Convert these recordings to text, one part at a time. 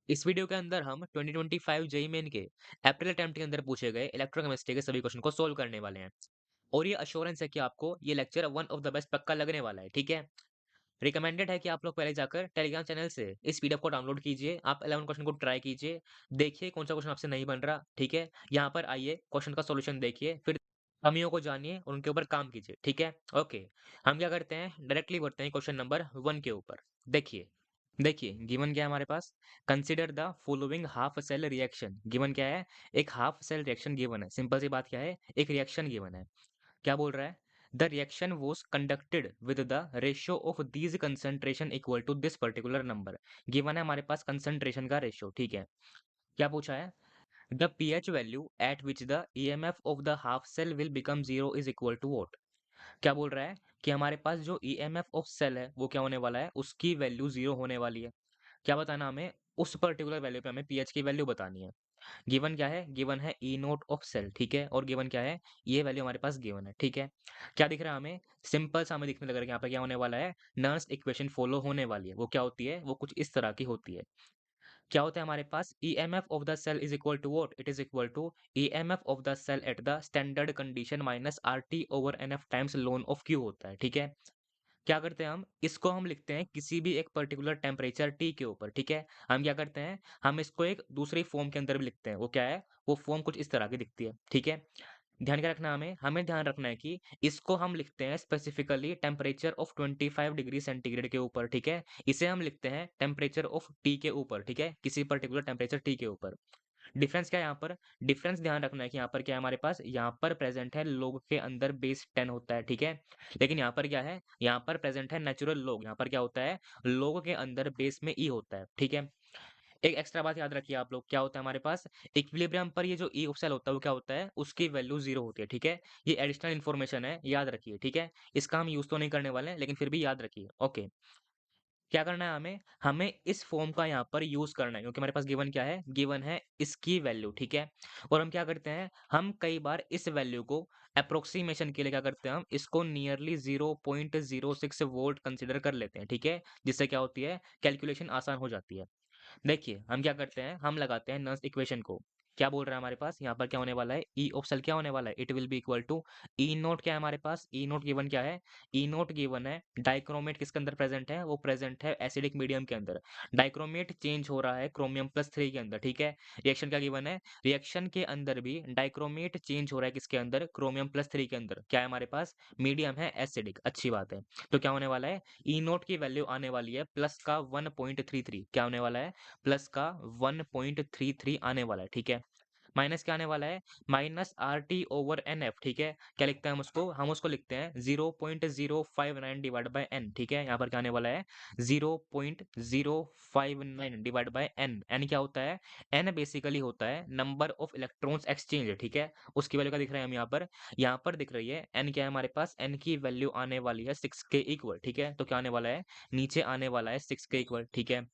इस वीडियो के अंदर हम 2025 जेईई मेन के अप्रैल अटेम्प्ट के अंदर पूछे गए इलेक्ट्रोकेमिस्ट्री के सभी क्वेश्चन को सोल्व करने वाले हैं। और ये अश्योरेंस है कि आपको ये lecture one of the best पक्का लगने वाला है, ठीक है। रिकमेंडेड है कि आप लोग पहले जाकर टेलीग्राम चैनल से इस पीडीएफ को डाउनलोड कीजिए, आप 11 क्वेश्चन को ट्राई कीजिए, देखिए कौन सा क्वेश्चन आपसे नहीं बन रहा, ठीक है। यहाँ पर आइए, क्वेश्चन का सॉल्यूशन देखिए, फिर कमियों को जानिए और उनके ऊपर काम कीजिए, ठीक है। ओके, हम क्या करते हैं, डायरेक्टली बढ़ते हैं क्वेश्चन नंबर 1 के ऊपर। देखिए देखिए गिवन क्या है हमारे पास, consider the following half cell reaction. Given क्या है, एक हाफ सेल रिएक्शन गिवन है। सिंपल सी बात क्या है, एक रिएक्शन गिवन है। क्या बोल रहा है, the reaction was conducted with the ratio of these concentration equal to this particular number. Given है हमारे पास कंसेंट्रेशन का रेशियो, ठीक है। क्या पूछा है, the pH value at which the EMF of the half cell will become zero is equal to what. क्या बोल रहा है कि हमारे पास जो ईएमएफ ऑफ सेल है वो क्या होने वाला है, उसकी वैल्यू जीरो होने वाली है। क्या बताना हमें, उस पर्टिकुलर वैल्यू पे हमें पीएच की वैल्यू बतानी है। गिवन क्या है, गिवन है ई नोट ऑफ सेल, ठीक है। और गिवन क्या है, ये वैल्यू हमारे पास गिवन है, ठीक है। क्या दिख रहा है हमें, सिंपल सा हमें दिखने लग रहा है कि यहाँ पे क्या होने वाला है, नर्स इक्वेशन फॉलो होने वाली है। वो क्या होती है, वो कुछ इस तरह की होती है। क्या होता है हमारे पास, EMF of the cell is equal to what, it is equal to EMF of the cell at the standard condition minus RT over NF times ln of Q होता है, ठीक है। क्या करते हैं, हम इसको हम लिखते हैं किसी भी एक पर्टिकुलर टेम्परेचर टी के ऊपर, ठीक है। हम क्या करते हैं, हम इसको एक दूसरी फॉर्म के अंदर भी लिखते हैं। वो क्या है, वो फॉर्म कुछ इस तरह की दिखती है, ठीक है। ध्यान क्या रखना है हमें, ध्यान रखना है कि इसको हम लिखते हैं specifically temperature of 25 degree centigrade के ऊपर, ठीक है। इसे हम लिखते हैं टेम्परेचर ऑफ टी के ऊपर, ठीक है, किसी पर्टिकुलर टेम्परेचर टी के ऊपर। डिफरेंस क्या है यहाँ पर, डिफरेंस ध्यान रखना है कि यहाँ पर क्या है हमारे पास, यहाँ पर प्रेजेंट है लोग के अंदर बेस 10 होता है, ठीक है। लेकिन यहाँ पर क्या है, यहाँ पर प्रेजेंट है नेचुरल लोग। यहाँ पर क्या होता है, लोग के अंदर बेस में ई होता है, ठीक है। एक एक्स्ट्रा बात याद रखिए आप लोग, क्या होता है हमारे पास, इक्विलिब्रियम पर ये जो ई ऑफ सेल होता है वो क्या होता है, उसकी वैल्यू जीरो होती है, ठीक है। ये एडिशनल इन्फॉर्मेशन है, याद रखिए, ठीक है। इसका हम यूज तो नहीं करने वाले हैं, लेकिन फिर भी याद रखिए, ओके। क्या करना है हमें, हमें इस फॉर्म का यहाँ पर यूज करना है, क्योंकि हमारे पास गिवन क्या है, गिवन है इसकी वैल्यू, ठीक है। और हम क्या करते हैं, हम कई बार इस वैल्यू को अप्रोक्सीमेशन के लिए क्या करते हैं, हम इसको नियरली 0.06 वोल्ट कंसिडर कर लेते हैं, ठीक है। जिससे क्या होती है, कैलकुलेशन आसान हो जाती है। देखिए हम क्या करते हैं, हम लगाते हैं नर्स इक्वेशन को। क्या बोल रहा है हमारे पास, यहाँ पर क्या होने वाला है, ई ऑफ सेल क्या होने वाला है, it will be equal to E naught. क्या है हमारे पास, ई नोट गिवन क्या है, ई नोट गिवन है डाइक्रोमेट किसके अंदर प्रेजेंट है, वो प्रेजेंट है एसिडिक मीडियम के अंदर। डाइक्रोमेट चेंज हो रहा है क्रोमियम+3 के अंदर, ठीक है। रिएक्शन क्या गिवन है, रिएक्शन के अंदर भी डाइक्रोमेट चेंज हो रहा है किसके अंदर, क्रोमियम+3 के अंदर। क्या है हमारे पास, मीडियम है एसिडिक, अच्छी बात है। तो क्या होने वाला है, ई नोट की वैल्यू आने वाली है प्लस का 1.33। क्या होने वाला है, प्लस का 1.33 आने वाला है, ठीक है। माइनस क्या आने वाला है, minus R T over N F, ठीक है। क्या लिखते हैं हम उसको, हम उसको लिखते हैं 0.059 डिवाइड बाय एन, ठीक है। यहाँ पर क्या आने वाला है, 0.059 डिवाइड बाय एन। एन क्या होता है, एन बेसिकली होता है नंबर ऑफ इलेक्ट्रॉन्स एक्सचेंज, ठीक है। उसकी वैल्यू क्या दिख रहा है हम यहाँ पर दिख रही है, एन क्या है हमारे पास, एन की वैल्यू आने वाली है 6 के इक्वल, ठीक है। तो क्या आने वाला है, नीचे आने वाला है 6 के इक्वल, ठीक है।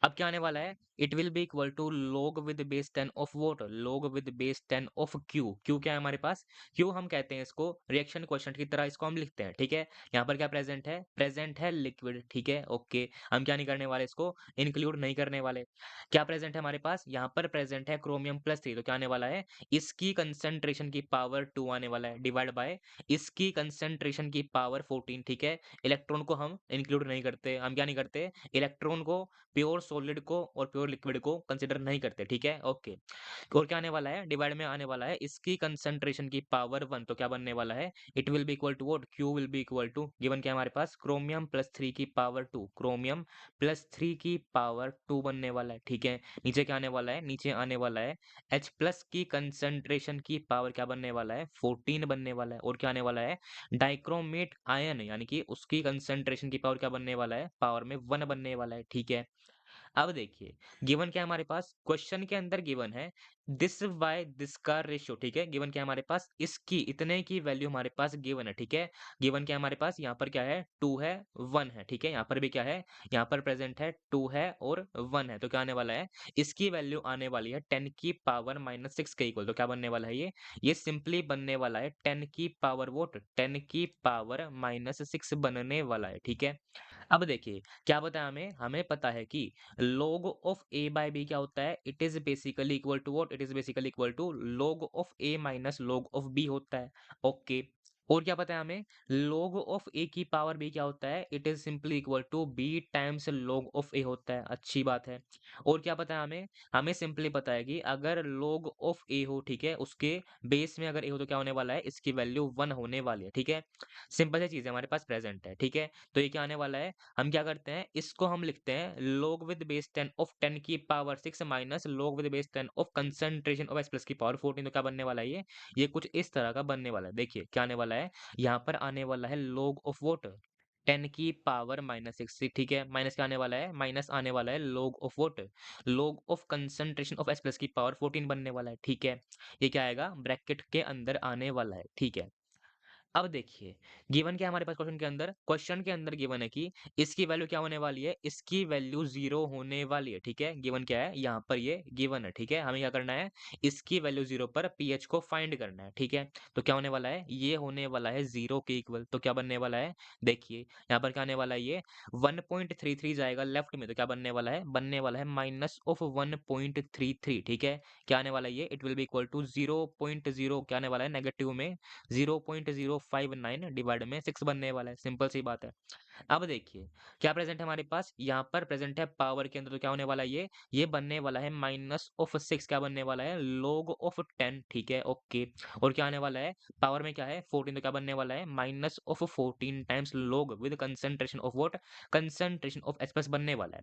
अब क्या आने वाला है, it will be equal to log with base 10 of what, log with base 10 of Q. Q क्या है हमारे पास, क्यू हम कहते हैं इसको रिएक्शन क्वेश्चन की तरह इसको हम लिखते हैं, ठीक है। यहाँ पर क्या प्रेजेंट है लिक्विड, ठीक है, ओके। हम क्या नहीं करने वाले, इसको इंक्लूड नहीं करने वाले। क्या प्रेजेंट है हमारे पास, यहाँ पर प्रेजेंट है क्रोमियम+3। तो क्या आने वाला है, इसकी कंसेंट्रेशन की पावर 2 आने वाला है, डिवाइड बाय इसकी कंसेंट्रेशन की पावर 14, ठीक है। इलेक्ट्रॉन को हम इंक्लूड नहीं करते, हम क्या नहीं करते, इलेक्ट्रॉन को, प्योर सॉलिड को और प्योर लिक्विड को कंसीडर नहीं करते, ठीक है, ओके। और क्या आने वाला है, डिवाइड में आने वाला है इसकी कंसंट्रेशन की पावर 1। तो क्या बनने वाला है, it will be equal to what, Q will be equal to, given क्या है हमारे पास, क्रोमियम+3 की पावर 2, क्रोमियम+3 की पावर 2 बनने वाला है, ठीक है। नीचे क्या आने वाला है, नीचे आने वाला है H+ की कंसंट्रेशन की पावर क्या बनने वाला है, 14 बनने वाला है। और क्या आने वाला है, डाइक्रोमेट आयन यानी कि उसकी कंसंट्रेशन की पावर क्या बनने वाला है, पावर में 1 बनने वाला है, ठीक है। अब देखिए, गिवन क्या है हमारे पास, क्वेश्चन के अंदर गिवन है दिस बाय दिस का रेशियो, ठीक है। गिवन क्या है हमारे पास, इसकी इतने की वैल्यू हमारे पास गिवन है, ठीक है। गिवन क्या है हमारे पास, यहाँ पर क्या है, 2 है 1 है, ठीक है। यहाँ पर भी क्या है, यहाँ पर प्रेजेंट है 2 है और 1 है। तो क्या आने वाला है, इसकी वैल्यू आने वाली है 10 की पावर -6 के इक्वल। तो क्या बनने वाला है, ये सिंपली बनने वाला है 10 की पावर वोट, 10 की पावर -6 बनने वाला है, ठीक है। अब देखिए, क्या पता है हमें? हमें पता है कि log of a by b क्या होता है? It is basically equal to what? It is basically equal to log of a minus log of b होता है। ओके। और क्या पता है हमें? log ऑफ a की पावर b क्या होता है? It is simply equal to b times log of a होता है। अच्छी बात है। और क्या पता है हमें? हमें सिंपली पता है कि अगर log ऑफ a हो, ठीक है? उसके बेस में अगर a हो तो क्या होने वाला है? इसकी वैल्यू 1 होने वाली है, ठीक है? सिंपल सी चीज़ है, हमारे पास प्रेज़ेंट है, ठीक है? तो ये क्या आने वाला है? हम क्या करते हैं, इसको हम लिखते हैं log विद बेस 10 ऑफ 10 की power 6 minus log with base 10 of concentration of x plus की पावर 14। तो क्या बनने वाला है ये? ये कुछ इस तरह का बनने वाला है। देखिए क्या आने वाला है? यहाँ पर आने वाला है log ऑफ व्हाट? 10 की पावर माइनस 6, ठीक है? माइनस क्या आने वाला है? माइनस आने वाला है log of what? log of concentration of x plus की पावर 14 बनने वाला है, ठीक है? ये क्या आएगा? ब्रैकेट के अंदर आने वाला है, ठीक है? अब देखिए, गिवन क्या है हमारे पास क्वेश्चन के अंदर? क्वेश्चन के अंदर गिवन है कि इसकी वैल्यू क्या होने वाली है? इसकी वैल्यू 0 होने वाली है, ठीक है? गिवन क्या है? यहाँ पर ये गिवन है, ठीक है? हमें क्या करना है? इसकी वैल्यू 0 पर पीएच को फाइंड करना है, ठीक है? तो क्या होने वाला है? ये होने वाला है 0 के इक्वल। तो क्या बनने वाला है? देखिए, यहाँ पर क्या आने वाला है ये? 1.33 जाएगा लेफ्ट में, तो क्या बनने वाला है? बनने वाला है माइनस ऑफ 1.33, ठीक है? क्या आने वाला है ये? It will be equal to 0.0 क्या आने वाला है? नेगेटिव में 0.059 डिवाइड में 6 बनने वाला है, सिंपल सी बात है। अब देखिए, क्या प्रेज़ेंट है हमारे पास? यहाँ पर प्रेज़ेंट है पावर के अंदर, तो क्या होने वाला है ये? ये बनने वाला है माइनस ऑफ 6 क्या बनने वाला है? log ऑफ 10, ठीक है? ओके। और क्या आने वाला है? पावर में क्या है? 14, तो क्या बनने वाला है? Minus of 14 times log with concentration of what? Concentration of H plus बनने वाला है।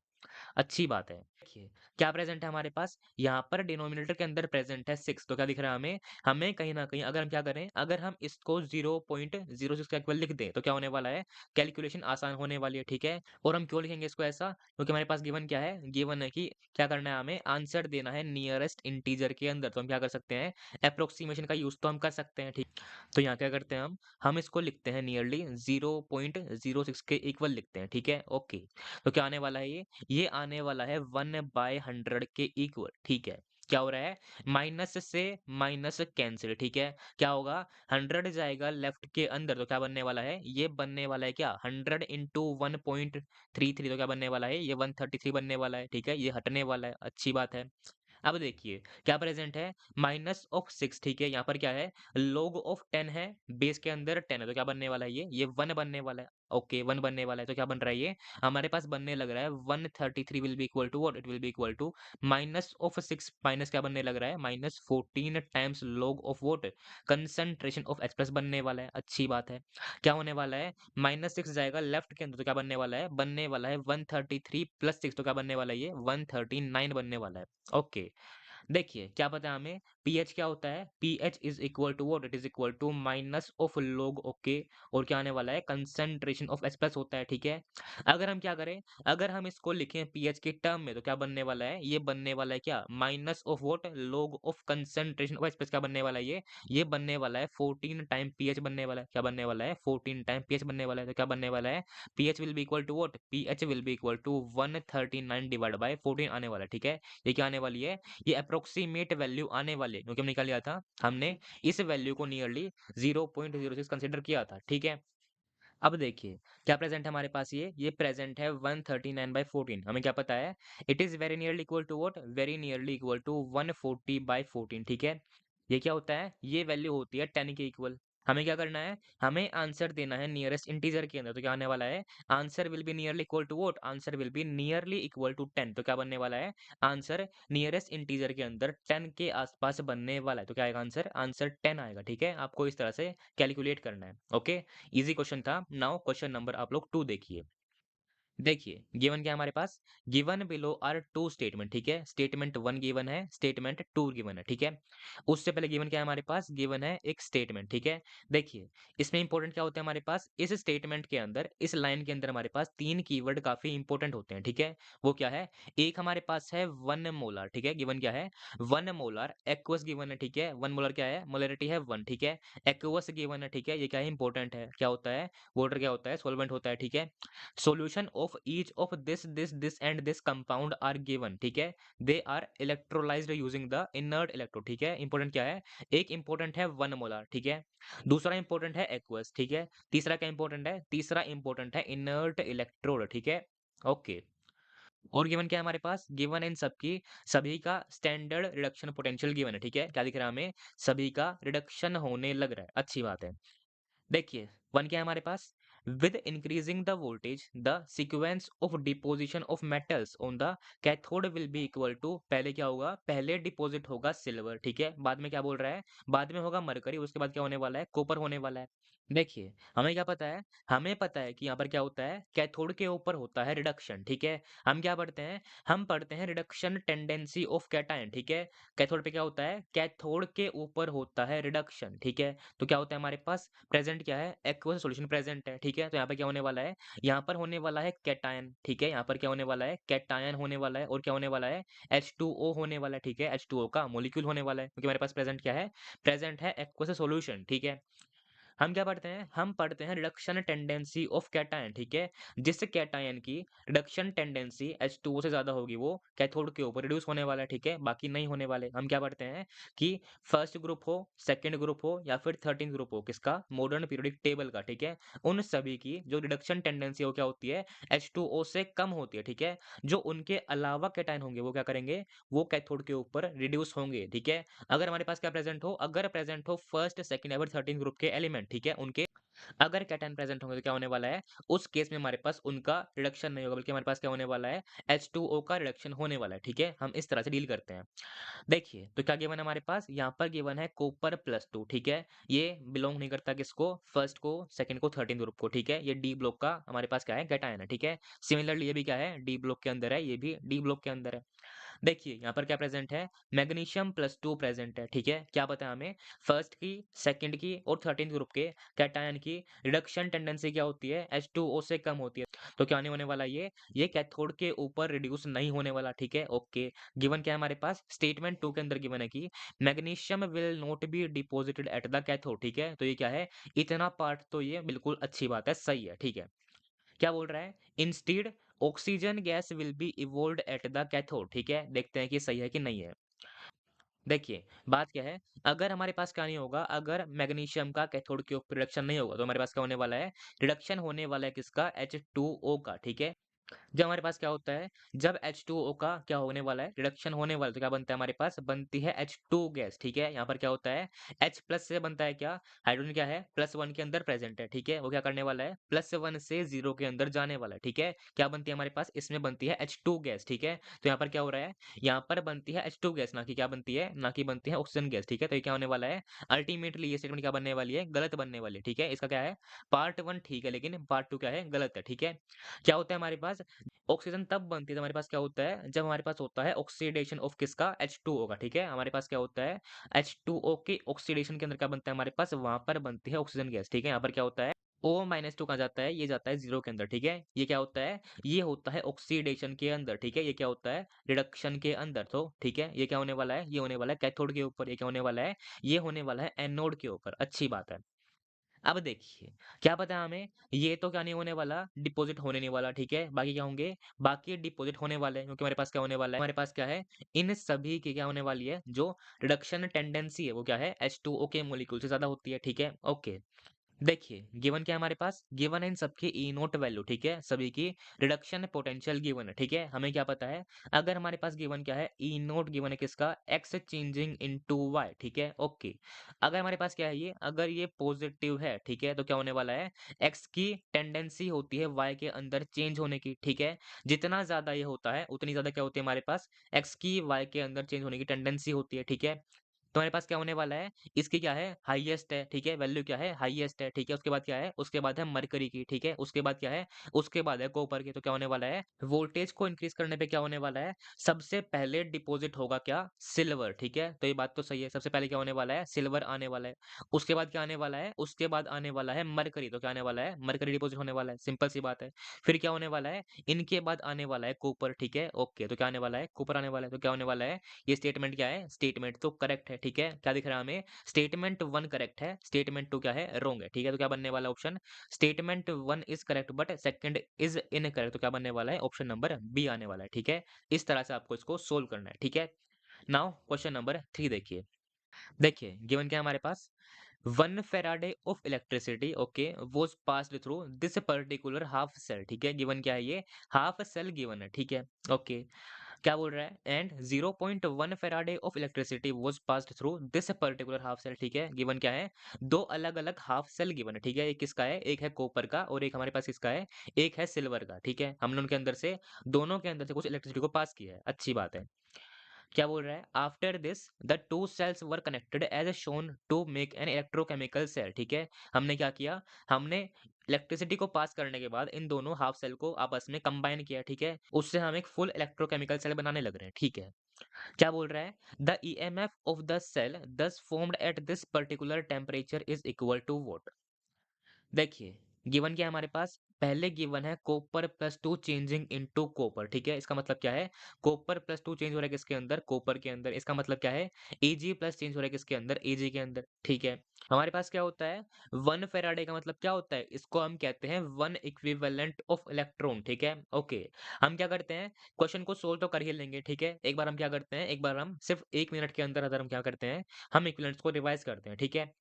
अच्छी बात है। देखिए, क्या प्रेज़ेंट है हमारे पास? यहाँ पर डिनोमिनेटर के अंदर प्रेज़ेंट है 6, तो क्या दिख रहा है हमें? हमें कहीं न कहीं अगर हम क्या करें, अगर हम इसको 0.06 का इक्वल लिख दें, तो क्या होने वाला है? कैलकुलेशन आसान होने वाली है, ठीक है? और हम क्यों लिखेंगे इसको ऐसा? क्योंकि हमारे पास गिवन क्या है? गिवन है कि क्या करना है हमें? आंसर देना है नियरेस्ट इंटीजर के अंदर। तो हम क्या कर सकते हैं? एप्रोक्सीमेशन का यूज़ तो हम कर सकते हैं, ठीक? तो यहाँ क्या करते हैं हम? हम इसको लिखते हैं नियरली 0.06 के इक्वल लिखते हैं, ठीक है? ओके। तो क्या आने वाला है ये? ये आने वाला है 1/100 के इक्वल, ठीक है? क्या हो रहा है? माइनस से माइनस कैंसिल, ठीक है? क्या होगा? 100 जाएगा लेफ्ट के अंदर, तो क्या बनने वाला है? ये बनने वाला है क्या? 100 इंटू 1.33, तो क्या बनने वाला है? ये 133 बनने वाला है, ठीक है? ये हटने वाला है, अच्छी बात है। अब देखिए, क्या प्रेज़ेंट है? माइनस ऑफ 6, ठीक है? यहाँ पर क्या है? log ऑफ 10 है, बेस के अंदर 10 है, तो क्या बनने वाला है ये? ये 1 बनने वाला है। ओके, 1 बनने वाला है, तो क्या बन रहा है ये? हमारे पास बनने लग रहा है 133 will be equal to what? It will be equal to minus of 6 minus क्या बनने लग रहा है? Minus 14 times log of what? Concentration of H plus बनने वाला है, अच्छी बात है। क्या होने वाला है? माइनस 6 जाएगा लेफ्ट के अंदर, तो क्या बनने वाला है? बनने वाला है 133 प्लस 6, तो क्या बनने वाला है ये? 139 बनने वाला है। ओके। देखिए, क्या पता है हमें? पीएच क्या होता है? PH is equal to what? It is equal to minus of log, okay. और क्या आने वाला है? कंसंट्रेशन ऑफ H प्लस होता है, ठीक है? अगर हम क्या करें? अगर हम इसको लिखें पीएच के टर्म में, तो क्या बनने वाला है? ये बनने वाला है क्या? Minus of what? log of concentration of H plus क्या बनने वाला है ये? ये बनने वाला है 14 टाइम पीएच बनने वाला है। क्या बनने वाला है? 14 टाइम पीएच बनने वाला है। तो क्या बनने वाला है? PH will be equal to what? PH will be equal to 139 divide by 14 आने वाला है, ठीक है? ये क्या आने वाली है? ये अप्रोक्सीमेट वैल्यू आने वाली है, क्योंकि हमने क्या लिया था? हमने इस वैल्यू को नियरली 0.06 कंसीडर किया था, ठीक है? अब देखिए, क्या प्रेज़ेंट है हमारे पास ये? ये प्रेज़ेंट है 139/14। हमें क्या पता है? It is very nearly equal to what? Very nearly equal to 140/14, ठीक है? ये क्या होता है? ये वैल्यू होती है 10 के इक्वल। हमें क्या करना है? हमें आंसर देना है नियरेस्ट इंटीजर के अंदर, तो क्या आने वाला है? Answer will be nearly equal to what? Answer will be nearly equal to 10, तो क्या बनने वाला है? आंसर नियरेस्ट इंटीजर के अंदर 10 के आस-पास बनने वाला है, तो क्या आएगा आंसर? आंसर 10 आएगा, ठीक है? आपको इस तरह से कैलकुलेट करना है, ओके? ईज़ी क्वेश्चन था। नाउ क्वेश्चन नंबर आप लोग 2 देखिए। देखिए, गिवन क्या है हमारे पास? गिवन बिलो आर 2 स्टेटमेंट, ठीक है? स्टेटमेंट 1 गिवन है, स्टेटमेंट 2 गिवन है, ठीक है? उससे पहले गिवन क्या है हमारे पास? गिवन है एक स्टेटमेंट, ठीक है? देखिए, इसमें इंपॉर्टेंट क्या होता है हमारे पास? इस स्टेटमेंट के अंदर, इस लाइन के अंदर हमारे पास 3 कीवर्ड काफ़ी इंपॉर्टेंट होते हैं, ठीक है? वो क्या है? एक हमारे पास है 1 मोलर, ठीक है? गिवन क्या है? 1 मोलर एक्वस गिवन है, ठीक है? 1 मोलर क्या है? मोलरिटी है 1, ठीक है? एक्वस गिवन है, ठीक है? ये क्या है? इंपॉर्टेंट है। क्या होता है? वाटर क्या होता है? सॉल्वेंट होता है, ठीक है? Solution of each of this and this compound are given, ठीक है। They are electrolysed using the inert electrode, ठीक है। इंपॉर्टेंट क्या है, एक इंपॉर्टेंट है 1 मोलर, ठीक है। दूसरा इंपॉर्टेंट है एक्वस, ठीक है। तीसरा क्या इंपॉर्टेंट है, तीसरा इंपॉर्टेंट है इनर्ट इलेक्ट्रोड, ठीक है। ओके। और गिवन क्या है हमारे पास, गिवन इन सबकी सभी का स्टैंडर्ड रिडक्शन पोटेंशियल गिवन है, ठीक है। क्या दिख रहा है हमें, सभी का रिडक्शन होने लग रहा है, अच्छी बात है। देखिए, 1 क्या है हमारे पास, with increasing the voltage the sequence of deposition of metals on the cathode will be equal to, पहले क्या होगा, पहले डिपॉजिट होगा सिल्वर, ठीक है। बाद में क्या बोल रहा है, बाद में होगा मरकरी, उसके बाद क्या होने वाला है, कॉपर होने वाला है। देखिए, हमें क्या पता है, हमें पता है कि यहाँ पर क्या होता है, कैथोड के ऊपर होता है रिडक्शन, ठीक है। हम क्या पढ़ते हैं, हम पढ़ते हैं रिडक्शन टेंडेंसी ऑफ कैटायन, ठीक है। कैथोड पे क्या होता है, कैथोड के ऊपर होता है रिडक्शन, ठीक है। तो क्या होता है हमारे पास, प्रेजेंट क्या है, एक्वस सॉल्यूशन प्रेजेंट है, ठीक है। तो यहाँ पे क्या होने वाला है, यहाँ पर होने वाला है कैटायन, ठीक है। यहाँ पर क्या होने वाला है, कैटायन होने वाला है, और क्या होने वाला है, H2O होने वाला है, ठीक है। H2O का मॉलिक्यूल होने वाला है, क्योंकि हमारे पास प्रेजेंट क्या है, प्रेजेंट है एक्वस सॉल्यूशन, ठीक है। हम क्या पढ़ते हैं, हम पढ़ते हैं रिडक्शन टेंडेंसी ऑफ कैटायन, ठीक है। जिस कैटायन की रिडक्शन टेंडेंसी H2O से ज्यादा होगी वो कैथोड के ऊपर रिड्यूस होने वाला है, ठीक है, बाकी नहीं होने वाले। हम क्या पढ़ते हैं कि फर्स्ट ग्रुप हो, सेकंड ग्रुप हो, या फिर 13 ग्रुप हो, किसका, मॉडर्न पीरियोडिक टेबल का, ठीक है। उन सभी की जो रिडक्शन टेंडेंसी हो क्या होती है, H2O से कम होती है, ठीक है। जो उनके अलावा कैटायन होंगे वो क्या करेंगे, वो कैथोड के ऊपर रिड्यूस होंगे, ठीक है। अगर हमारे पास क्या प्रेजेंट हो, अगर प्रेजेंट हो फर्स्ट, सेकंड या फिर 13 ग्रुप के एलिमेंट, ठीक है, उनके अगर कैटायन प्रेजेंट होंगे तो क्या होने वाला है, उस केस में हमारे पास उनका रिडक्शन नहीं होगा, बल्कि हमारे पास क्या होने वाला है, H2O का रिडक्शन होने वाला है, ठीक है। हम इस तरह से डील करते हैं। देखिए, तो क्या गिवन है हमारे पास, यहाँ पर गिवन है कॉपर +2, ठीक है। ये बिलोंग नहीं करता किसको, फर्स्ट को, सेकंड को, 13 ग्रुप को, ठीक है। ये डी ब्लॉक का हमारे पास क्या है, कैटायन है, ठीक है। सिमिलरली ये भी क्या है, डी ब्लॉक के अंदर है, ये भी डी ब्लॉक के अंदर है। देखिए, यहाँ पर क्या प्रेजेंट है, मैग्नीशियम +2 प्रेजेंट है, ठीक है। क्या पता है हमें, फर्स्ट की, सेकंड की और 13th ग्रुप के कैटायन की रिडक्शन टेंडेंसी क्या होती है, H2O से कम होती है। तो क्या नहीं होने वाला ये कैथोड के ऊपर रिड्यूस नहीं होने वाला, ठीक है। ओके। गिवन क्या है हमारे पास, स्टेटमेंट 2 के अंदर गिवन है कि magnesium will not be deposited at the cathode, ठीक है। तो ये क्या है, इतना पार्ट तो ये बिल्कुल अच्छी बात है, सही है, ठीक है। क्या बोल रहा है, instead oxygen gas will be evolved at the cathode, ठीक है। देखते हैं कि सही है कि नहीं है। देखिए, बात क्या है, अगर हमारे पास क्या नहीं होगा, अगर मैग्नीशियम का कैथोड के ऊपर रिडक्शन नहीं होगा तो हमारे पास क्या होने वाला है, रिडक्शन होने वाला है किसका, H2O का, ठीक है। जब हमारे पास क्या होता है, जब H2O का क्या होने वाला है, रिडक्शन होने वाला है, तो क्या बनता है हमारे पास, बनती है H2 गैस, ठीक है। यहाँ पर क्या होता है, H प्लस से बनता है क्या, हाइड्रोजन क्या है, +1 के अंदर प्रेजेंट है, ठीक है। वो क्या करने वाला है, +1 से 0 के अंदर जाने वाला है, ठीक है। क्या बनती है हमारे पास, इसमें बनती है H2 गैस, ठीक है। तो यहाँ पर क्या हो रहा है, यहाँ पर बनती है H2 गैस, ना कि क्या बनती है, ना कि बनती है ऑक्सीजन गैस, ठीक है। तो ये क्या होने वाला है, अल्टीमेटली ये स्टेटमेंट क्या बनने वाली है, गलत बनने वाली है, ठीक है। इसका क्या है, पार्ट 1 ठीक है, लेकिन पार्ट 2 क्या है, गलत है, ठीक है। क्या होता है हमारे पास, ऑक्सीजन तब बनती है, तो हमारे पास क्या होता है, जब हमारे पास होता है ऑक्सीडेशन ऑफ किसका, H2O का, ठीक है। हमारे पास क्या होता है, H2O के ऑक्सीडेशन के अंदर क्या बनता है हमारे पास, वहां पर बनती है ऑक्सीजन गैस, ठीक है। यहाँ पर क्या होता है, O-2 कहाँ जाता है, ये जाता है 0 के अंदर, ठीक है। ये क्या होता है, ये होता है ऑक्सीडेशन के अंदर, ठीक है। ये क्या होता है, रिडक्शन के अंदर, तो ठीक है। ये क्या होने वाला है, ये होने वाला है कैथोड के ऊपर, ये क्या होने वाला है, ये होने वाला है एनोड के ऊपर, अच्छी बात है। अब देखिए, क्या पता है हमें, ये तो क्या नहीं होने वाला, डिपॉजिट होने नहीं वाला, ठीक है। बाकी क्या होंगे, बाकी डिपॉजिट होने वाले हैं, क्योंकि हमारे पास क्या होने वाला है, हमारे पास क्या है, इन सभी की क्या होने वाली है, जो रिडक्शन टेंडेंसी है वो क्या है, H2O के मॉलिक्यूल से ज्यादा होती है, ठीक है। ओके। देखिए, गिवन क्या है हमारे पास, गिवन है इन सबकी ई नोट वैल्यू, ठीक है। सभी की रिडक्शन पोटेंशियल गिवन है, ठीक है। हमें क्या पता है, अगर हमारे पास गिवन क्या है, ई नोट गिवन है किसका, एक्स चेंजिंग इनटू वाई, ठीक है। ओके। अगर हमारे पास क्या है ये, अगर ये पॉजिटिव है, ठीक है, तो क्या होने वाला है, एक्स की टेंडेंसी होती है वाई के अंदर चेंज होने की, ठीक है। जितना ज्यादा ये होता है उतनी ज्यादा क्या होती है हमारे पास, एक्स की वाई के अंदर चेंज होने की टेंडेंसी होती है, ठीक है। तो हमारे पास क्या होने वाला है, इसकी क्या है, हाईएस्ट है, ठीक है, वैल्यू क्या है, हाईएस्ट है, ठीक है। उसके बाद क्या है, उसके बाद है मरकरी की, ठीक है। उसके बाद क्या है, उसके बाद है कॉपर की। तो क्या होने वाला है, वोल्टेज को इंक्रीज करने पे क्या होने वाला है, सबसे पहले डिपॉजिट होगा क्या, सिल्वर, ठीक है। तो ये बात तो सही है, सबसे पहले क्या होने वाला है, सिल्वर आने वाला है। उसके बाद क्या आने वाला है, उसके बाद आने वाला है मरकरी। तो क्या आने वाला है, मरकरी डिपॉजिट होने वाला है, सिंपल सी बात है। फिर क्या होने वाला है, इनके बाद आने वाला है कॉपर, ठीक है। ओके, तो क्या आने वाला है, कॉपर आने वाला है। तो क्या होने वाला है, ये स्टेटमेंट क्या है, स्टेटमेंट तो करेक्ट है, ठीक है? क्या दिख रहा है हमें? स्टेटमेंट 1 करेक्ट है, स्टेटमेंट 2 क्या है? रॉन्ग है, ठीक है? तो क्या बनने वाला है option? Statement 1 is correct but second is incorrect, तो क्या बनने वाला है? ऑप्शन नंबर बी आने वाला है, ठीक है? इस तरह से आपको इसको सोल्व करना है, ठीक है? नाउ क्वेश्चन नंबर 3 देखिए। देखिए, गिवन क्या है हमारे पास? 1 faraday of electricity okay was passed through this particular half cell, ठीक है? गिवन क्या है ये? हाफ सेल गिवन है, ठीक है? ओके, क्या बोल रहा है? And 0.1 faraday of electricity was passed through this particular half cell, ठीक है? गिवन क्या है? दो अलग-अलग हाफ सेल गिवन है, ठीक है? एक किसका है? एक है कॉपर का और एक हमारे पास किसका है? एक है सिल्वर का, ठीक है? हमने उनके अंदर से दोनों के अंदर से कुछ इलेक्ट्रिसिटी को पास किया है, अच्छी बात है। क्या बोल रहा है? After this the two cells were connected as shown to make an electrochemical cell, ठीक है? हमने क्या किया? हमने इलेक्ट्रिसिटी को पास करने के बाद इन दोनों हाफ सेल को आपस में कंबाइन किया, ठीक है? उससे हम एक फुल इलेक्ट्रोकेमिकल सेल बनाने लग रहे हैं, ठीक है? क्या बोल रहा है? The EMF of the cell thus formed at this particular temperature is equal to what? देखिए, गिवन क्या है हमारे पास? पहले गिवन है copper plus 2 changing into copper, ठीक है? इसका मतलब क्या है? कॉपर प्लस 2 चेंज हो रहा है किसके अंदर? कॉपर के अंदर। इसका मतलब क्या है? एजी प्लस चेंज हो रहा है किसके अंदर? एजी के अंदर, ठीक है? हमारे पास क्या होता है? 1 फैराडे का मतलब क्या होता है? इसको हम कहते हैं 1 इक्विवेलेंट ऑफ इलेक्ट्रॉन, ठीक है? ओके। हम क्या करते हैं? क्वेश्चन को सोल्व तो कर ही लेंगे, ठीक है? एक बार हम क्या करते हैं? एक बार हम सिर्फ 1 मिनट के अंदर-अंदर हम क्या करते हैं? हम इक्विवेलेंट्स को रिवाइज़ करते हैं, ठीक है?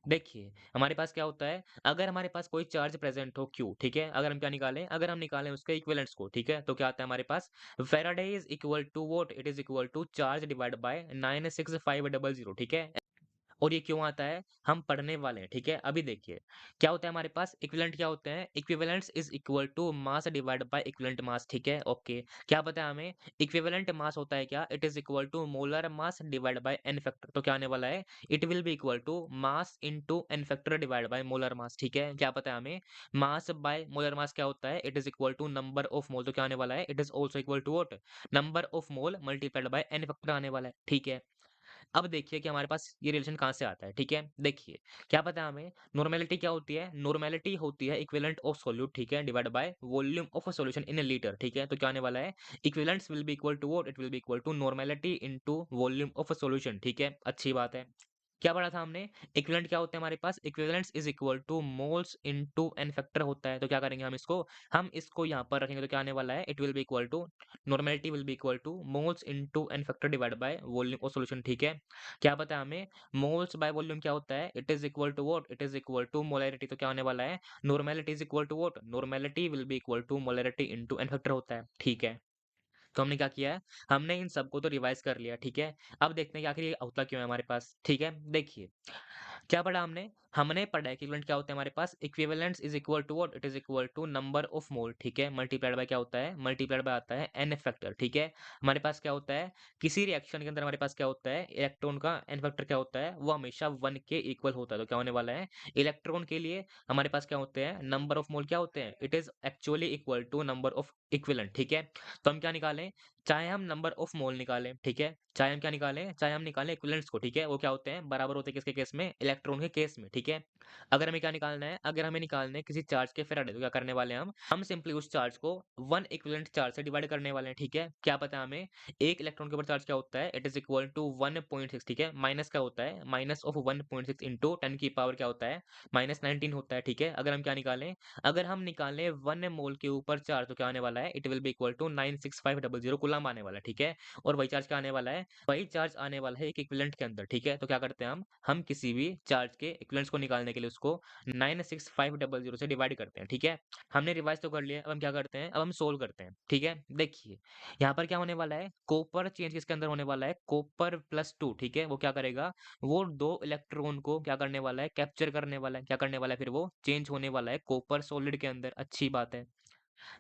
देखिए, हमारे पास क्या होता है? अगर हमारे पास कोई चार्ज प्रेजेंट हो Q, ठीक है? अगर हम क्या निकालें? अगर हम निकालें उसके इक्विवेलेंट्स को, ठीक है? तो क्या आता है हमारे पास? Faraday is equal to what? It is equal to charge divided by 96500, ठीक है? और ये क्यों आता है? हम पढ़ने वाले हैं, ठीक है? अभी देखिए, क्या होता है हमारे पास इक्विवेलेंट क्या होते हैं? Equivalents is equal to mass divided by equivalent mass, ठीक है? ओके। क्या पता है हमें? इक्विवेलेंट मास होता है क्या? It is equal to molar mass divided by n factor, तो क्या आने वाला है? It will be equal to mass into N factor divided by molar mass, ठीक है? क्या पता है हमें? मास बाय मोलर मास क्या होता है? It is equal to number of mole, तो क्या आने वाला है? It is also equal to what? Number of mole multiplied by n factor आने वाला है, ठीक है? अब देखिए कि हमारे पास ये रिलेशन कहाँ से आता है, ठीक है? देखिए, क्या पता है हमें नॉर्मेलिटी क्या होती है? नॉर्मेलिटी होती है इक्विवेलेंट ऑफ सॉल्यूट, ठीक है? Divide by volume of a solution in a litre, ठीक है? तो क्या आने वाला है? Equivalents will be equal to what? It will be equal to normality into volume of a solution, ठीक है? अच्छी बात है। क्या पढ़ा था हमने? इक्विवेलेंट क्या होते हैं हमारे पास? Equivalents is equal to moles into N factor होता है। तो क्या करेंगे हम इसको? हम इसको यहाँ पर रखेंगे तो क्या आने वाला है? It will be equal to normality will be equal to moles into N factor divide by volume of solution, ठीक है? क्या पता है हमें? मोल्स बाय वॉल्यूम क्या होता है? It is equal to what? It is equal to molarity, तो क्या होने वाला है? Normality is equal to what? Normality will be equal to molarity into N factor होता है, ठीक है? तो हमने क्या किया है? हमने इन सबको तो रिवाइज़ कर लिया, ठीक है? अब देखते हैं कि आखिर ये होता क्यों है हमारे पास, ठीक है? देखिए, क्या पढ़ा हमने? हमने पढ़ा इक्विवेलेंट क्या होता है हमारे पास? Equivalents is equal to what? It is equal to number of mole, ठीक है? मल्टीप्लाइड बाय क्या होता है? मल्टीप्लाइड बाय आता है एन फैक्टर, ठीक है? हमारे पास क्या होता है? किसी रिएक्शन के अंदर हमारे पास क्या होता है? इलेक्ट्रॉन का एन फैक्टर क्या होता है? वो हमेशा 1 के इक्वल होता है। तो क्या होने वाला है? इलेक्ट्रॉन के लिए हमारे पास क्या होते हैं? नंबर ऑफ मोल क्या होते हैं? It is actually equal to number of equivalent, ठीक है? तो हम क्या निकालें? चाहे हम नंबर ऑफ मोल निकालें, ठीक है? चाहे हम क्या निकालें? चाहे हम निकालें इक्विवेलेंट्स को, ठीक है? वो क्या होते हैं? बराबर होते हैं किसके केस में? इलेक्ट्रॉन के केस में, ठीक है? अगर हमें क्या निकालना है? अगर हमें निकालना है किसी चार्ज के फैराडे, तो क्या करने वाले हैं हम? हम सिंपली उस चार्ज को 1 इक्विवेलेंट चार्ज से डिवाइड करने वाले हैं, ठीक है? क्या पता है हमें? 1 इलेक्ट्रॉन के ऊपर चार्ज क्या होता है? इट इज़ इक्वल टू 1.6, ठीक है? माइनस क्या होता है? माइनस ऑफ 1.6 इंटू 10 की पावर क्या होता है? -19 होता है, ठीक है? अगर हम क्या निकालें? अगर हम निकालें 1 मोल के ऊपर चार्ज, तो क्या आने वाला है? It will be equal to 96500 coulomb आने वाला है, ठीक है? और वही चार्ज क्या आने वाला है? वही चार्ज आने वाला है एक इक्विवेलेंट के अंदर, ठीक है? तो क्या करते हैं हम? हम किसी भी चार्ज के इक्विवेलेंट्स को निकालने के लिए उसको 96500 से डिवाइड करते हैं, ठीक है? हमने रिवाइज़ तो कर लिया, अब हम क्या करते हैं? अब हम सोल्व करते हैं, ठीक है? देखिए, यहाँ पर क्या होने वाला है? कॉपर चेंज किसके अंदर होने वाला है? कॉपर प्लस 2, ठीक है? वो क्या करेगा? वो 2 इलेक्ट्रॉन को क्या करने वाला है? कैप्चर करने वाला है। क्या करने वाला है फिर वो? चेंज होने वाला है कॉपर सॉलिड के अंदर, अच्छी बात है।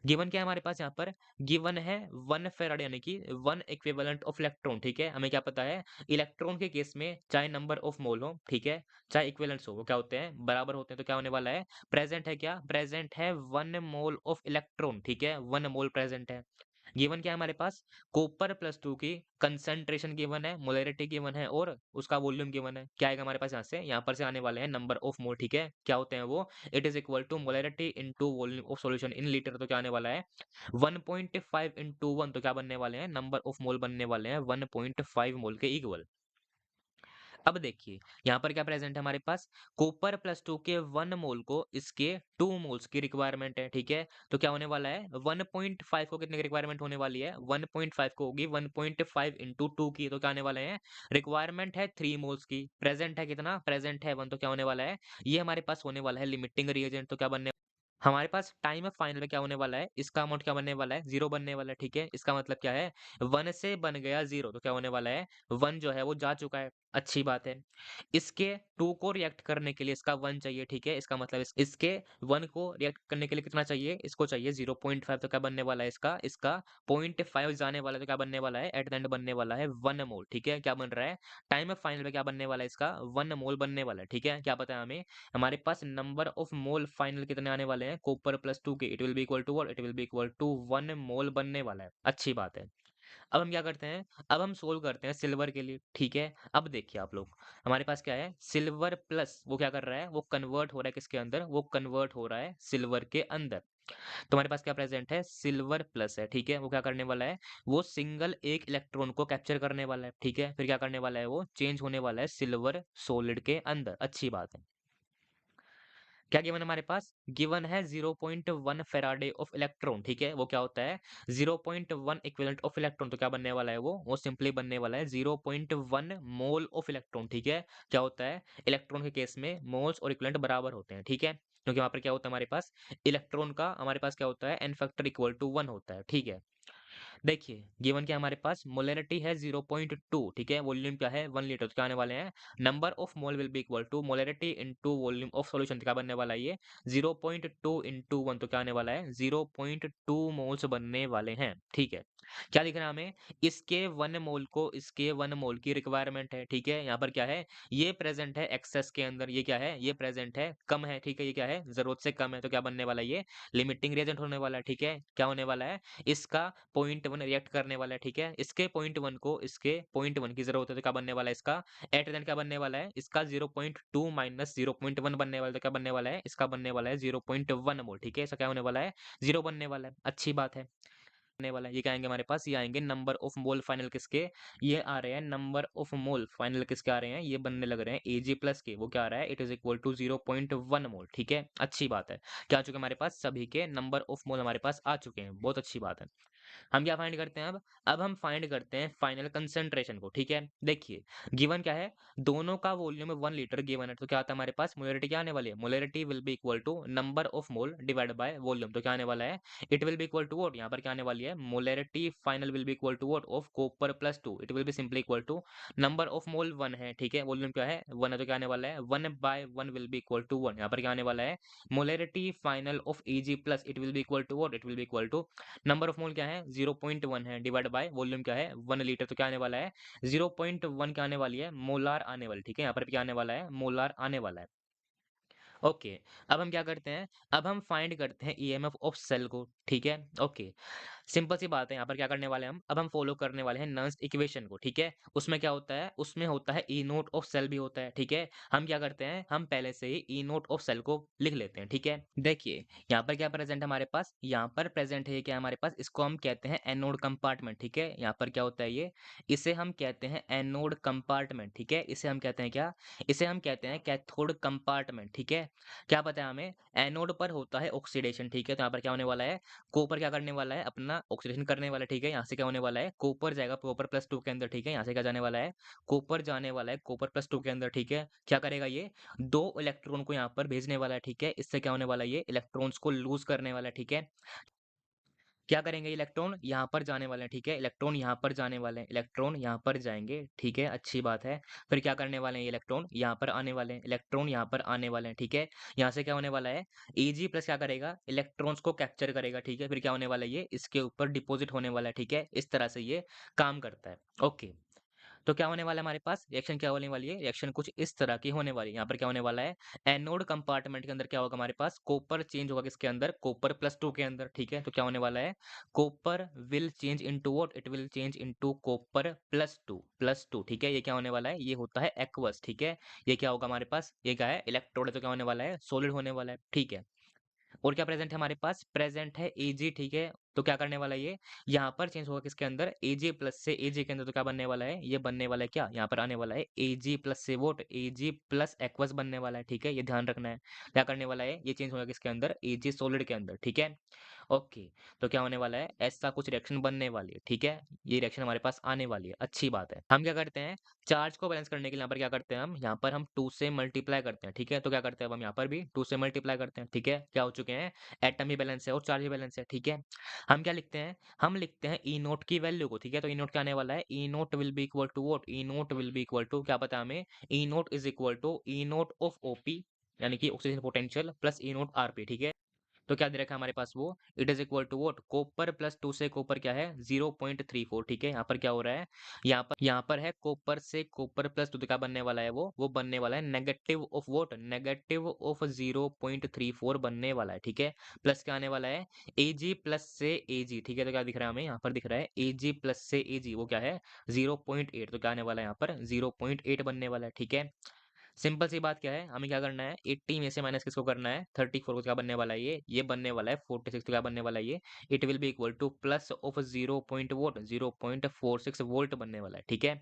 गिवन क्या है हमारे पास यहाँ पर? गिवन है 1 फैराड यानी कि 1 इक्विवेलेंट ऑफ इलेक्ट्रॉन, ठीक है? हमें क्या पता है? इलेक्ट्रॉन के केस में चाहे नंबर ऑफ मोल हो, ठीक है? चाहे इक्विवेलेंट्स हो, वो क्या होते हैं? बराबर होते हैं। तो क्या होने वाला है? प्रेजेंट है क्या? प्रेजेंट है 1 मोल ऑफ इलेक्ट्रॉन, ठीक है? 1 मोल प्रेजेंट है। गिवन क्या है हमारे पास? कॉपर प्लस 2 की कंसंट्रेशन गिवन है, मोलैरिटी गिवन है और उसका वॉल्यूम गिवन है। क्या आएगा हमारे पास यहाँ से? यहाँ पर से आने वाले हैं नंबर ऑफ मोल, ठीक है? क्या होते हैं वो? It is equal to molarity into volume of solution in litre, तो क्या आने वाला है? 1.5 इंटू 1, तो क्या बनने वाले हैं? नंबर ऑफ मोल बनने वाले हैं 1.5 मोल के इक्वल। अब देखिए, यहाँ पर क्या प्रेज़ेंट है हमारे पास, कॉपर +2 के 1 मोल को इसके 2 मोल्स की रिक्वायरमेंट है, ठीक है? तो क्या होने वाला है 1.5 को कितने की रिक्वायरमेंट होने वाली है? 1.5 को होगी 1.5 इंटू 2 की, तो क्या आने वाले हैं? रिक्वायरमेंट है 3 मोल्स की, प्रेज़ेंट है कितना? प्रेज़ेंट है 1, तो क्या होने वाला है? ये हमारे पास होने वाला है लिमिटिंग रिएजेंट, तो क्या बनने हमारे पास टाइम ऑफ फाइनल में क्या होने वाला है, इसका अमाउंट क्या बनने वाला है, 0 बनने वाला है, ठीक है? इसका मतलब क्या है, 1 से बन गया 0, तो क्या होने वाला है, 1 जो है वो जा चुका है, अच्छी बात है। इसके 2 को रिएक्ट करने के लिए इसका 1 चाहिए, ठीक है? इसका मतलब इसके 1 को रिएक्ट करने के लिए कितना चाहिए, इसको चाहिए 0.5, तो क्या बनने वाला है इसका 0.5 जाने वाला है, तो क्या बनने वाला है, एट द एंड बनने वाला है 1 मोल, ठीक है? क्या बन रहा है, टाइम ऑफ फाइनल में क्या बनने वाला है इसका, 1 मोल बनने वाला है, ठीक है? क्या पता है हमें, हमारे पास नंबर ऑफ मोल फाइनल कितने आने वाले हैं, कॉपर +2 के, it will be equal to what, it will be equal to 1 mole बनने वाला है, अच्छी बात है। अब हम क्या करते हैं, अब हम सोल्व करते हैं सिल्वर के लिए, ठीक है? अब देखिए आप लोग, हमारे पास क्या है, सिल्वर प्लस वो क्या कर रहा है, वो कन्वर्ट हो रहा है किसके अंदर, वो कन्वर्ट हो रहा है सिल्वर के अंदर। तो हमारे पास क्या प्रेजेंट है, सिल्वर प्लस है, ठीक है? वो क्या करने वाला है, वो सिंगल एक इलेक्ट्रॉन को कैप्चर करने वाला है, ठीक है? फिर क्या करने वाला है, वो चेंज होने वाला है सिल्वर सॉलिड के अंदर, अच्छी बात है। क्या गिवन हमारे पास? गिवन है 0.1 फैराडे ऑफ इलेक्ट्रॉन, ठीक है? वो क्या होता है? 0.1 इक्विवेलेंट ऑफ इलेक्ट्रॉन, तो क्या बनने वाला है वो? वो सिंपली बनने वाला है 0.1 मोल ऑफ इलेक्ट्रॉन, ठीक है? क्या होता है? इलेक्ट्रॉन के केस में मोल्स और इक्विवेलेंट बराबर होते हैं, ठीक है? क्योंकि वहाँ पर क्या होता है हमारे पास? इलेक्ट्रॉन का हमारे पास क्या होता है? n फैक्टर इक्वल टू 1 होता है, ठीक है? देखिए, गिवन क्या है हमारे पास, मोलैरिटी है 0.2, ठीक है? वॉल्यूम क्या है 1 लीटर, तो क्या आने वाले हैं, number of mole will be equal to molarity into volume of solution, तो क्या बनने वाला है ये 0.2 इनटू 1, तो क्या आने वाला है 0.2 मोल्स बनने वाले हैं, ठीक है? क्या लिख रहा है हमें, इसके 1 मोल को इसके 1 मोल की रिक्वायरमेंट है, ठीक है? यहाँ पर क्या है, ये प्रेजेंट है एक्सेस के अंदर, ये क्या है, ये प्रेजेंट है कम है, ठीक है? ये क्या है, जरूरत से कम है, तो क्या बनने वाला है, ये लिमिटिंग रिएजेंट होने वाला है, ठीक है? क्या होने वाला है, इसका 0.1 रिएक्ट करने वाला है, ठीक है? इसके 0.1 को इसके 0.1 की ज़रूरत है, तो क्या बनने वाला है इसका? एट देन क्या बनने वाला है? इसका 0.2 माइनस 0.1 बनने वाला है, तो क्या बनने वाला है? इसका बनने वाला है 0.1 मोल, ठीक है? इसका क्या होने वाला है? 0 बनने वाला है, अच्छी बात है। बनने वाला है, ये क्या आएँगे हमारे पास? ये आएँगे नंबर ऑफ मोल फाइनल किसके? ये आ रहे हैं नंबर ऑफ मोल फाइनल किसके आ रहे हैं? ये बनने लग रहे हैं Ag प्लस के, वो क्या आ रहा है? इट इज़ इक्वल टू 0.1 मोल, ठीक है? अच्छी बात है। क्या आ चुके हैं हमारे पास? सभी के नंबर ऑफ मोल हमारे पास आ चुके हैं, बहुत अच्छी बात है। हम क्या फाइंड करते हैं अब? अब हम फाइंड करते हैं फाइनल कंसंट्रेशन को, ठीक है? देखिए, गिवन क्या है? दोनों का वॉल्यूम 1 लीटर गिवन है, तो क्या आता है हमारे पास? मोलैरिटी क्या आने वाली है? Molarity will be equal to number of mole divided by volume, तो क्या आने वाला है? It will be equal to what? यहाँ पर क्या आने वाली है? Molarity final will be equal to what? Of copper plus 2, it will be simply equal to number of mole 1 है, ठीक है? वॉल्यूम क्या है? 1 है, तो क्या आने वाला है? 1 by 1 will be equal to 1, यहाँ पर क्या आने वाला है? Molarity final of Ag plus it will be equal to what? It will be equal to number of mole क्या है 0.1 है डिवाइड बाय वॉल्यूम क्या है 1 लीटर, तो क्या आने वाला है 0.1 क्या आने वाली है मोलार आने वाली, ठीक है? यहाँ पर भी क्या आने वाला है मोलार आने वाला है। ओके, अब हम क्या करते हैं, अब हम फाइंड करते हैं ईएमएफ ऑफ सेल को, ठीक है? ओके, सिंपल सी बात है, यहाँ पर क्या करने वाले हैं हम, अब हम फॉलो करने वाले हैं नर्स इक्वेशन को, ठीक है? उसमें क्या होता है, उसमें होता है ई नोट ऑफ सेल भी होता है, ठीक है? हम क्या करते हैं, हम पहले से ही ई नोट ऑफ सेल को लिख लेते हैं, ठीक है? देखिए, यहाँ पर क्या प्रेजेंट है हमारे पास, यहाँ पर प्रेजेंट है क्या हमारे पास, इसको हम कहते हैं एनोड कंपार्टमेंट, ठीक है? यहाँ पर क्या होता है ये, इसे हम कहते हैं एनोड कंपार्टमेंट, ठीक है? इसे हम कहते हैं क्या, इसे हम कहते हैं कैथोड कंपार्टमेंट, ठीक है? क्या पता है हमें, एनोड पर होता है ऑक्सीडेशन, ठीक है? तो यहाँ पर क्या होने वाला है, कॉपर क्या करने वाला है, अपना ऑक्सीडेशन करने वाला है, ठीक है? यहाँ से क्या होने वाला है, कॉपर जाएगा कॉपर प्लस 2 के अंदर, ठीक है? यहाँ से क्या जाने वाला है, कॉपर जाने वाला है कॉपर प्लस 2 के अंदर, ठीक है? क्या करेगा ये, 2 इलेक्ट्रॉन को यहाँ पर भेजने वाला है, ठीक है? इससे क्या होने वाला है, ये इलेक्ट्रॉन्स को लूज़ करने वाला है, ठीक है? क्या करेंगे इलेक्ट्रॉन यहाँ पर जाने वाले हैं, ठीक है? इलेक्ट्रॉन यहाँ पर जाने वाले हैं, इलेक्ट्रॉन यहाँ पर जाएँगे, ठीक है? अच्छी बात है। फिर क्या करने वाले हैं ये इलेक्ट्रॉन यहाँ पर आने वाले हैं, इलेक्ट्रॉन यहाँ पर आने वाले हैं, ठीक है? यहाँ से क्या होने वाला है, Eg प्लस क्या करेगा, इलेक्ट्रॉन्स को कैप्चर करेगा, ठीक है? फिर क्या होने वाला है ये, इसके ऊपर डिपॉज़िट होने वाला है, ठीक है? इस तरह से ये काम करता है। ओके। तो क्या होने वाला है हमारे पास, रिएक्शन क्या होने वाली है, रिएक्शन कुछ इस तरह की होने वाली है। यहाँ पर क्या होने वाला है, एनोड कंपार्टमेंट के अंदर क्या होगा हमारे पास, कॉपर चेंज होगा किसके अंदर, कॉपर प्लस 2 के अंदर, ठीक है? तो क्या होने वाला है, copper will change into what, it will change into copper plus 2, ठीक है? ये क्या होने वाला है, ये होता है एक्वस, ठीक है? ये क्या होगा हमारे पास, ये क्या है, इलेक्ट्रोड है, तो क्या होने वाला है, सॉलिड होने वाला है, ठीक है? और क्या प्रेज़ेंट है हमारे पास? प्रेज़ेंट है एजी, ठीक है? तो क्या करने वाला है ये? यहाँ पर चेंज होगा किसके अंदर? एजे प्लस से एजे के अंदर तो क्या बनने वाला है? ये बनने वाला है क्या? यहाँ पर आने वाला है एजी प्लस से व्हाट? एजी प्लस एक्वस बनने वाला है, ठीक है? ये ध्यान रखना है। क्या करने वाला है? ये चेंज होगा किसके अंदर? एजी सॉलिड के अंदर, ठीक है? ओके, तो क्या होने वाला है? ऐसा कुछ रिएक्शन बनने वाली है, ठीक है? ये रिएक्शन हमारे पास आने वाली है, अच्छी बात है। हम क्या करते हैं? चार्ज को बैलेंस करने के लिए यहाँ पर क्या करते हैं हम? यहाँ पर हम 2 से मल्टीप्लाई करते हैं, ठीक है? तो क्या करते हैं अब हम यहाँ पर भी 2 से मल्टीप्लाई करते हैं, ठीक है? क्या हो चुके हैं? एटम भी बैलेंस है और चार्ज भी बैलेंस है, ठीक है? हम क्या लिखते हैं? हम लिखते हैं ई नोट की वैल्यू को, ठीक है? तो ई नोट क्या आने वाला है? E naught will be equal to what? E naught will be equal to क्या पता है हमें? E naught is equal to E naught of OP यानी कि oxygen potential plus E naught RP, ठीक है? तो क्या दे रखा है हमारे पास वो? It is equal to what? Copper plus 2 से कॉपर क्या है? 0.34, ठीक है? यहाँ पर क्या हो रहा है? यहाँ पर है कॉपर से कॉपर प्लस 2 तो क्या बनने वाला है वो? वो बनने वाला है negative of what? Negative of 0.34 बनने वाला है, ठीक है? प्लस क्या आने वाला है? एजी प्लस से एजी, ठीक है? तो क्या दिख रहा है हमें? यहाँ पर दिख रहा है एजी प्लस से एजी वो क्या है? 0.8 तो क्या आने वाला है यहाँ पर? 0.8 बनने वाला है, ठीक है? सिंपल सी बात क्या है, हमें क्या करना है 80 में से माइनस किसको करना है 34 को क्या बनने वाला है ये बनने वाला है 46 तो क्या बनने वाला है ये it will be equal two plus of 0 point vote 0.46 volt बनने वाला है ठीक है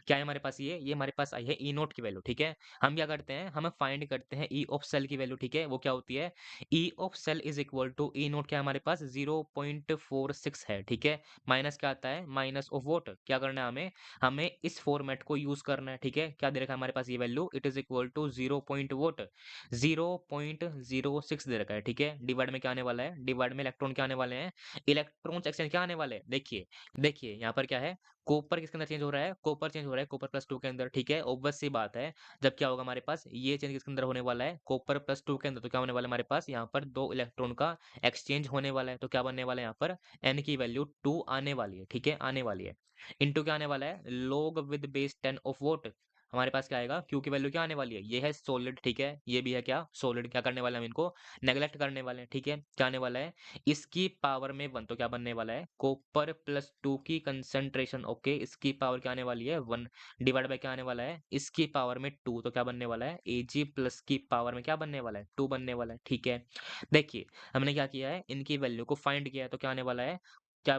क्या है हमारे पास ये हमारे पास आई है ई नोट की वैल्यू ठीक है हम क्या करते हैं हम फाइंड करते हैं ई ऑफ सेल की वैल्यू ठीक है वो क्या होती है E of cell is equal to E naught क्या है हमारे पास 0.46 है ठीक है माइनस क्या आता है माइनस ऑफ वोट क्या करना है हमें हमें इस फॉर्मेट को यूज करना है ठीक है क्या दे रखा है हमारे पास ये value it is equal to 0.06 दे रखा है ठीक है डिवाइड में क्या आने वाला है डिवाइड में इलेक्ट्रॉन क्या आने वाले हैं इलेक्ट्रॉन्स एक्सचेंज क्या आने वाले हैं देखिए देखिए यहाँ पर क्या है कॉपर किसके अंदर चेंज हो रहा है कॉपर चेंज हो रहा है कॉपर प्लस 2 के अंदर ठीक है ऑब्वियस सी बात है जब क्या होगा हमारे पास ये चेंज किसके अंदर होने वाला है कॉपर प्लस 2 के अंदर तो क्या होने वाला है हमारे पास यहाँ पर दो इलेक्ट्रॉन का एक्सचेंज होने वाला है तो क्या बनने वाला है यहाँ पर एन की वैल्यू 2 आने वाली है ठीक है आने वाली है इनटू क्या आने वाला है log with base 10 of vote हमारे पास क्या आएगा क्यू की वैल्यू क्या आने वाली है ये है सॉलिड ठीक है ये भी है क्या सॉलिड क्या करने वाला है हम इनको नेगलेक्ट करने वाले हैं ठीक है क्या आने वाला है इसकी पावर में 1 तो क्या बनने वाला है कॉपर प्लस 2 की कंसंट्रेशन ओके इसकी पावर क्या आने वाली है 1 डिवाइड बाय क्या आने वाला है इसकी पावर में 2 तो क्या बनने वाला है एजी प्लस की पावर में क्या बनने वाला है 2 बनने वाला है ठीक है देखिए हमने क्या किया है इनकी वैल्यू को फाइंड किया है तो क्या आने वाला है क्या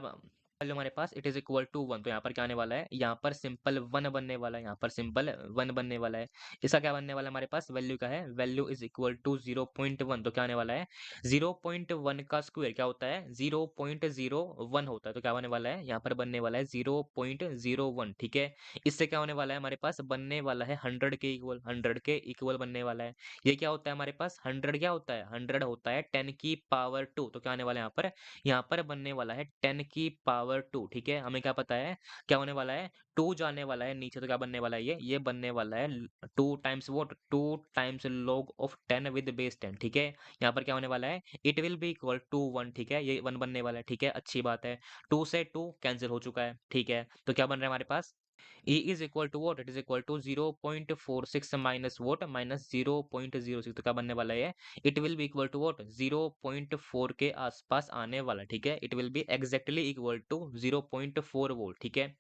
वैल्यू हमारे पास इट इज इक्वल टू 1 तो यहाँ पर क्या आने वाला है यहाँ पर सिंपल 1 बनने वाला है यहाँ पर सिंपल 1 बनने वाला है इसका क्या बनने वाला है हमारे पास वैल्यू क्या है वैल्यू इज इक्वल टू 0.1 तो क्या आने वाला है 0.1 का स्क्वायर क्या होता है 0.01 होता है तो क्या बनने वाला है यहाँ पर बनने वाला है 0.01 ठीक है इससे क्या होने वाला है हमारे पास बनने वाला है 100 के इक्वल बनने वाला है ये क्या होता है हमारे पास 100 क्या होता है 100 होता है 10 की पावर 2 तो क्या आने वाला है यहाँ पर बनने वाला है 10 की पावर 2 ठीक है हमें क्या पता है क्या होने वाला है 2 जाने वाला है नीचे तो क्या बनने वाला है ये बनने वाला है 2 times what 2 times log of 10 with base 10 ठीक है यहाँ पर क्या होने वाला है it will be equal to 1 ठीक है ये 1 बनने वाला है ठीक है अच्छी बात है 2 से 2 कैंसिल हो चुका है ठीक है तो क्या बन रहा है हमारे पास E is equal to what? It is equal to 0.46 minus what? Minus 0.06 तो क्या बनने वाला है? It will be equal to what? 0.4 के आसपास आने वाला ठीक है? It will be exactly equal to 0.4 volt ठीक है?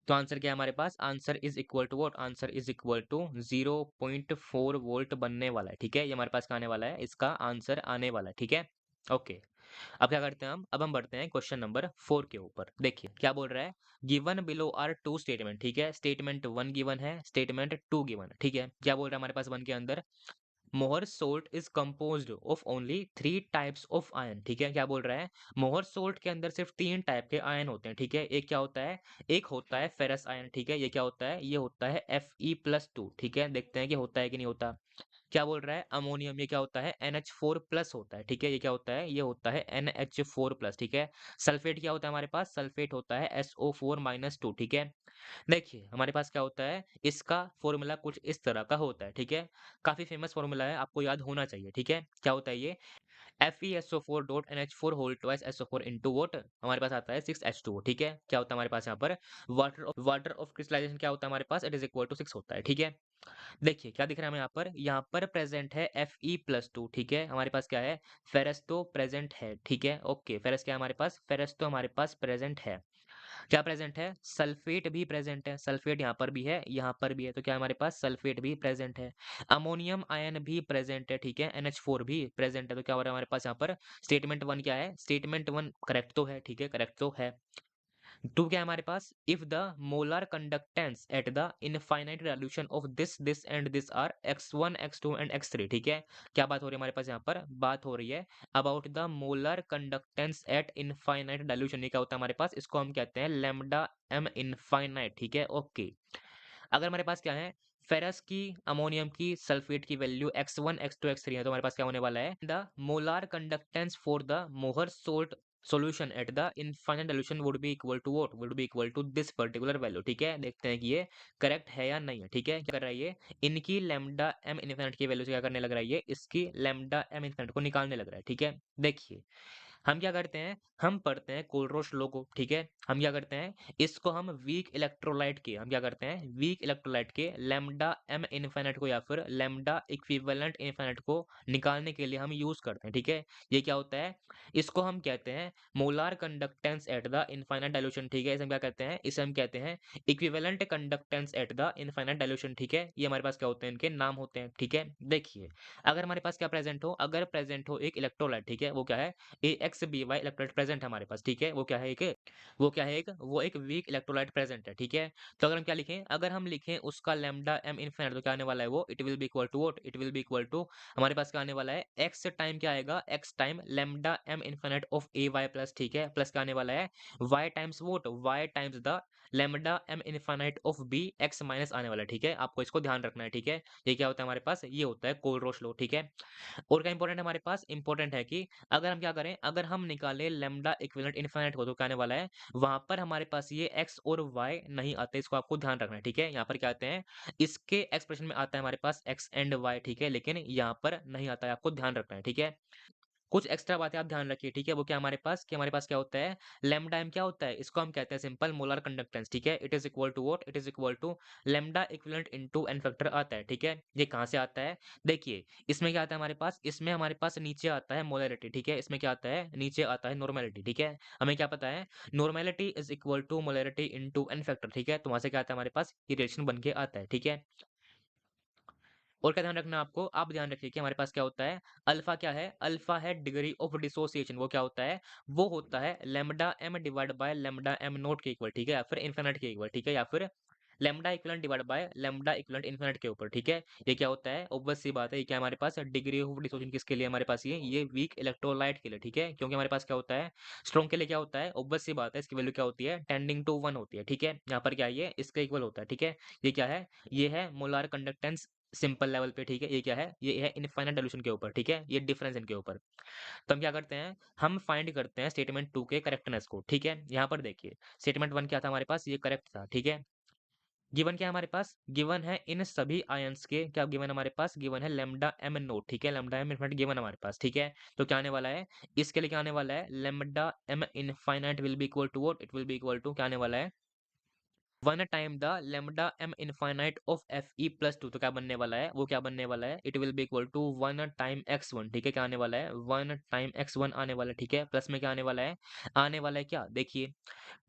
तो आंसर क्या है हमारे पास? Answer is equal to what? Answer is equal to 0.4 volt बनने वाला है ठीक है? ये हमारे पास क्या आने वाला है? इसका आंसर आने वाला है ठीक है? ओके अब क्या करते हैं हम अब हम बढ़ते हैं क्वेश्चन नंबर 4 के ऊपर देखिए क्या बोल रहा है given below are two statement ठीक है स्टेटमेंट 1 गिवन है स्टेटमेंट 2 गिवन है ठीक है क्या बोल रहा है हमारे पास 1 के अंदर मोहर salt is composed of only 3 types of ion ठीक है क्या बोल रहा है मोहर सोल्ट के अंदर सिर्फ 3 टाइप के आयन होते हैं ठीक है एक क्या होता है एक होता है फेरस आयन ठीक है ये क्या होता है ये होता है Fe+2 ठीक है देखते हैं कि होता है कि नहीं होता क्या बोल रहा है अमोनियम ये क्या होता है NH4 प्लस होता है ठीक है ये क्या होता है ये होता है NH4 प्लस ठीक है सल्फेट क्या होता है हमारे पास सल्फेट होता है SO4-2 ठीक है देखिए हमारे पास क्या होता है इसका फॉर्मूला कुछ इस तरह का होता है ठीक है काफी फेमस फॉर्मूला है आपको याद होना चाहिए ठीक है क्या होता है ये FeSO4 dot NH4 whole twice SO4 into what हमारे पास आता है 6H2O ठीक है क्या होता है हमारे पास यहाँ पर वाटर ऑफ क्रिस्टलाइजेशन क्या होता है हमारे पास इट इज इक्वल टू 6 होता है ठीक है देखिए क्या दिख रहा है हमें यहाँ पर प्रेजेंट है Fe+2 ठीक है हमारे पास क्या है फेरस तो प्रेजेंट है ठीक है ओके फेरस क्या है हमारे पास फेरस तो हमारे पास प्रेजेंट है क्या प्रेजेंट है? सल्फेट भी प्रेजेंट है, सल्फेट यहाँ पर भी है, यहाँ पर भी है, तो क्या हमारे पास सल्फेट भी प्रेजेंट है। अमोनियम आयन भी प्रेजेंट है, ठीक है, NH4 भी प्रेजेंट है, तो क्या हो रहा है हमारे पास यहाँ पर स्टेटमेंट 1 क्या है? स्टेटमेंट 1 करेक्ट तो है, ठीक है, करेक्ट तो है। 2 क्या है हमारे पास? If the molar conductance at the infinite resolution of this and this are x1 x2 and x3, ठीक है। क्या बात हो रही है हमारे पास यहाँ पर? बात हो रही है about the molar conductance eight infinite dilution. ये क्या होता है हमारे पास? इसको हम कहते हैं लैम्डा एम इनफाइनाइट, ठीक है, ओके। अगर हमारे पास क्या है? फेरस की, अमोनियम की, सल्फेट की वैल्यू x1 x2 x3 है, तो हमारे पास क्या होने वाला है? The molar conductance for the molar salt solution at the infinite solution would be equal to what? Would be equal to this particular value, ठीक है। देखते हैं कि ये करेक्ट है या नहीं है, ठीक है। क्या कर रहा है ये? इनकी लैम्डा एम इनफाइनाइट की वैल्यू से क्या करने लग रहा है ये? इसकी लैम्डा एम इनफाइनाइट को निकालने लग रहा है, ठीक है। देखिए हम क्या करते हैं? हम पढ़ते हैं कोलरोच लॉ को, ठीक है। हम क्या करते हैं? इसको हम वीक इलेक्ट्रोलाइट के, हम क्या करते हैं? वीक इलेक्ट्रोलाइट के लैम्डा एम इनफाइनाइट को या फिर लैम्डा इक्विवेलेंट इनफाइनाइट को निकालने के लिए हम यूज करते हैं, ठीक है। ये क्या होता है? इसको हम कहते हैं molar conductance at the infinite dilution, ठीक है। इसे हम क्या कहते हैं? इसे हम कहते हैं equivalent conductance at the infinite dilution, ठीक है। ये हमारे पास क्या होते हैं? इनके नाम होते हैं, ठीक है। देखिए अगर हमारे पास क्या प्रेजेंट हो? अगर प्रेजेंट हो एक इलेक्ट्रोलाइट, ठीक है, वो क्या है? AXBY इलेक्ट्रोलाइट प्रेजेंट है हमारे पास, ठीक है। वो क्या है? एक वो क्या है? एक वीक इलेक्ट्रोलाइट प्रेजेंट है, ठीक है। तो अगर हम क्या लिखें? अगर हम लिखें उसका लैम्डा एम इनफिनिट, तो क्या आने वाला है? वो it will be equal to what? It will be equal to हमारे पास क्या आने वाला है? एक्स टाइम क्या आएगा? X time lambda m infinite of AY plus, ठीक है, प्लस क्या आने वाला है? Y times what? Y times the lambda m infinite of B x minus आने वाला है, ठीक है। आपको इसको ध्यान रखना है, ठीक है। ये क्या होता है हमारे पास? ये होता है कोलरोच लॉ, ठीक है। और क्या इंपॉर्टेंट है हमारे पास? इंपॉर्टेंट है कि अगर हम क्या करें? अगर हम निकालें लैम्डा इक्विवेलेंट इनफिनिट को, तो क्या आने वाला है? वहां पर हमारे पास ये x और y नहीं आते, इसको आपको ध्यान रखना है, ठीक है। यहाँ पर क्या आते हैं? इसके एक्सप्रेशन में आता है हमारे पास x एंड y, ठीक है, लेकिन यहाँ पर नहीं आता है, आपको ध्यान रखना है, ठीक है। कुछ एक्स्ट्रा बातें आप ध्यान रखिए, ठीक है। वो क्या हमारे पास? कि हमारे पास क्या होता है? लैम्डा एम क्या होता है? इसको हम कहते हैं सिंपल मोलर कंडक्टेंस, ठीक है। It is equal to what? It is equal to lambda equivalent into N factor आता है, ठीक है। ये कहाँ से आता है? देखिए इसमें क्या आता है हमारे पास? इसमें हमारे पास नीचे आता है मोलरिटी, ठीक है। इसमें क्या आता है? नीचे आता है नॉर्मेलिटी, ठीक है। हमें क्या पता है? Normality is equal to molarity into N factor, ठीक है। तो वहां से क्या आता है हमारे पास? ये रिलेशन बन के आता है, ठीक है। और क्या ध्यान रखना है आपको? आप ध्यान रखिए कि हमारे पास क्या होता है? अल्फा क्या है? अल्फा है डिग्री ऑफ डिसोसिएशन। वो क्या होता है? वो होता है lambda m divide by lambda m naught के इक्वल, ठीक है, या फिर इनफिनिट के इक्वल, ठीक है, या फिर lambda equivalent divide by lambda equivalent infinite के ऊपर, ठीक है। ये क्या होता है? ऑब्वियस सी बात है, ये क्या हमारे पास डिग्री ऑफ डिसोसिएशन किसके लिए हमारे पास? ये वीक इलेक्ट्रोलाइट के लिए, ठीक है। क्योंकि हमारे पास क्या होता है? स्ट्रॉन्ग के लिए क्या होता है? ऑब्वियस सी बात है, इसकी वैल्यू क्या होती है? टेंडिंग टू 1 होती है, ठीक है। यहाँ पर क्या है? ये इसके इक्वल होता है, ठीक है। ये क्या है? ये है मोलार कंडक्टेंस सिंपल लेवल पे, ठीक है। ये क्या है? ये है इनफाइनाइट डाइल्यूशन के ऊपर, ठीक है। ये डिफरेंस इनके ऊपर। तो हम क्या करते हैं? हम फाइंड करते हैं स्टेटमेंट 2 के करेक्टनेस को, ठीक है। यहाँ पर देखिए स्टेटमेंट 1 क्या था हमारे पास? ये करेक्ट था, ठीक है। गिवन क्या है हमारे पास? गिवन है इन सभी आयंस के क्या गिवन हमारे पास? गिवन है लैम्डा एम नोट, ठीक है। लैम्डा एम इनफिनिट गिवन हमारे पास, ठीक है। तो क्या आने वाला है? इसके लिए क्या आने वाला है? Lambda m infinite will be equal to what? It will be equal to क्या आने वाला है? 1 time the lambda m infinite of FE plus 2, तो क्या बनने वाला है? वो क्या बनने वाला है? It will be equal to 1 time x1, ठीक है। क्या आने वाला है? 1 टाइम x1 आने वाला है, ठीक है। प्लस में क्या आने वाला है? आने वाला है क्या? देखिए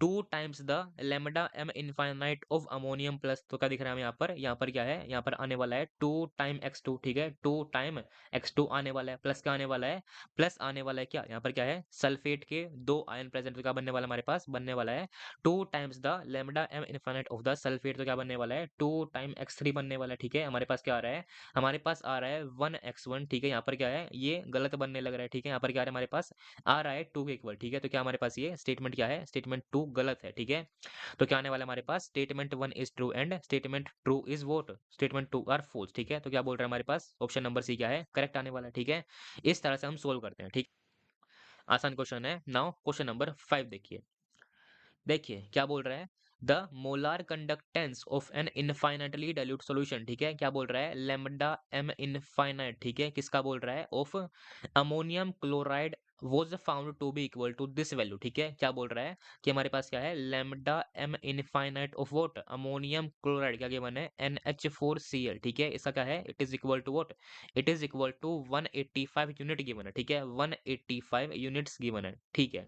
2 times the lambda m infinite of ammonium plus, तो क्या दिख रहा है हमें यहाँ पर? यहाँ पर क्या है? यहाँ पर आने वाला है 2 टाइम x2, ठीक है। 2 टाइम x2 आने वाला है, प्लस क्या आने वाला है? प्लस आने वाला है क्या? यहाँ पर क्या है? सल्फेट के 2 आयन प्रेजेंट, तो क्या बनने वाला है हमारे पास? बनने वाला है 2 times the lambda m infinite of the sulphate, तो क्या बनने वाला है? 2 टाइम x3 बनने वाला है, ठीक है। हमारे पास क्या आ रहा है? हमारे पास आ रहा है 1x1, ठीक है। यहाँ पर क्या है? ये गलत बनने लग रहा है, ठीक है। यहाँ पर क्या आ रहा है हमारे पास? आ रहा है 2 के इक्वल, ठीक है। तो क्या हमारे पास ये स्टेटमेंट क्या है? स्टेटमेंट 2 गलत है, ठीक है। तो क्या आने वाला है हमारे पास? Statement 1 is true and statement 2 is what? Statement 2 are false, ठीक है। तो क्या बोल रहा है हमारे पास? ऑप्शन नंबर सी क्या है? करेक्ट आने वाला है, ठीक है। इस तरह से हम सोल्व करते हैं, ठीक। आसान क्वेश्चन है। नाउ क्वेश्चन नंबर 5 देखिए। देखिए क्या बोल रहा है? The molar conductance of an infinitely dilute solution, ठीक है। क्या बोल रहा है? लैम्डा एम इनफाइनाइट, ठीक है। किसका बोल रहा है? Of ammonium chloride was found to be equal to this value, ठीक है। क्या बोल रहा है? कि हमारे पास क्या है? Lambda m infinite of what? Ammonium chloride क्या गिवन है? NH4Cl, ठीक है। इसका क्या है? It is equal to what? It is equal to 185 unit given है, ठीक है। 185 यूनिट्स गिवन है, ठीक है।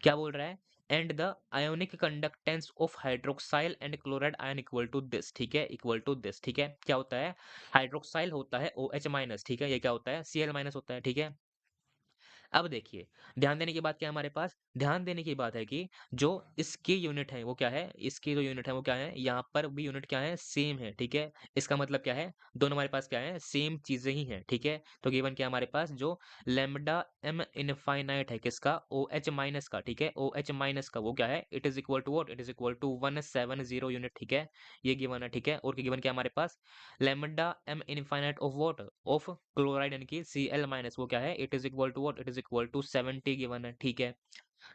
क्या बोल रहा है? And the ionic conductance of hydroxyl and chloride ion equal to this, ठीक है, इक्वल टू दिस, ठीक है। क्या होता है, हाइड्रोक्साइल होता है OH माइनस, ठीक है, ये क्या होता है, Cl माइनस होता है, ठीक है। अब देखिए, ध्यान देने की बात क्या है हमारे पास? ध्यान देने की बात है कि जो इसकी यूनिट है वो क्या है? इसकी जो यूनिट है वो क्या है? यहाँ पर भी यूनिट क्या है? सेम है, ठीक है? इसका मतलब क्या है? दोनों हमारे पास क्या है? सेम चीज़ें ही हैं, ठीक है? तो गिवन क्या है हमारे पास? जो लैम्ब्डा एम इनफाइनाइट है किसका? OH माइनस का, ठीक है? OH माइनस का वो क्या है? It is equal to what? It is equal to 170 unit, ठीक है? ये गिवन है, ठीक है? और गिवन क्या है हमारे पास? Lambda M infinite of what? Of chloride यानी कि Cl माइनस वो क्या है? It is equal to what? It is equal to 70 given है, ठीक है।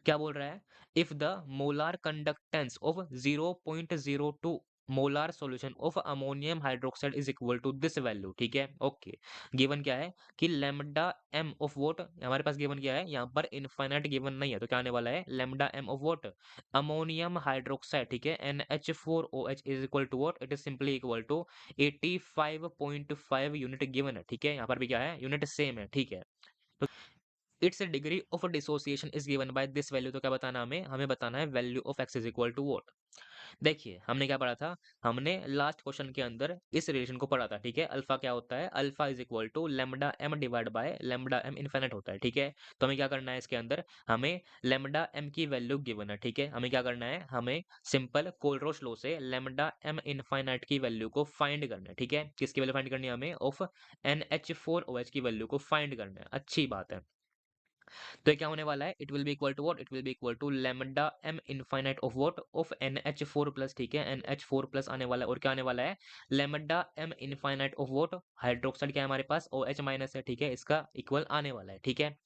क्या बोल रहा है? If the molar conductance of 0.02 molar solution of ammonium hydroxide is equal to this value, ठीक है, ओके। गिवन क्या है कि लैम्डा एम ऑफ व्हाट, हमारे पास गिवन क्या है, यहाँ पर इनफाइनाइट गिवन नहीं है, तो क्या आने वाला है, lambda m of what, ammonium hydroxide, ठीक है, NH4OH is equal to what, it is simply equal to 85.5 unit given है, ठीक है। यहाँ पर भी क्या है, यूनिट सेम है, ठीक है। तो it's degree of dissociation is given by this value, तो क्या बताना हमें, हमें बताना है value of x is equal to what. देखिए हमने क्या पढ़ा था, हमने लास्ट क्वेश्चन के अंदर इस रिलेशन को पढ़ा था, ठीक है। अल्फा क्या होता है, alpha is equal to lambda m divide by lambda m infinite होता है, ठीक है। तो हमें क्या करना है इसके अंदर, हमें लैम्डा एम की वैल्यू गिवन है, ठीक है। हमें क्या करना है, हमें सिंपल कोलरोच लॉ से लैम्डा एम इनफिनिट की वैल्यू को फाइंड करना है, ठीक है। किसकी वैल्यू फाइंड करनी है हमें, ऑफ NH4OH की वैल्यू को फाइंड करना है, अच्छी बात है। तो ये क्या होने वाला है, it will be equal to what, it will be equal to lambda m infinite of what, of NH4 plus, ठीक है, NH4 प्लस आने वाला है, और क्या आने वाला है, lambda m infinite of what, hydroxide क्या है हमारे पास, OH माइनस है, ठीक है, इसका इक्वल आने वाला है, ठीक है।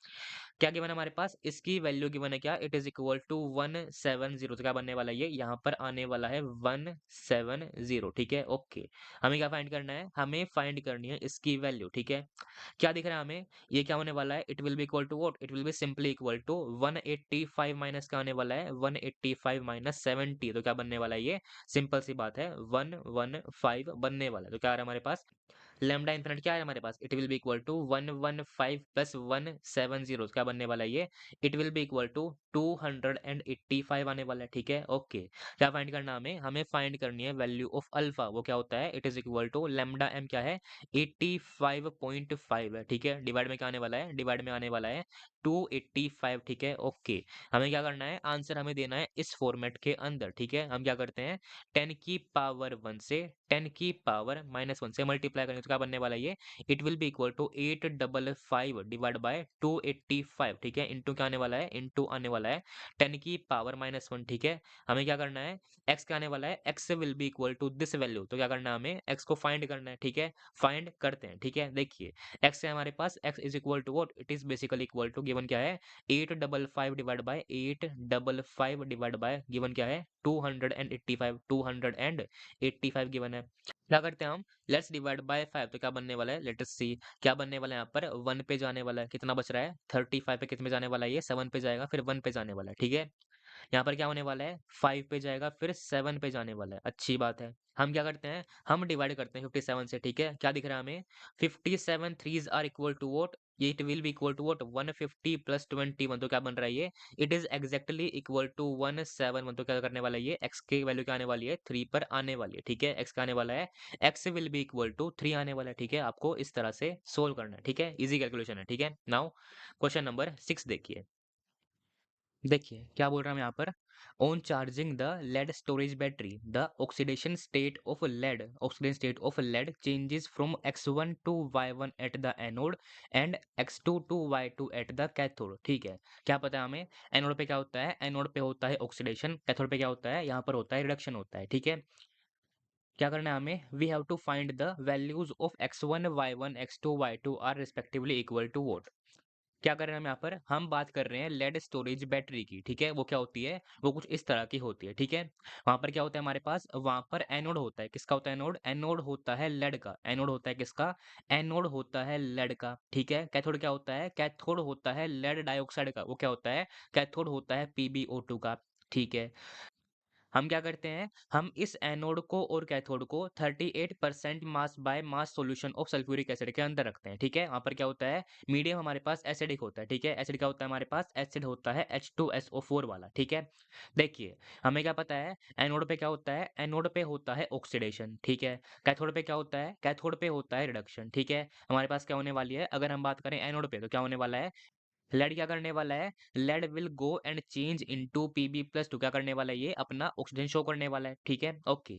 क्या गिवन है हमारे पास, इसकी वैल्यू गिवन है क्या, इट इज इक्वल टू 170, तो क्या बनने वाला है, ये यहाँ पर आने वाला है 170, ठीक है, ओके। हमें क्या फाइंड करना है, हमें फाइंड करनी है इसकी वैल्यू, ठीक है। क्या दिख रहा है हमें, ये क्या होने वाला है, it will be equal to what, it will be simply equal to 185 minus क्या आने वाला है, 185 माइनस 70, तो क्या बनने वाला है, ये सिंपल सी बात है 115 बनने वाला है। तो क्या आ रहा है हमारे पास, लैम्डा इन्फिनिट क्या है हमारे पास, it will be equal to 115 plus 170, क्या बनने वाला है ये, it will be equal to 285 आने वाला है, ठीक है, ओके। क्या फाइंड करना हमें, हमें फाइंड करनी है वैल्यू ऑफ अल्फा, वो क्या होता है, it is equal to lambda m क्या है, 85.5 है, ठीक है। डिवाइड में क्या आने वाला है, डिवाइड में आने वाला है 285, ठीक है, ओके। हमें क्या करना है, आंसर हमें देना है इस फॉर्मेट के अंदर, ठीक है। हम क्या करते हैं, 10 की पावर 1 से 10 की पावर -1 से मल्टीप्लाई करेंगे, तो क्या बनने वाला है ये, it will be equal to 855 divide by 285, ठीक है, इंटू क्या आने वाला है, इंटू आने वाला है 10 की पावर -1, ठीक है। हमें क्या करना है, x क्या आने वाला है, x will be equal to this value, तो क्या करना है हमें, x को फाइंड करना है, ठीक है। फाइंड करते हैं, ठीक है। देखिए x है हमारे पास, x is equal to what, it is basically equal to given क्या है, 855 डिवाइड बाय गिवन क्या है, 285 गिवन है। क्या करते हैं हम, लेट्स डिवाइड बाय 5, तो क्या बनने वाला है, लेट अस सी क्या बनने वाला है, यहाँ पर 1 पे जाने वाला है, कितना बच रहा है, 35 पे कितने जाने वाला है, ये 7 पे जाएगा, फिर 1 पे जाने वाला है, ठीक है। यहाँ पर क्या होने वाला है, 5 पे जाएगा, फिर 7 पे जाने वाला है, अच्छी बात है। हम क्या करते हैं, हम डिवाइड करते हैं 57 से, ठीक है। क्या दिख रहा है हमें, 57 threes are equal to what, ये it will be equal to what, 150 plus 21, तो क्या बन रहा है ये, it is exactly equal to 171, तो क्या करने वाला है ये, एक्स की वैल्यू क्या आने वाली है, 3 पर आने वाली है, ठीक है। एक्स का आने वाला है, x will be equal to 3 आने वाला है, ठीक है। आपको इस तरह से सोल्व करना है, ठीक है, इजी कैलकुलेशन है, ठीक है। नाउ क्वेश्चन नंबर 6 देखिए। देखिए क्या बोल रहा हूँ यहाँ पर, on charging the lead storage battery the oxidation state of lead changes from x1 to y1 at the anode and x2 to y2 at the cathode, ठीक है। क्या पता है हमें, एनोड पे क्या होता है, एनोड पे होता है ऑक्सीडेशन, कैथोड पे क्या होता है, यहाँ पर होता है रिडक्शन होता है, ठीक है। क्या करना है हमें, we have to find the values of x1 y1 x2 y2 are respectively equal to what. क्या कर रहे हैं हम यहाँ पर, हम बात कर रहे हैं लेड स्टोरेज बैटरी की, ठीक है। वो क्या होती है, वो कुछ इस तरह की होती है, ठीक है। वहां पर क्या होता है हमारे पास, वहां पर एनोड होता है, किसका होता है एनोड, एनोड होता है लेड का, एनोड होता है किसका, एनोड होता है लेड का, ठीक है। कैथोड क्या होता है, कैथोड होता है लेड डाइऑक्साइड का, वो क्या होता है, कैथोड होता है PbO2 का, ठीक है। हम क्या करते हैं, हम इस एनोड को और कैथोड को 38% mass by mass solution of sulphuric acid के अंदर रखते हैं, ठीक है? वहाँ पर क्या होता है, मीडियम हमारे पास एसिडिक होता है, ठीक है? एसिड क्या होता है हमारे पास? एसिड होता है H2SO4 वाला, ठीक है? देखिए, हमें क्या पता है, एनोड पे क्या होता है? एनोड पे होता है ऑक्सीडेशन, ठीक है? कैथोड पे क्या होता है? कैथोड पे होता है रिडक्शन, ठीक है? हमारे पास क्या होने वाली है, अगर हम बात करें एनोड पे, तो क्या होने वाला है? लेड क्या करने वाला है, lead will go and change into Pb+2, क्या करने वाला है, ये अपना ऑक्सीजन शो करने वाला है, ठीक है? ओके,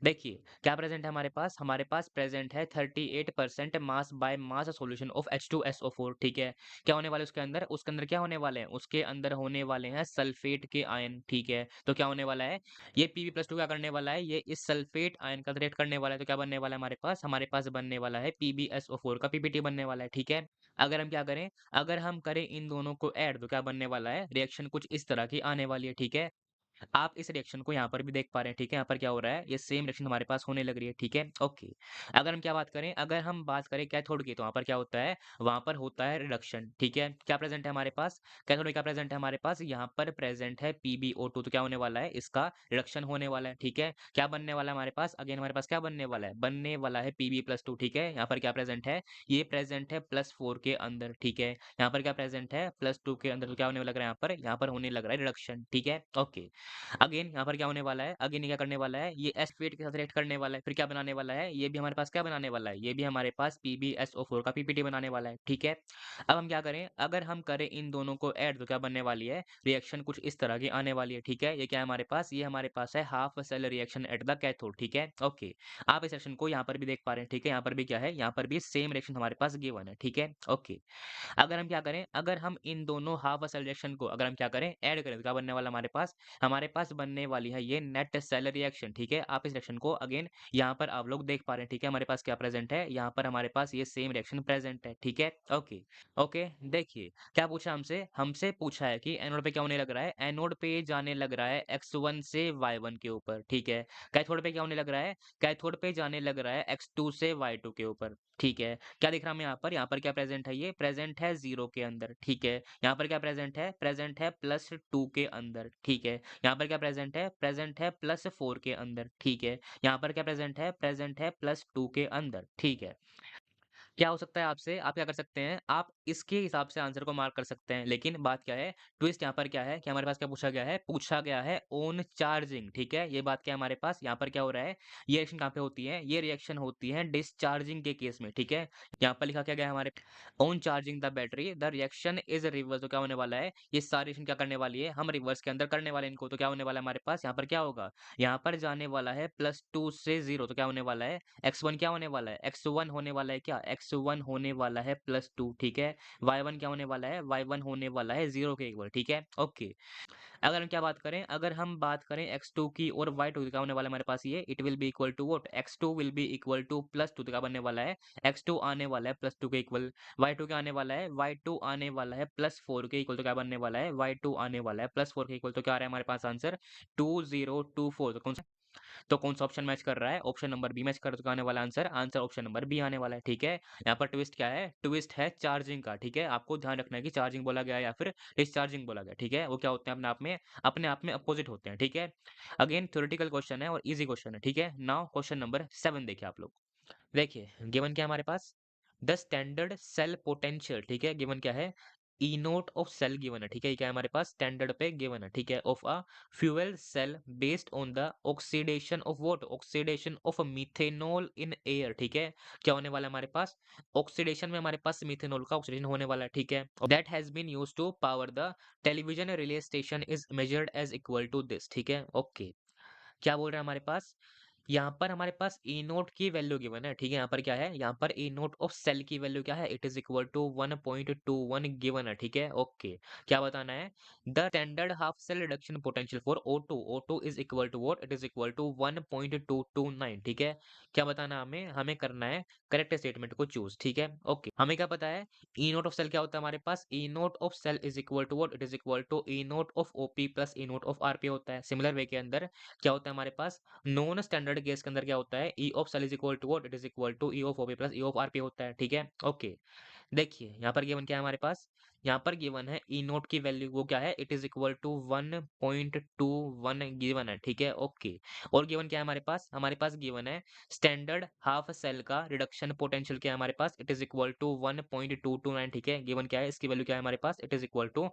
देखिए क्या प्रेजेंट है हमारे पास प्रेजेंट है 38% mass by mass solution of H2SO4, ठीक है? क्या होने वाला है उसके अंदर क्या होने वाले हैं, उसके अंदर होने वाले हैं सल्फेट के आयन, ठीक है? तो क्या होने वाला है, ये Pb+2 क्या करने वाला है, ये इस सल्फेट आयन का रिएक्ट करने वाला है, तो क्या बनने वाला है हमारे पास बनने वाला है PbSO4 का पीपीटी बनने वाला है, ठीक है? अगर हम क्या करें, अगर हम करें इन दोनों को ऐड, तो क्या बनने वाला है, रिएक्शन कुछ इस तरह की आने वाली है, ठीक है? आप इस रिएक्शन को यहाँ पर भी देख पा रहे हैं, ठीक है? यहाँ पर क्या हो रहा है, ये सेम रिएक्शन हमारे पास होने लग रही है, ठीक है? ओके। अगर हम बात करें कैथोड की, तो वहाँ पर क्या होता है, वहाँ पर होता है रिडक्शन, ठीक है? क्या प्रेजेंट है हमारे पास, कैथोड में क्या प्रेजेंट है हमारे पास, यहाँ पर प्रेजेंट है PbO2, तो क्या होने वाला है, इसका रिडक्शन होने वाला है, ठीक है? क्या बनने वाला है हमारे पास, अगेन हमारे पास क्या बनने वाला है, बनने वाला है Pb+2, ठीक है? यहाँ पर क्या प्रेजेंट है, ये प्रेजेंट है +4 के अंदर, ठीक है? यहाँ पर क्या प्रेजेंट है, +2 के अंदर, तो क्या होने लग रहा है यहाँ पर होने लग रहा है रिडक्शन, ठीक है? ओके। अगेन यहाँ पर क्या होने वाला है, अगेन ये क्या करने वाला है, ये एस्फेट के साथ रिएक्ट करने वाला है, फिर क्या बनाने वाला है, ये भी हमारे पास क्या बनाने वाला है, ये भी हमारे पास PbSO4 का पीपीटी बनाने वाला है, ठीक है? अब हम क्या करें, अगर हम करें इन दोनों को ऐड, तो क्या बनने वाली है, रिएक्शन कुछ इस तरह की आने वाली है, ठीक है? ये क्या है हमारे पास, ये हमारे पास है half cell reaction at the cathode, ठीक है? ओके। आप इस रिएक्शन को यहाँ पर भी देख पा रहे हैं, ठीक है? यहाँ पर भी क्या है, यहाँ पर भी सेम रिएक्शन हमारे पास गिवन है, ठीक है? ओके। अगर हम क्या करें, अगर हम इन दोनों हाफ सेल रिएक्शन को अगर हम क्या करें, ऐड करें, तो क्या बनने वाला हमारे पास बनने वाली है ये नेट सेल रिएक्शन, ठीक है? आप इस रिएक्शन को अगेन यहाँ पर आप लोग देख पा रहे हैं, ठीक है? हमारे पास क्या प्रेजेंट है, यहाँ पर हमारे पास ये सेम रिएक्शन प्रेजेंट है, ठीक है? ओके। ओके, देखिए क्या पूछा हमसे, हमसे पूछा है कि एनोड पे क्या होने लग रहा है, एनोड पे जाने लग रहा है X1 से Y1 के ऊपर, ठीक है? कैथोड पे क्या होने लग रहा है, कैथोड पे जाने लग रहा है X2 से Y2 के ऊपर, ठीक है? क्या दिख रहा है हमें यहाँ पर क्या प्रेजेंट है, ये प्रेजेंट है 0 के अंदर, ठीक है? यहाँ पर क्या प्रेजेंट है +2 के अंदर, ठीक है? यहाँ पर क्या प्रेजेंट है +4 के अंदर, ठीक है? यहाँ पर क्या प्रेजेंट है +2 के अंदर, ठीक है? क्या हो सकता है आपसे, आप क्या कर सकते हैं, आप इसके हिसाब से आंसर को मार्क कर सकते हैं, लेकिन बात क्या है, ट्विस्ट यहाँ पर क्या है कि हमारे पास क्या पूछा गया है ऑन चार्जिंग, ठीक है? ये बात क्या है हमारे पास, यहाँ पर क्या हो रहा है, ये रिएक्शन कहाँ पे होती है, ये रिएक्शन होती है डिस्चार्जिंग के केस में, ठीक है? यहाँ पर लिखा क्या गया है हमारे, on charging the battery the reaction is reverse, तो क्या होने वाला है, ये सारी रिएक्शन क्या करने वाली है, हम रिवर्स के अंदर करने वाले हैं इनको, तो क्या होने वाला है हमारे पास, यहाँ पर क्या होगा, यहाँ पर जाने वाला है +2 से 0, तो क्या होने वाला है, X1 क्या होने वाला है, X1 होने वाला है क्या, X1 होने वाला है +2, ठीक है? Y1 क्या होने वाला है, Y1 होने वाला है 0 के इक्वल, ठीक है? ओके। अगर हम बात करें X2 की और Y2 की, क्या होने वाला है हमारे पास, ये it will be equal to what, X2 will be equal to +2, तो क्या बनने वाला है, X2 आने वाला है +2 के इक्वल, Y2 क्या आने वाला है, Y2 आने वाला है +4 के इक्वल, तो क्या बनने वाला है, Y2 आने वाला है +4 के इक्वल, तो क्या आ रहा है हमारे पास आंसर 2024, तो कौन सा ऑप्शन मैच कर रहा है? ऑप्शन नंबर बी मैच कर, तो क्या आने वाला answer? Answer option number B आने वाला है, ठीक है? यहाँ पर ट्विस्ट क्या है? ट्विस्ट है चार्जिंग का, ठीक है? आपको ध्यान रखना है कि चार्जिंग बोला गया है या फिर डिस्चार्जिंग बोला गया, ठीक है? वो क्या होते हैं अपने आप में अपोजिट होते हैं, ठीक है? अगेन थ्योरेटिकल क्वेश्चन है और ईजी क्वेश्चन है, ठीक है? नाउ क्वेश्चन नंबर 7 देखिए आप लोग। देखिए गिवन क्या है हमारे पास, द स्टैंडर्ड सेल पोटेंशियल, ठीक है, गिवन क्या है, E naught of cell given है, ठीक है, ये क्या है हमारे पास स्टैंडर्ड पे गिवन है, ठीक है, of a fuel cell based on the oxidation of what, oxidation of methanol in air, ठीक है? क्या होने वाला है हमारे पास, ऑक्सीडेशन में हमारे पास मीथेनॉल का ऑक्सीडेशन होने वाला है, ठीक है? That has been used to power the television relay station is measured as equal to this, ठीक है? ओके। क्या बोल रहा है हमारे पास, यहाँ पर हमारे पास ई नोट की वैल्यू गिवन है, ठीक है? यहाँ पर क्या है, यहाँ पर ई नोट ऑफ सेल की वैल्यू क्या है, it is equal to 1.21 given है, ठीक है? ओके। क्या बताना है, the standard half cell reduction potential for O2 is equal to what, it is equal to 1.229, ठीक है? क्या बताना है हमें, हमें करना है करेक्ट स्टेटमेंट को चूज, ठीक है? ओके, हमें क्या पता है, ई नोट ऑफ सेल क्या होता है हमारे पास, E naught of cell is equal to what, it is equal to E naught of OP plus E naught of RP होता है। सिमिलर वे के अंदर क्या होता है हमारे पास, नॉन स्टैंडर्ड केस के अंदर क्या होता है, E of cell is equal to what, it is equal to E of OP plus E of RP होता है, ठीक है? ओके। देखिए, यहाँ पर गिवन क्या है हमारे पास? यहाँ पर गिवन है ई नोट की वैल्यू वो क्या है? It is equal to 1.21 given है, ठीक है? ओके। और गिवन क्या है हमारे पास? हमारे पास गिवन है स्टैंडर्ड हाफ सेल का रिडक्शन पोटेंशियल क्या है हमारे पास? इट इज़ इक्वल टू 1.229 ठीक है? गिवन क्या है? इसकी वैल्यू क्या है हमारे पास? It is equal to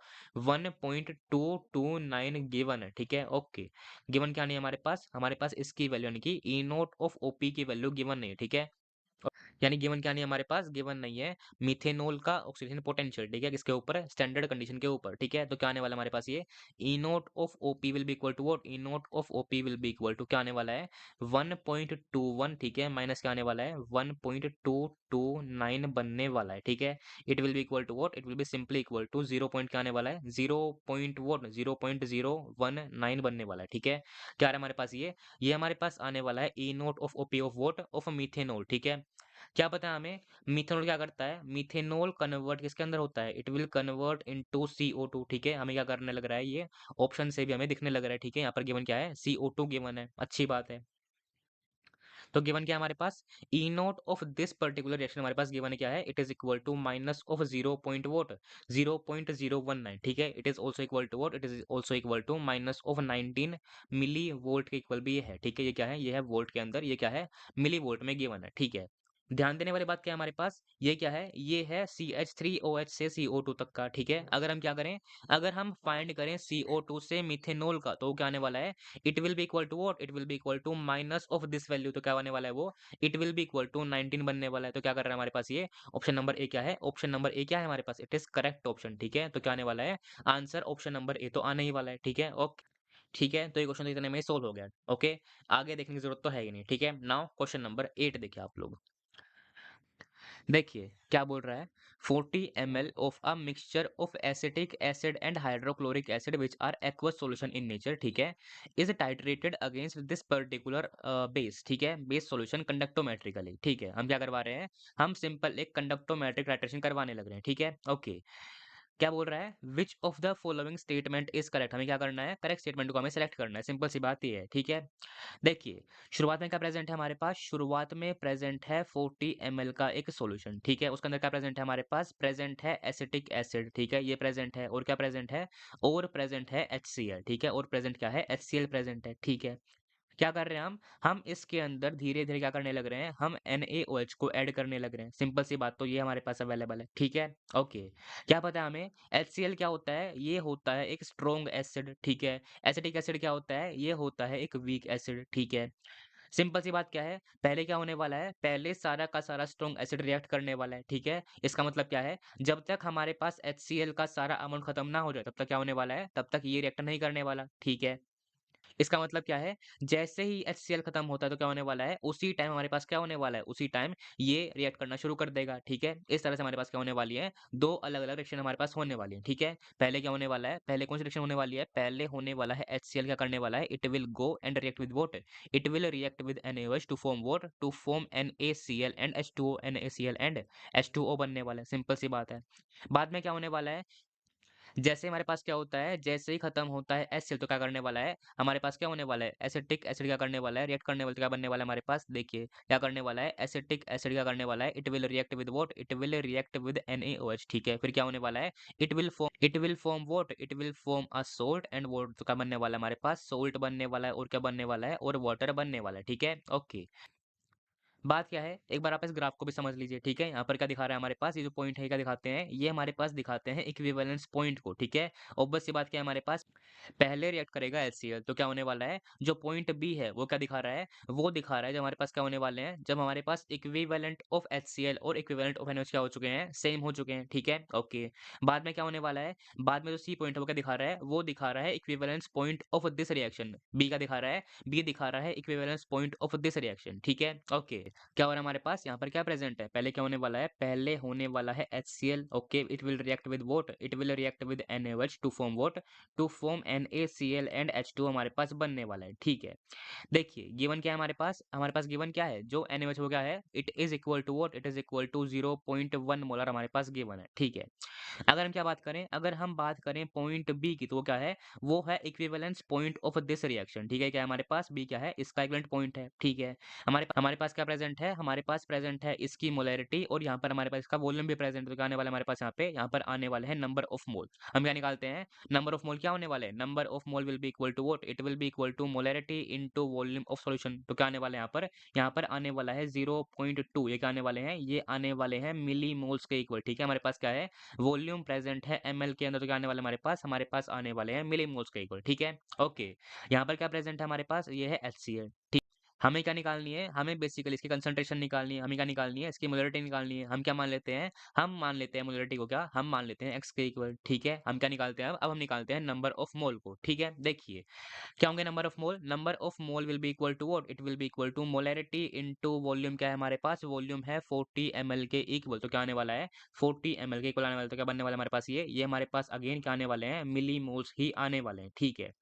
1.229 given है, ठीक है? ओके। गिवन क्या नहीं है हमारे पास? हमारे पास इसकी वैल्यू यानी कि ई नोट ऑफ ओपी की वैल्यू गिवन नहीं है, ठीक है? यानी गिवन क्या नहीं है हमारे पास? गिवन नहीं है मिथेनॉल का ऑक्सीडेशन पोटेंशियल, ठीक है? किसके ऊपर है? स्टैंडर्ड कंडीशन के ऊपर, ठीक है? तो क्या आने वाला है हमारे पास ये E naught of OP will be equal to what? E naught of OP will be equal to क्या आने वाला है? 1.21 ठीक है? माइनस क्या आने वाला है? 1.229 बनने वाला है, ठीक है? It will be equal to what? It will be simply equal to 0 point क्या आने वाला है? 0 पॉइंट व्हाट? 0.019 बनने वाला है, ठीक है? क्या आ रहा है हमारे पास ये हमारे पास आने वाला है E naught of OP of what? Of methanol, ठीक है? क्या पता है हमें मिथेनॉल क्या करता है? मिथेनॉल कन्वर्ट किसके अंदर होता है? It will convert into CO2 ठीक है? हमें क्या करने लग रहा है ये ऑप्शन से भी हमें दिखने लग रहा है, ठीक है? यहाँ पर गिवन क्या है? CO2 गिवन है, अच्छी बात है। तो गिवन क्या है हमारे पास? E naught of this particular reaction हमारे पास गिवन क्या है? It is equal to minus of 0 point volt 0.019 ठीक है? It is also equal to vote? It is also equal to minus of 19 millivolt के इक्वल भी ये है, ठीक है? ये क्या है? ये है वोल्ट के अंदर, ये क्या है? मिली वोल्ट में गिवन है, ठीक है? ध्यान देने वाली बात क्या है हमारे पास? ये क्या है? ये है CH3OH से CO2 तक का, ठीक है? अगर हम क्या करें? अगर हम फाइंड करें CO2 से मिथेनॉल का, तो वो क्या आने वाला है? It will be equal to what? It will be equal to minus of this value, तो क्या होने वाला है वो? It will be equal to 19 बनने वाला है। तो क्या कर रहा है हमारे पास ये? ऑप्शन नंबर ए क्या है? ऑप्शन नंबर ए क्या है हमारे पास? इट इज करेक्ट ऑप्शन, ठीक है? तो क्या आने वाला है? आंसर ऑप्शन नंबर ए तो आने ही वाला है, ठीक है? ओके। ठीक है, तो ये क्वेश्चन तो इतने में सोल्व हो गया। ओके, आगे देखने की जरूरत तो है ही नहीं, ठीक है? नाउ क्वेश्चन नंबर 8 देखिए आप लोग। देखिए क्या बोल रहा है? 40 ml of a mixture of acetic acid and hydrochloric acid which are aqueous solution in nature, ठीक है? Is titrated against this particular base, ठीक है? बेस सॉल्यूशन कंडक्टोमेट्रिकली, ठीक है? हम क्या करवा रहे हैं? हम सिंपल एक कंडक्टोमेट्रिक टाइट्रेशन करवाने लग रहे हैं, ठीक है? ओके। क्या बोल रहा है? Which of the following statement is correct? हमें क्या करना है? करेक्ट स्टेटमेंट को हमें सेलेक्ट करना है, सिंपल सी बात ये है, ठीक है? देखिए, शुरुआत में क्या प्रेजेंट है हमारे पास? शुरुआत में प्रेजेंट है 40 ml का एक सॉल्यूशन, ठीक है? उसके अंदर क्या प्रेजेंट है हमारे पास? प्रेजेंट है एसिटिक एसिड, ठीक है? ये प्रेजेंट है और क्या प्रेजेंट है? और प्रेजेंट है HCl, ठीक है? और प्रेजेंट क्या है? HCl प्रेजेंट है, ठीक है? क्या कर रहे हैं हम? हम इसके अंदर धीरे-धीरे क्या करने लग रहे हैं? हम NaOH को ऐड करने लग रहे हैं। सिंपल सी बात तो ये हमारे पास अवेलेबल है, ठीक है? ओके। क्या पता है हमें? HCl क्या होता है? ये होता है एक स्ट्रॉन्ग एसिड, ठीक है? एसिटिक एसिड क्या होता है? ये होता है एक वीक एसिड, ठीक है? सिंपल सी बात क्या है? पहले क्या होने वाला है? पहले सारा का सारा स्ट्रॉन्ग एसिड रिएक्ट करने वाला है, ठीक है? इसका मतलब क्या है? जब तक हमारे पास HCl का सारा अमाउंट खत्म ना हो जाए, तब तक क्या होने वाला है? तब तक ये रिएक्ट नहीं करने वाला, ठीक है? इसका मतलब क्या है? जैसे ही HCl खत्म होता है तो क्या होने वाला है? उसी टाइम हमारे पास क्या होने वाला है? उसी टाइम ये रिएक्ट करना शुरू कर देगा, ठीक है? इस तरह से हमारे पास क्या होने वाली है? 2 अलग-अलग रिएक्शन हमारे पास होने वाली है, ठीक है? पहले क्या होने वाला है? पहले कौन सी रिएक्शन होने वाली है? पहले होने वाला है HCl क्या करने वाला है? It will go and react with what? It will react with NaOH to form what? To form NaCl and H2O, NaCl and H2O बनने वाला है, सिंपल सी बात है। बाद में क्या होने वाला है? जैसे हमारे पास क्या होता है, जैसे ही खत्म होता है एसिड तो क्या करने वाला है, हमारे पास क्या होने वाला है, एसिटिक एसिड क्या करने वाला है, रिएक्ट करने वाला तो क्या बनने वाला है हमारे पास, देखिए क्या करने वाला है, एसिटिक एसिड क्या करने वाला है, it will react with what, it will react with NaOH ठीक है? फिर क्या होने वाला है, it will form what, it will form a salt and water तो क्या बनने वाला है हमारे पास, सोल्ट बनने वाला है और क्या बनने वाला है, और वाटर बनने वाला है, ठीक है? ओके। बात क्या है, एक बार आप इस ग्राफ को भी समझ लीजिए, ठीक है? यहाँ पर क्या दिखा रहा है हमारे पास, ये जो पॉइंट है क्या दिखाते हैं, ये हमारे पास दिखाते हैं इक्विवेलेंस पॉइंट को, ठीक है? ऑब्वियस सी बात क्या है हमारे पास, पहले रिएक्ट करेगा HCl तो क्या होने वाला है, जो पॉइंट बी है वो क्या दिखा रहा है, वो दिखा रहा है जब हमारे पास क्या होने वाले हैं, जब हमारे पास इक्विवेलेंट ऑफ HCl और इक्विवेलेंट ऑफ NaOH क्या हो चुके हैं, सेम हो चुके हैं, ठीक है? ओके। बाद में क्या होने वाला है, बाद में जो सी पॉइंट है वो क्या दिखा रहा है, वो दिखा रहा है equivalence point of this reaction, B का दिखा रहा है, बी दिखा रहा है equivalence point of this reaction, ठीक है? ओके। क्या हो रहा है हमारे पास, यहाँ पर क्या प्रेजेंट है, पहले क्या होने वाला है, पहले होने वाला है HCl okay, it will react with what, it will react with NaOH to form what, to form NaCl and H2 हमारे पास बनने वाला है, ठीक है? देखिए गिवन क्या है हमारे पास गिवन क्या है, जो NaOH हो गया है, it is equal to what, it is equal to 0.1 molar हमारे पास गिवन है, ठीक है? अगर हम क्या बात करें, अगर हम बात करें पॉइंट बी की, तो वो क्या है, वो है equivalence point of this reaction, ठीक है? क्या है हमारे पास, बी क्या है, इसका इक्विवेलेंट पॉइंट है, ठीक है? हमारे पास क्या प्रेज़ेंट है? हमारे पास प्रेज़ेंट है इसकी मोलैरिटी और यहाँ पर हमारे पास इसका वॉल्यूम भी प्रेज़ेंट है, तो क्या आने वाला है हमारे पास यहाँ पर आने वाले हैं नंबर ऑफ मोल। हम क्या निकालते हैं? नंबर ऑफ मोल क्या होने वाले हैं? Number of mole will be equal to what? It will be equal to molarity into volume of solution. तो क्या आने वाला है यहाँ पर? यहाँ पर आने वाला है 0.2। ये क्या आने वाले हैं? ये आने वाले हैं मिलीमोल्स के इक्वल, ठीक है? हमारे पास क्या है? वॉल्यूम प्रेज़ेंट है एमएल के अंदर, तो क्या आने वाला है हमारे पास? हमारे पास आने वाले हैं मिलीमोल्स के इक्वल, ठीक है? ओके। यहाँ पर क्या प्रेज़ेंट है हमारे पास? ये है HCl, ठीक। हमें क्या निकालनी है? हमें बेसिकली इसकी कंसंट्रेशन निकालनी है। हमें क्या निकालनी है? इसकी मोलैरिटी निकालनी है। हम क्या मान लेते हैं? हम मान लेते हैं मोलैरिटी को क्या? हम मान लेते हैं X के इक्वल, ठीक है? हम क्या निकालते हैं अब हम निकालते हैं नंबर ऑफ मोल को, ठीक है? देखिए, क्या होंगे number of mole? Number of mole will be equal to what? It will be equal to molarity into volume क्या है हमारे पास? वॉल्यूम है 40 ml के इक्वल, तो क्या आने वाला है? 40 ml के इक्वल आने वाला है, तो क्या बनने वाला है हमारे पास ये? ये हमारे पास अगेन क्या आने वाले हैं? मिलीमोल्स ही आने वाले हैं, ठीक है?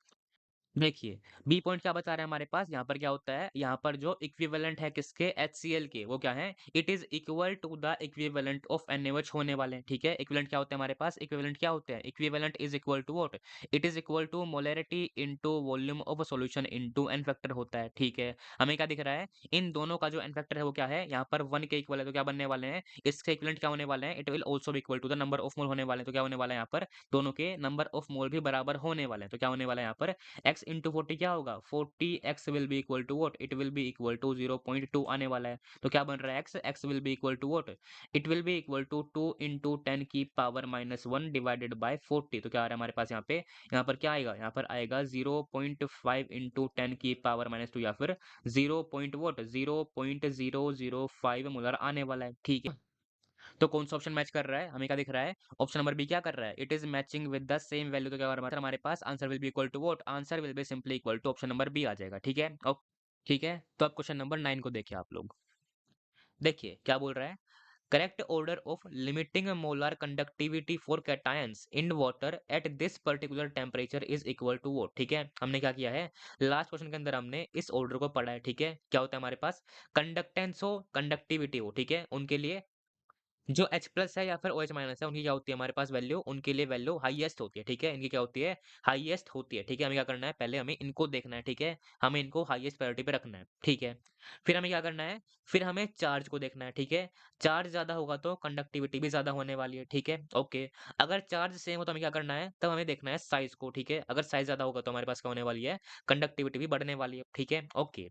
देखिए, बी पॉइंट क्या बता रहा है हमारे पास? यहाँ पर क्या होता है? यहाँ पर जो इक्विवेलेंट है किसके? HCl के, वो क्या है? It is equal to the equivalent of NaOH होने वाले हैं, ठीक है? इक्विवेलेंट क्या होते हैं हमारे पास? इक्विवेलेंट क्या होते हैं? Equivalent is equal to what? It is equal to molarity into volume of a solution into n factor होता है, ठीक है? हमें क्या दिख रहा है? इन दोनों का जो एन फैक्टर है वो क्या है? यहाँ पर 1 के इक्वल है, तो क्या बनने वाले हैं? इसके इक्विवेलेंट क्या होने वाले हैं? It will also be equal to the number of mole होने वाले हैं, तो क्या होने वाला है यहाँ पर? दोनों के नंबर ऑफ मोल भी बराबर होने वाले हैं, तो क्या होने वाला है यहाँ पर? x इंटू 40 क्या होगा? 40x will be equal to what? It will be equal to 0.2 आने वाला है। तो क्या बन रहा है x will be equal to what? It will be equal to 2 into 10 की पावर -1 डिवाइडेड बाय 40। तो क्या आ रहा है हमारे पास यहाँ पे? यहाँ पर क्या आएगा? यहाँ पर आएगा 0.5 इंटू 10 की पावर -2 या फिर 0 पॉइंट व्हाट? 0.005 मोलर आने वाला है, ठीक है? तो कौन सा ऑप्शन मैच कर रहा है? हमें क्या दिख रहा है? ऑप्शन नंबर बी क्या कर रहा है? It is matching with the same value, तो क्या होगा हमारे पास? Answer will be equal to what? Answer will be simply equal to option number B आ जाएगा, ठीक है? ठीक है? तो अब क्वेश्चन नंबर 9 को देखिए आप लोग। देखिए क्या बोल रहा है? Correct order of limiting molar conductivity for cations in water at this particular temperature is equal to what? ठीक है? हमने क्या किया है? लास्ट क्वेश्चन के अंदर हमने इस ऑर्डर को पढ़ा है, ठीक है? क्या होता है हमारे पास? कंडक्टेंस हो, कंडक्टिविटी हो, ठीक है? उनके लिए जो H प्लस है या फिर OH माइनस है, उनकी क्या होती है हमारे पास वैल्यू? उनके लिए वैल्यू हाईएस्ट होती है, ठीक है? इनकी क्या होती है? हाईएस्ट होती है, ठीक है? हमें क्या करना है? पहले हमें इनको देखना है, ठीक है? हमें इनको हाईएस्ट प्रायोरिटी पे रखना है, ठीक है? फिर हमें क्या करना है? फिर हमें चार्ज को देखना है, ठीक है? चार्ज ज़्यादा होगा तो कंडक्टिविटी भी ज़्यादा होने वाली है, ठीक है? ओके। अगर चार्ज सेम हो तो हमें क्या करना है? तब हमें देखना है साइज़ को, ठीक है? अगर साइज़ ज़्यादा होगा तो हमारे पास क्या होने वाली है? कंडक्टिविटी भी बढ़ने वाली है, ठीक है? ओके।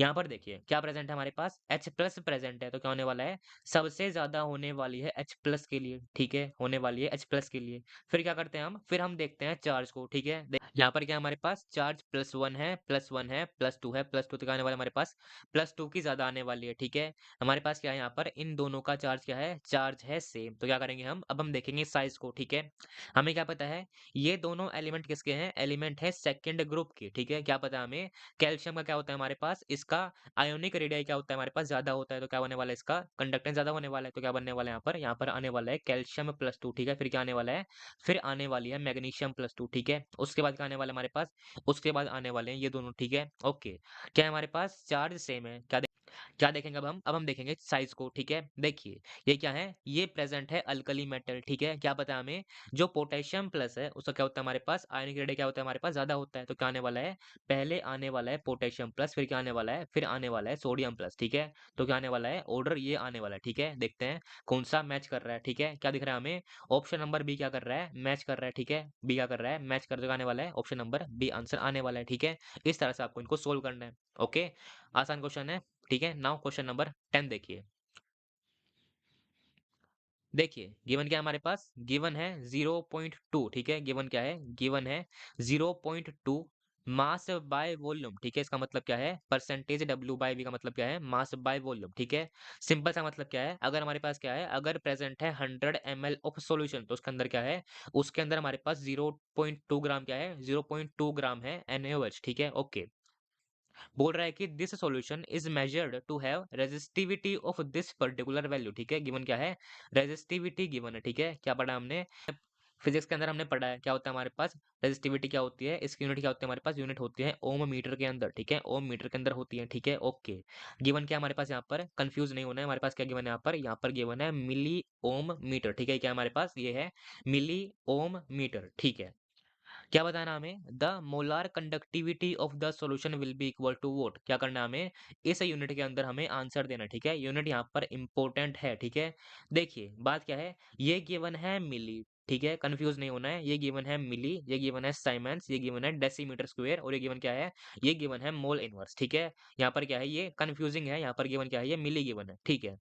यहाँ पर देखिए क्या प्रेजेंट है हमारे पास? H प्लस प्रेजेंट है, तो क्या होने वाला है? सबसे ज्यादा होने वाली है H प्लस के लिए, ठीक है? होने वाली है H प्लस के लिए। फिर क्या करते हैं हम? फिर हम देखते हैं चार्ज को, ठीक है? यहाँ पर क्या हमारे पास चार्ज +1 है, +1 है, +2 है, +2 तो क्या आने वाला है हमारे पास? +2 की ज्यादा आने वाली है, ठीक है? हमारे पास क्या है यहाँ पर? इन दोनों का चार्ज क्या है? चार्ज है सेम। तो क्या करेंगे हम? अब हम देखेंगे साइज को, ठीक है? हमें क्या पता है? ये दोनों एलिमेंट किसके हैं? एलिमेंट है सेकेंड ग्रुप के, ठीक है? क्या पता है हमें? कैल्शियम का क्या होता है हमारे पास? इसका आयोनिक रेडियाई क्या होता है हमारे पास? ज़्यादा होता है, तो क्या होने वाला है इसका? कंडक्टेंस ज़्यादा होने वाला है, तो क्या बनने वाला है यहाँ पर? यहाँ पर आने वाला है कैल्शियम +2, ठीक है? फिर क्या आने वाला है? फिर आने वाली है मैग्नीशियम +2, ठीक है? उसके बाद क्या आने वाला है हमारे पास? उसके बाद आने वाले हैं ये दोनों, ठीक है? ओके। क्या है हमारे पास? चार्ज सेम है। क्या देखेंगे अब हम? अब हम देखेंगे साइज को, ठीक है? देखिए, ये क्या है? ये प्रेजेंट है अल्कली मेटल, ठीक है? क्या पता है हमें? जो पोटेशियम प्लस है, उसका क्या होता है हमारे पास? आयनिक रेडियस क्या होता है हमारे पास? ज़्यादा होता है, तो क्या आने वाला है? पहले आने वाला है पोटेशियम प्लस, फिर क्या आने वाला है? फिर आने वाला है सोडियम प्लस, ठीक है? तो क्या आने वाला है? ऑर्डर ये आने वाला है, ठीक है? देखते हैं कौन-सा मैच कर रहा है, ठीक है? क्या दिख रहा है हमें? ऑप्शन नंबर बी क्या कर रहा है? मैच कर रहा है, ठीक है? बी क्या कर रहा है? मैच कर, तो क्या आने वाला है? ऑप्शन नंबर बी आंसर आने वाला है, ठीक है? इस तरह से आपको इनको सोल्व करना है, ओके? आसान क्वेश्चन है। ठीक है, नाउ क्वेश्चन नंबर 10 देखिए। देखिए गिवन क्या है हमारे पास? गिवन है 0.2, ठीक है? गिवन क्या है? गिवन है 0.2 मास बाय वॉल्यूम, ठीक है? इसका मतलब क्या है? परसेंटेज W बाय V का मतलब क्या है? मास बाय वॉल्यूम, ठीक है? सिंपल सा मतलब क्या है? अगर हमारे पास क्या है? अगर प्रेजेंट है 100 ml ऑफ सॉल्यूशन, तो उसके अंदर क्या है? उसके अंदर हमारे पास 0.2 ग्राम क्या है? 0.2 ग्राम है NaOH, ठीक है? ओके। बोल रहा है कि this solution is measured to have resistivity of this particular value, ठीक है? गिवन क्या है? रेजिस्टिविटी गिवन है, ठीक है? क्या पढ़ा हमने? फिजिक्स के अंदर हमने पढ़ा है क्या होता है हमारे पास? रेजिस्टिविटी क्या होती है? इसकी यूनिट क्या होती है हमारे पास? यूनिट होती है ओम मीटर के अंदर, ठीक है? ओम मीटर के अंदर होती है, ठीक है? ओके। गिवन क्या हमारे पास यहाँ पर? कंफ्यूज नहीं होना है, हमारे पास क्या गिवन है यहाँ पर? यहाँ पर गिवन है मिली ओम मीटर, ठीक है? क्या हमारे पास ये है? मिली ओम मीटर, ठीक है? क्या बताना हमें? The molar conductivity of the solution will be equal to what? क्या करना है हमें? इस यूनिट के अंदर हमें आंसर देना है, ठीक है? यूनिट यहाँ पर इंपॉर्टेंट है, ठीक है? देखिए, बात क्या है? ये गिवन है मिली, ठीक है? कंफ्यूज नहीं होना है। ये गिवन है मिली, ये गिवन है साइमेंस, ये गिवन है डेसीमीटर स्क्वायर और ये गिवन क्या है? ये गिवन है मोल इनवर्स, ठीक है? यहाँ पर क्या है? ये कंफ्यूजिंग है। यहाँ पर गिवन क्या है? ये मिली गिवन है, ठीक है?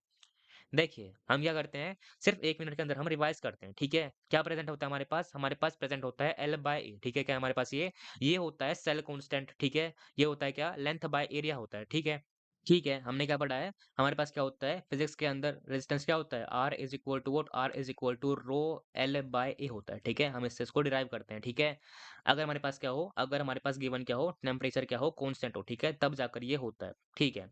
देखिए, हम क्या करते हैं, सिर्फ 1 मिनट के अंदर हम रिवाइज़ करते हैं, ठीक है? क्या प्रेज़ेंट होता है हमारे पास? हमारे पास प्रेज़ेंट होता है L बाय A, ठीक है? क्या है हमारे पास ये? ये होता है सेल कांस्टेंट, ठीक है? ये होता है क्या? लेंथ बाय एरिया होता है, ठीक है? ठीक है, हमने क्या पढ़ा है? हमारे पास क्या होता है? फिज़िक्स के अंदर रेजिस्टेंस क्या होता है? R is equal to what? R is equal to rho L by A होता है, ठीक है? हम इससे इसको डिराइव करते हैं, ठीक है? अगर हमारे पास क्या हो? अगर हमारे पास गिवन क्या हो? टेम्परेचर क्या हो? कांस्टेंट हो, ठीक है? तब जाकर ये होता है, ठीक है?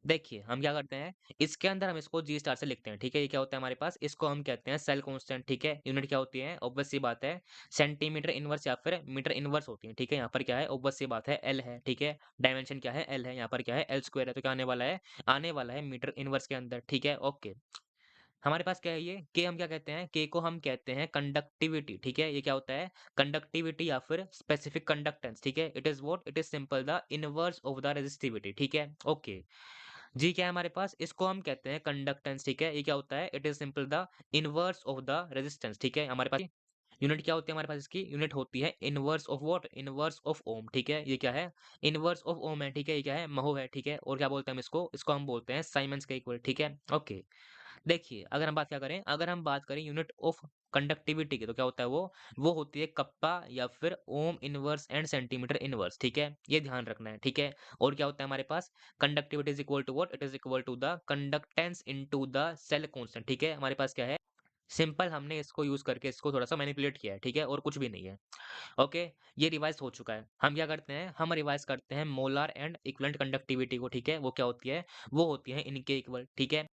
देखिए, हम क्या करते हैं, इसके अंदर हम इसको जी स्टार से लिखते हैं, ठीक है? ये क्या होता है हमारे पास? इसको हम कहते हैं सेल कांस्टेंट, ठीक है? यूनिट क्या होती है? ऑब्वियस सी बात है, सेंटीमीटर इनवर्स या फिर मीटर इनवर्स होती है, ठीक है? यहाँ पर क्या है? ऑब्वियस सी बात है, एल है, ठीक है? डायमेंशन क्या है? एल है, यहाँ पर क्या है? एल स्क्वायर है, तो क्या आने वाला है? आने वाला है मीटर इनवर्स के अंदर, ठीक है? ओके। हमारे पास क्या है ये? के हम क्या कहते हैं? के को हम कहते हैं कंडक्टिविटी, ठीक है? ये क्या होता है? कंडक्टिविटी या फिर स्पेसिफिक कंडक्टेंस, ठीक है? It is what? It is simple the inverse of the resistivity, ठीक है? ओके। जी क्या है हमारे पास? इसको हम कहते हैं कंडक्टेंस, ठीक है? ये क्या होता है? It is simple the inverse of the resistance, ठीक है? हमारे पास यूनिट क्या होती है हमारे पास इसकी? यूनिट होती है inverse of what? Inverse of ohm, ठीक है? ये क्या है? इनवर्स ऑफ ओम है, ठीक है? ये क्या है? महो है, ठीक है? और क्या बोलते हैं हम इसको? इसको हम बोलते हैं साइमन्स का इक्वल, ठीक है? ओके। देखिए, अगर हम बात क्या करें? अगर हम बात करें यूनिट ऑफ कंडक्टिविटी की, तो क्या होता है वो? वो होती है कप्पा या फिर ohm inverse and centimetre inverse, ठीक है? ये ध्यान रखना है, ठीक है? और क्या होता है हमारे पास? Conductivity is equal to what? It is equal to the conductance into the cell constant, ठीक है? हमारे पास क्या है? सिंपल हमने इसको यूज़ करके इसको थोड़ा-सा मैनिपुलेट किया है, ठीक है? और कुछ भी नहीं है। ओके, ये रिवाइज़ हो चुका है। हम क्या करते हैं? हम रिवाइज़ करते हैं मोलार एंड इक्विवेलेंट कंडक्टिविटी को, ठीक है? वो क्या होती है? वो होती है इनके इक्वल, ठीक है?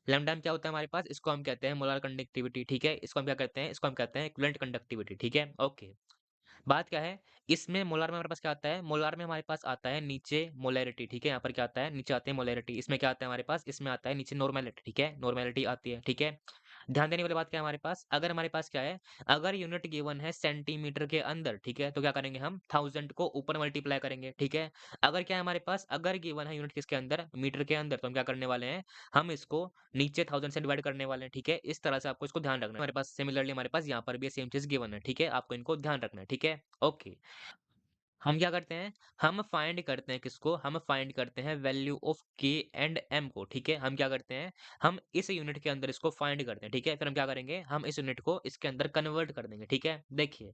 लैम्ब्डा में क्या होता है हमारे पास? इसको हम कहते हैं मोलार कंडक्टिविटी, ठीक है? इसको हम क्या कहते हैं? इसको हम कहते हैं इक्विवेलेंट कंडक्टिविटी, ठीक है? ओके। बात क्या है? इसमें मोलार में हमारे पास क्या आता है? मोलार में हमारे पास आता है नीचे मोलैरिटी, ठीक है? यहाँ पर क्या आता है? नीचे आती है मोलैरिटी। इसमें क्या आता है हमारे पास? इसमें आता है नीचे नॉर्मैलिटी, ठीक है? नॉर्मैलिटी आती है, ठीक है? ध्यान देने वाली बात क्या है हमारे पास? अगर हमारे पास क्या है? अगर यूनिट गिवन है सेंटीमीटर के अंदर, ठीक है? तो क्या करेंगे हम? 1000 को ऊपर मल्टीप्लाई करेंगे, ठीक है? अगर क्या है हमारे पास? अगर गिवन है यूनिट किसके अंदर? मीटर के अंदर, तो हम क्या करने वाले हैं? हम इसको नीचे 1000 से डिवाइड करने वाले हैं, ठीक है? इस तरह से आपको इसको ध्यान रखना है। हमारे पास सिमिलरली हमारे पास यहाँ पर भी सेम चीज़ गिवन है, ठीक है? आपको इनको ध्यान रखना है, ठीक है? ओके। हम क्या करते हैं? हम फाइंड करते हैं किसको? हम फाइंड करते हैं वैल्यू ऑफ के एंड एम को, ठीक है? हम क्या करते हैं? हम इस यूनिट के अंदर इसको फाइंड करते हैं, ठीक है? फिर हम क्या करेंगे? हम इस यूनिट को इसके अंदर कन्वर्ट कर देंगे, ठीक है? देखिए,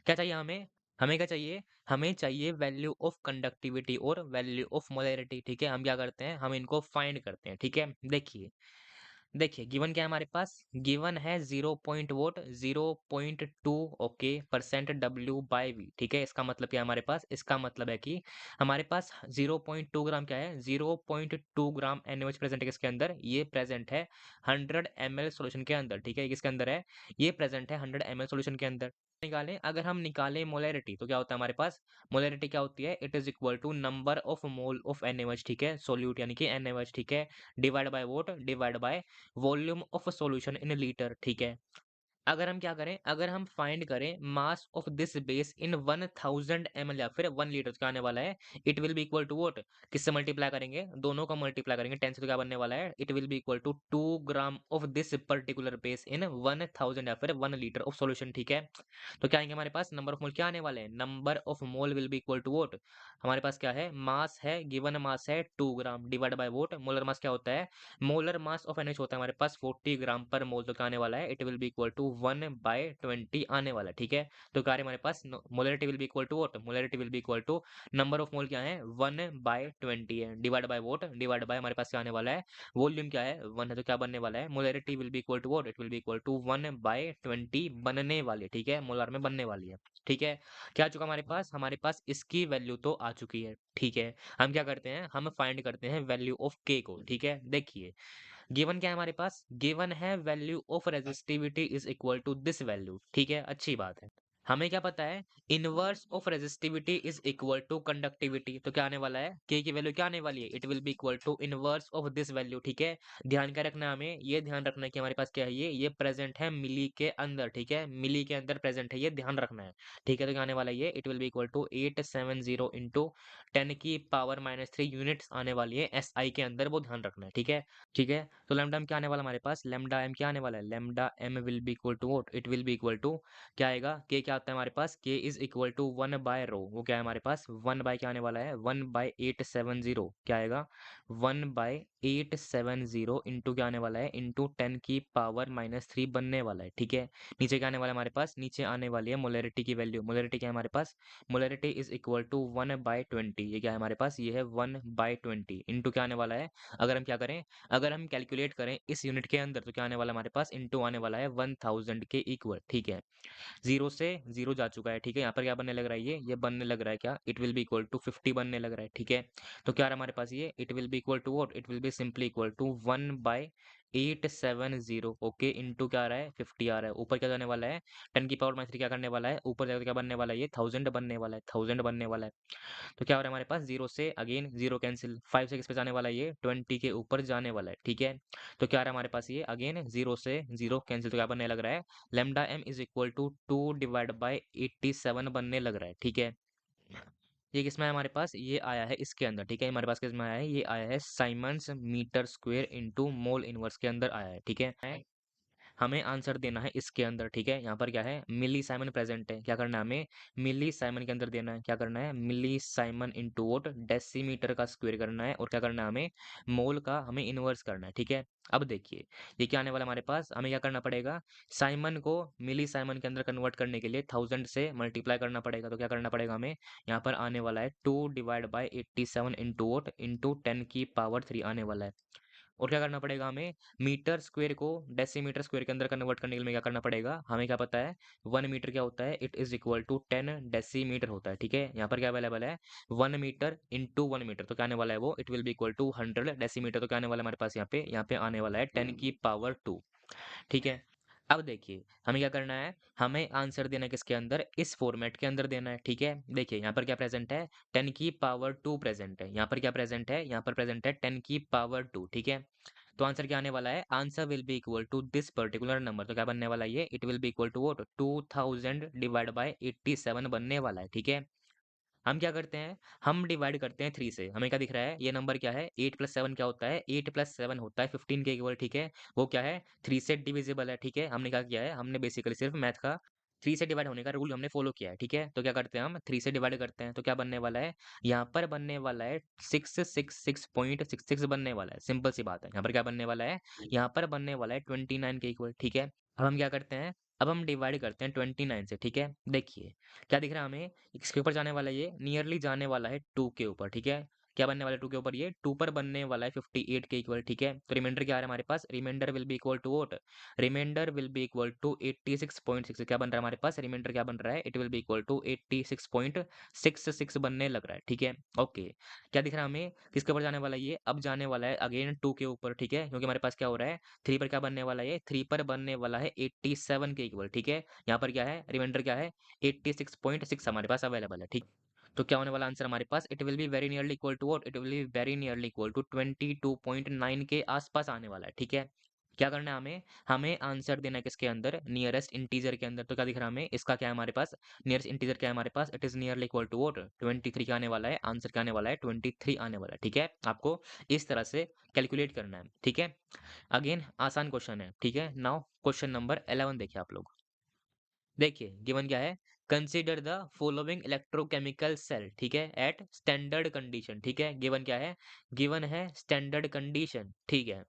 क्या चाहिए हमें? हमें क्या चाहिए? हमें चाहिए वैल्यू ऑफ कंडक्टिविटी और वैल्यू ऑफ मोलैरिटी, ठीक है? हम क्या करते हैं? हम इनको फाइंड करते हैं, ठीक है? देखिए गिवन क्या है हमारे पास? गिवन है 0 पॉइंट वोट 0.2 ओके परसेंट डब्ल्यू बाय वी, ठीक है? इसका मतलब क्या है हमारे पास? इसका मतलब है कि हमारे पास 0.2 ग्राम क्या है? 0.2 ग्राम एनएच प्रेजेंट है किसके अंदर? ये प्रेजेंट है 100 ml सॉल्यूशन के अंदर, ठीक है? ये किसके अंदर है? ये प्रेजेंट है 100 ml सॉल्यूशन के अंदर। निकालें, अगर हम निकालें मोलैरिटी तो क्या होता है हमारे पास? मोलैरिटी क्या होती है? It is equal to number of mole of NaOH, ठीक है? सोल्यूट यानी कि NaOH, ठीक है? Divide by what? Divide by volume of solution in litre, ठीक है? अगर हम क्या करें? अगर हम फाइंड करें mass of this base in 1000 ml या फिर 1 लीटर, तो क्या आने वाला है? It will be equal to what? किससे मल्टीप्लाई करेंगे? दोनों का मल्टीप्लाई करेंगे 10 से, तो क्या बनने वाला है? It will be equal to 2 gram of this particular base in 1000 या फिर 1 लीटर ऑफ सॉल्यूशन, ठीक है? तो क्या आएंगे हमारे पास? नंबर ऑफ मोल क्या आने वाले हैं? Number of mole will be equal to what? हमारे पास क्या है? मास है, गिवन मास है 2 gram divide by what? Molar mass क्या होता है? मोलर मास ऑफ NH होता है हमारे पास 40 ग्राम पर मोल, तो क्या आने वाला है? It will be equal to 1/20 आने वाला है, ठीक है? तो क्या है हमारे पास? Molarity will be equal to what? Molarity will be equal to number of mole क्या है? 1/20 है, divide by what? Divide by हमारे पास क्या आने वाला है? वॉल्यूम क्या है? 1 है, तो क्या बनने वाला है? Molarity will be equal to what? It will be equal to 1/20 बनने वाली है, ठीक है? मोलार में बनने वाली है, ठीक है? क्या आ चुका हमारे पास? हमारे पास इसकी वैल्यू तो आ चुकी है, ठीक है? हम क्या करते हैं? हम फाइंड करते हैं वैल्यू ऑफ के को, ठीक है? देखिए, गिवन क्या है हमारे पास? गिवन है value of resistivity is equal to this value, ठीक है? अच्छी बात है। हमें क्या पता है, inverse of resistivity is equal to conductivity. तो क्या आने वाला है, के की वैल्यू क्या आने वाली है, it will be equal to inverse of this value. ठीक है, ध्यान क्या रखना है हमें, ये ध्यान रखना है कि हमारे पास क्या है, ये प्रेजेंट है मिली के अंदर। ठीक है, मिली के अंदर प्रेजेंट है, ये ध्यान रखना है। ठीक है, तो क्या आने वाला है, ये it will be equal to 870 into 10⁻³ units आने वाली है एस आई के अंदर, वो ध्यान रखना है। ठीक है, ठीक है। तो लैम्डा एम क्या आने वाला हमारे पास, लैम्डा एम क्या आने वाला है, lambda m will be equal to what, it will be equal to क्या आएगा, के क्या आता है हमारे पास, के इज इक्वल टू 1/ρ। वो क्या है हमारे पास, 1 बाय क्या आने वाला है, 1/870 क्या आएगा, 1/870 इंटू क्या आने वाला है, इंटू 10⁻³ बनने वाला है। ठीक है, नीचे क्या आने वाला है हमारे पास, नीचे आने वाली है मोलरिटी की वैल्यू। मोलरिटी क्या है हमारे पास, मोलरिटी इज इक्वल टू 1/20। ये क्या है हमारे पास, ये है 1/20 इंटू क्या आने वाला है, अगर हम क्या करें, अगर हम कैलकुलेट करें इस यूनिट के अंदर, तो क्या आने वाला है हमारे पास, इंटू आने वाला है 1000 के इक्वल। ठीक है, 0 से 0 जा चुका है। ठीक है, यहाँ पर क्या बनने लग रहा है, ये बनने लग रहा है क्या, it will be equal to 50 बनने लग रहा है। ठीक है, तो क्या आ रहा है हमारे पास, ये it will be equal to what, it will be simply equal to 1/870 okay, into क्या आ रहा है, 50 आ रहा है। ऊपर क्या जाने वाला है, 10⁻³ क्या करने वाला है, ऊपर जाकर क्या बनने वाला है, ये 1000 बनने वाला है, 1000 बनने वाला है। तो क्या हो रहा है हमारे पास, 0 से अगेन 0 कैंसिल, 5 से किस पे जाने वाला है, ये 20 के ऊपर जाने वाला है। ठीक है, तो क्या आ रहा है हमारे पास, ये अगेन 0 से 0 कैंसिल, तो क्या बनने लग रहा है, lambda m is equal to 2/87 बनने लग रहा है। ठीक है, ये किसमें है हमारे पास, ये आया है इसके अंदर। ठीक है, हमारे पास किसमें आया है, ये आया है siemens metre square into mole inverse के अंदर आया है। ठीक है, हमें आंसर देना है इसके अंदर। ठीक है, यहाँ पर क्या है, मिली साइमन प्रेजेंट है, क्या करना है हमें, मिली साइमन के अंदर देना है, क्या करना है, मिली साइमन इंटू वोट डेसीमीटर का स्क्वायर करना है, और क्या करना है हमें, मोल का हमें इनवर्स करना है। ठीक है, अब देखिए ये क्या आने वाला हमारे पास, हमें क्या करना पड़ेगा, साइमन को मिली साइमन के अंदर कन्वर्ट करने के लिए 1000 से मल्टीप्लाई करना पड़ेगा। तो क्या करना पड़ेगा हमें, यहाँ पर आने वाला है 2/87 इंटू वोट इंटू 10⁻³ आने वाला है। और क्या करना पड़ेगा हमें, मीटर स्क्वायर को डेसीमीटर स्क्वायर के अंदर कन्वर्ट करने के लिए क्या करना पड़ेगा, हमें क्या पता है, 1 मीटर क्या होता है, it is equal to 10 decimetre होता है। ठीक है, यहाँ पर क्या अवेलेबल है, 1 मीटर इंटू 1 मीटर, तो क्या आने वाला है वो, it will be equal to 100 decimetre. तो क्या आने वाला है हमारे पास, यहाँ पे आने वाला है 10⁻²। ठीक है, अब देखिए हमें क्या करना है, हमें आंसर देना है किसके अंदर, इस फॉर्मेट के अंदर देना है। ठीक है, देखिए यहाँ पर क्या प्रेजेंट है, 10⁻² प्रेजेंट है, यहाँ पर क्या प्रेजेंट है, यहाँ पर प्रेजेंट है 10⁻²। ठीक है, तो आंसर क्या आने वाला है, answer will be equal to this particular number. तो क्या बनने वाला है, ये it will be equal to what, 2000/87 बनने वाला है। ठीक है, हम क्या करते हैं, हम डिवाइड करते हैं 3 से, हमें क्या दिख रहा है, ये नंबर क्या है, 8 + 7 क्या होता है, 8 + 7 होता है 15 के इक्वल। ठीक है, वो क्या है, 3 से डिविजिबल है। ठीक है, हमने क्या किया है, हमने बेसिकली सिर्फ मैथ का 3 से डिवाइड होने का रूल हमने फॉलो किया है। ठीक है, तो क्या करते हैं हम 3 से डिवाइड करते हैं, तो क्या बनने वाला है, यहाँ पर बनने वाला है 666.66 बनने वाला है, सिंपल सी बात है। यहाँ पर क्या बनने वाला है, यहाँ पर बनने वाला है 29 के इक्वल। ठीक है, अब हम क्या करते हैं, अब हम डिवाइड करते हैं 29 से। ठीक है, देखिए क्या दिख रहा है हमें, इसके ऊपर जाने वाला है, ये नियरली जाने वाला है 2 के ऊपर। ठीक है, क्या बनने वाला है 2 के ऊपर, ये 2 पर बनने वाला है 58 के इक्वल। ठीक है, तो रिमाइंडर क्या आ रहा है हमारे पास, reminder will be equal to what, reminder will be equal to 86.6। क्या बन रहा है हमारे पास, रिमाइंडर क्या बन रहा है, it will be equal to 86.66 बनने लग रहा है। ठीक है, ओके, क्या दिख रहा है हमें, किसके ऊपर जाने वाला है, ये अब जाने वाला है अगेन 2 के ऊपर। ठीक है, क्योंकि हमारे पास क्या हो रहा है, 3 पर क्या बनने वाला है, 3 पर बनने वाला है 87 के इक्वल। ठीक है, यहाँ पर क्या है, रिमाइंडर क्या है, 86.6 हमारे पास अवेलेबल है। ठीक, तो क्या होने वाला आंसर हमारे पास, it will be very nearly equal to what, it will be very nearly equal to 22.9 के आसपास आने वाला है। ठीक है, क्या करना है हमें, हमें आंसर देना है किसके अंदर, नियरेस्ट इंटीजर के अंदर। तो क्या दिख रहा है हमें, इसका क्या है हमारे पास, नियरेस्ट इंटीजर क्या है हमारे पास, it is nearly equal to what, 23 का आने वाला है, आंसर क्या आने वाला है, 23 आने वाला है। ठीक है, आपको इस तरह से कैलकुलेट करना है। ठीक है, अगेन आसान क्वेश्चन है। ठीक है, नाउ क्वेश्चन नंबर 11 देखिए आप लोग, देखिए गिवन क्या है, consider the following electrochemical cell. ठीक है, एट स्टैंडर्ड कंडीशन। ठीक है, गिवन क्या है, गिवन है स्टैंडर्ड कंडीशन। ठीक है,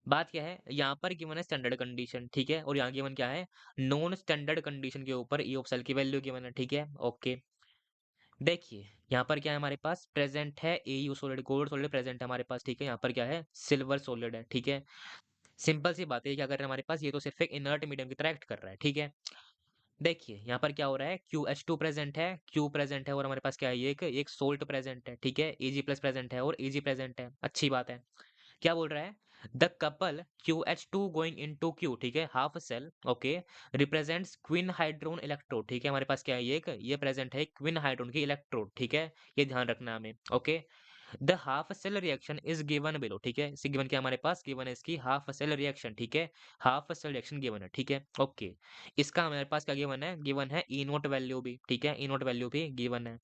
बात क्या है, यहाँ पर गिवन है स्टैंडर्ड कंडीशन। ठीक है, और यहाँ गिवन क्या है, नॉन स्टैंडर्ड कंडीशन के ऊपर ई ऑफ सेल की वैल्यू गिवन है। ठीक है, ओके, देखिए यहाँ पर क्या है हमारे पास, प्रेजेंट है AU solid, gold solid present है हमारे पास। ठीक है, यहाँ पर क्या है, सिल्वर सॉलिड है। ठीक है, सिंपल सी बात है, ये क्या कर रहा है हमारे पास, ये तो सिर्फ एक इनर्ट मीडियम की तरह एक्ट कर रहा है। ठीक है, देखिए यहाँ पर क्या हो रहा है, QH2 प्रेजेंट है, Q प्रेजेंट है, और हमारे पास क्या है, ये एक सोल्ट प्रेजेंट है। ठीक है, Ag+ प्रेजेंट है और Ag प्रेजेंट है, अच्छी बात है। क्या बोल रहा है, the couple QH2 going into Q, ठीक है, half cell, okay, represents quinhydrone electrode, ठीक है, हमारे पास क्या है, ये प्रेजेंट है क्वीन हाइड्रोन की इलेक्ट्रोड, ठीक है, ये ध्यान रखना है हमें, okay. The half cell reaction is given below, ठीक है, इसे गिवन क्या हमारे पास, गिवन है इसकी हाफ सेल रिएक्शन, ठीक है, हाफ सेल रिएक्शन गिवन है, ठीक है, ओके। इसका हमारे पास क्या गिवन है ई नोट वैल्यू भी, ठीक है, ई नोट वैल्यू भी गिवन है।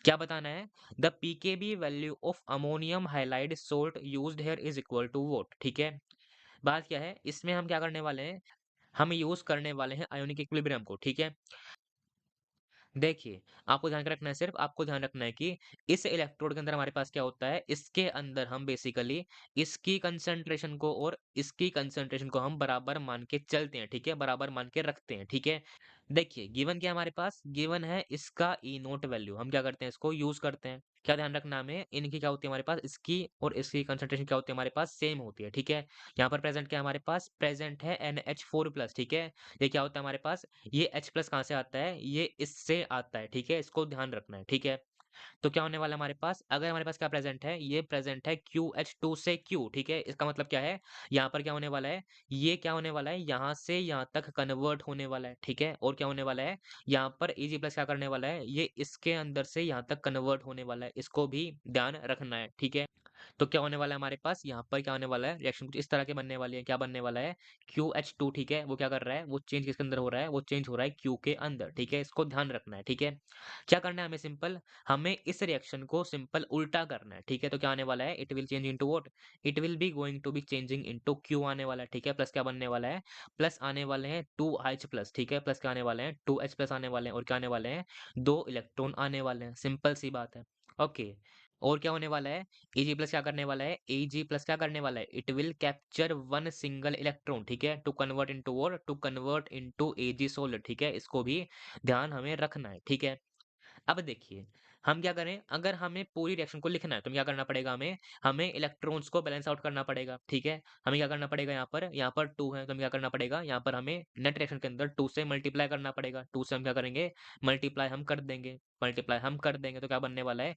क्या बताना है, the pKb value of ammonium halide salt used here is equal to what, ठीक है। बात क्या है, इसमें हम क्या करने वाले हैं, हम यूज करने वाले हैं आयोनिक इक्विलिब्रियम को, ठीक है। देखिए, आपको ध्यान रखना है, सिर्फ आपको ध्यान रखना है कि इस इलेक्ट्रोड के अंदर हमारे पास क्या होता है, इसके अंदर हम बेसिकली इसकी कंसंट्रेशन को और इसकी कंसंट्रेशन को हम बराबर मान के चलते हैं, ठीक है, बराबर मान के रखते हैं, ठीक है। देखिए, गिवन क्या है हमारे पास, गिवन है इसका ई नोट वैल्यू, हम क्या करते हैं, इसको यूज करते हैं। क्या ध्यान रखना हमें, इनकी क्या होती है हमारे पास, इसकी और इसकी कंसंट्रेशन क्या होती है हमारे पास, सेम होती है, ठीक है। यहाँ पर प्रेजेंट क्या है हमारे पास, प्रेजेंट है NH4+, ठीक है। ये क्या होता है हमारे पास, ये H प्लस कहाँ से आता है, ये इससे आता है, ठीक है, इसको ध्यान रखना है, ठीक है। तो क्या होने वाला है हमारे पास, अगर हमारे पास क्या प्रेजेंट है, ये प्रेजेंट है QH2 से Q, ठीक है, इसका मतलब क्या है, यहाँ पर क्या होने वाला है, ये क्या होने वाला है, यहाँ से यहाँ तक कन्वर्ट होने वाला है, ठीक है। और क्या होने वाला है, यहाँ पर Eg प्लस क्या करने वाला है, ये इसके अंदर से यहाँ तक कन्वर्ट होने वाला है, इसको भी ध्यान रखना है, ठीक है। तो क्या होने वाला है हमारे पास, यहाँ पर क्या होने वाला है, रिएक्शन कुछ इस तरह की बनने वाली है, क्या बनने वाला है, QH2, ठीक है, वो क्या कर रहा है, वो चेंज किसके अंदर हो रहा है, वो चेंज हो रहा है Q के अंदर, ठीक है, इसको ध्यान रखना है, ठीक है। क्या करना है हमें, सिंपल, हमें इस रिएक्शन को सिंपल उल्टा करना है, ठीक है। तो क्या आने वाला है, it will change into what, it will be going to be changing into Q आने वाला है, ठीक है, प्लस क्या बनने वाला है, प्लस आने वाले हैं 2H प्लस, ठीक है, प्लस क्या आने वाले हैं, 2H प्लस आने वाले हैं, और क्या आने वाले हैं, 2 इलेक्ट्रॉन आने वाले हैं, सिंपल सी बात है, ओके। और क्या होने वाला है, Ag प्लस क्या करने वाला है, Ag प्लस क्या करने वाला है, it will capture one single electron, ठीक है, टू कन्वर्ट इनटू और to convert into Ag solid, ठीक है, इसको भी ध्यान हमें रखना है, ठीक है। अब देखिए, हम क्या करें, अगर हमें पूरी रिएक्शन को लिखना है तो क्या करना पड़ेगा हमें, हमें इलेक्ट्रॉन्स को बैलेंस आउट करना पड़ेगा, ठीक है। हमें क्या करना पड़ेगा, यहाँ पर 2 है तो हमें क्या करना पड़ेगा, यहाँ पर हमें नेट रिएक्शन के अंदर 2 से मल्टीप्लाई करना पड़ेगा, 2 से हम क्या करेंगे, मल्टीप्लाई हम कर देंगे तो क्या बनने वाला है,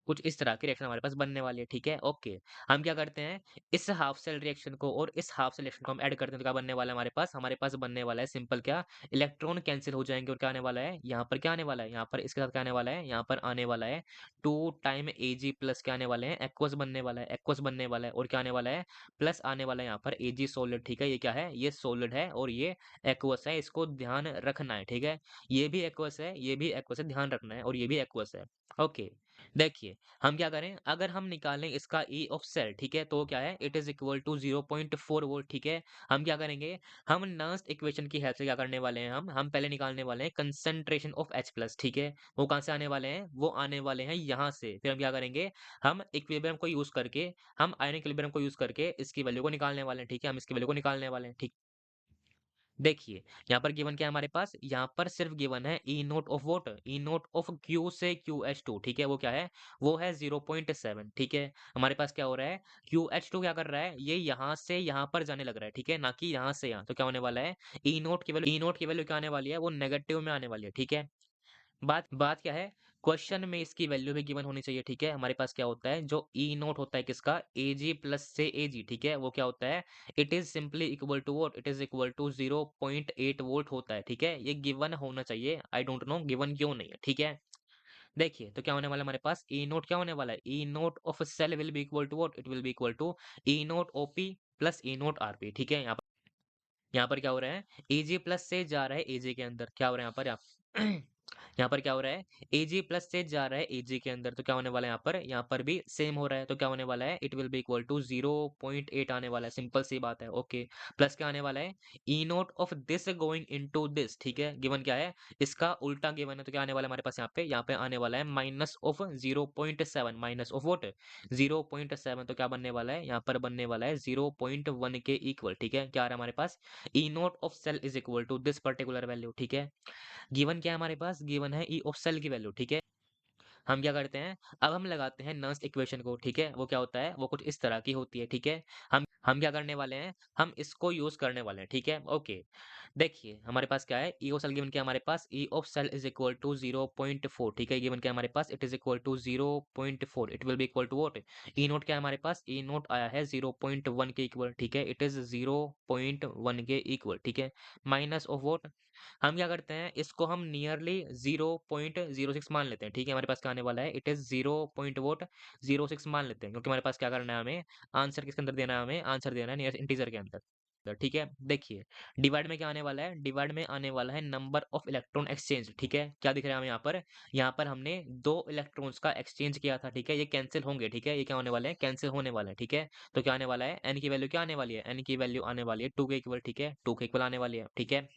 कुछ इस तरह की रिएक्शन हमारे पास बनने वाली है, ठीक है, ओके। हम क्या करते हैं, इस हाफ सेल रिएक्शन को और इस हाफ सेल रिएक्शन को हम ऐड करते हैं तो क्या बनने वाला है हमारे पास बनने वाला है सिंपल क्या, इलेक्ट्रॉन कैंसिल हो जाएंगे और क्या आने वाला है, यहाँ पर क्या आने वाला है, यहाँ पर इसके साथ क्या आने वाला है, यहाँ पर आने वाला है 2 टाइम Ag प्लस क्या आने वाले हैं, एक्वस बनने वाला है, एक्वस बनने वाला है, और क्या आने वाला है, प्लस आने वाला है यहाँ पर Ag सोलिड, ठीक है, ये क्या है, ये सोलिड है और ये एक्वस है, इसको ध्यान रखना है, ठीक है। ये भी एक्वस है, ये भी एक्वस है, ध्यान रखना है, और ये भी एक्वस है, ओके। देखिए, हम क्या करें, अगर हम निकालें इसका ई ऑफ सेल, ठीक है, तो क्या है, it is equal to 0.4 volt, ठीक है। हम क्या करेंगे, हम नर्स्ट इक्वेशन की हेल्प से क्या करने वाले हैं, हम पहले निकालने वाले हैं कंसंट्रेशन ऑफ H प्लस, ठीक है। वो कहाँ से आने वाले हैं, वो आने वाले हैं यहाँ से, फिर हम क्या करेंगे, हम इक्विलिब्रियम को यूज करके, हम आयन इक्विलिब्रियम को यूज करके इसकी वैल्यू को निकालने वाले हैं, ठीक है, हम इसकी वैल्यू को निकालने वाले हैं, ठीक। देखिए, यहाँ पर गिवन क्या है हमारे पास? यहाँ पर सिर्फ गिवन है E naught of what? E naught of Q से QH2, ठीक है? वो क्या है? वो है 0.7, ठीक है? हमारे पास क्या हो रहा है? QH2 क्या कर रहा है? ये यहाँ से यहाँ पर जाने लग रहा है, ठीक है? ना कि यहाँ से यहाँ। तो क्या होने वाला है? ई नोट की वैल्यू क्या आने वाली है? वो नेगेटिव में आने वाली है, ठीक है? बात बात क्या है? क्वेश्चन में इसकी वैल्यू भी गिवन होनी चाहिए, ठीक है? हमारे पास क्या होता है, जो ई नोट होता है किसका, Ag प्लस से Ag, ठीक है? वो क्या होता है, it is simply equal to what, it is equal to 0.8 volt होता है, ठीक है? ये गिवन होना चाहिए, आई डोंट नो गिवन क्यों नहीं है, ठीक है? देखिए, तो क्या होने वाला है हमारे पास, ई नोट क्या होने वाला है, E naught of cell will be equal to what, it will be equal to E naught OP plus E naught RP, ठीक है? यहाँ पर क्या हो रहा है, Ag प्लस से जा रहा है Ag के अंदर, क्या हो रहा है यहाँ पर, यहाँ पर क्या हो रहा है, Ag प्लस से जा रहा है Ag के अंदर, तो क्या होने वाला है यहाँ पर भी सेम हो रहा है, तो क्या होने वाला है, it will be equal to 0.8 आने वाला है, सिंपल सी बात है, ओके। प्लस क्या आने वाला है, E naught of this going into this, ठीक है, गिवन क्या है, इसका उल्टा गिवन है, तो क्या आने वाला है हमारे पास यहाँ पे आने वाला है minus of 0.7, minus of vote 0.7, तो क्या बनने वाला है, यहाँ पर बनने वाला है 0.1 के इक्वल, ठीक है। क्या आ रहा है हमारे पास, E naught of cell is equal to this particular value, ठीक है। गिवन क्या है हमारे पास, गिवन है ई ऑफ सेल की वैल्यू, ठीक है। हम क्या करते हैं, अब हम लगाते हैं नर्स इक्वेशन को, ठीक है? वो क्या होता है, वो कुछ इस तरह की होती है, ठीक है? हम क्या करने वाले हैं, हम इसको यूज़ करने वाले हैं, ठीक है? ओके। देखिए, हमारे पास क्या है, ई ऑफ सेल गिवन क्या है हमारे पास, E of cell is equal to 0.4, ठीक है? गिवन क्या है हमारे पास, it is equal to 0.4, it will be equal to what? E naught क्या है हमारे पास, ई नोट आया है 0.1 के इक्वल, ठीक है? इट इज़ 0.1 के इक्वल, ठीक है? Minus of what? हम क्या करते हैं, इसको हम नियरली 0.06 मान लेते हैं, ठीक है? हमारे पास क्या आने वाला है, इट इज़ 0 पॉइंट व्हाट? 06 मान लेते हैं, क्योंकि हमारे पास क्या करना है हमें, आंसर किसके अंदर देना है हमें, आंसर देना है नियरेस्ट इंटीजर के अंदर। तो ठीक है, देखिए डिवाइड में क्या आने वाला है, डिवाइड में आने वाला है नंबर ऑफ इलेक्ट्रॉन एक्सचेंज, ठीक है? क्या दिख रहा है हमें यहाँ पर? यहाँ पर हमने 2 इलेक्ट्रॉन्स का एक्सचेंज किया था, ठीक है? ये कैंसिल होंगे, ठीक है? ये क्या होने वाले हैं, कैंसिल होने वाले हैं, ठीक है? तो क्या आने वाला है, n की वैल्यू क्या आने वाली है, n की वैल्यू आने वाली है 2 के इक्वल, ठीक है? 2 के इक्वल आने वाली है, ठीक है?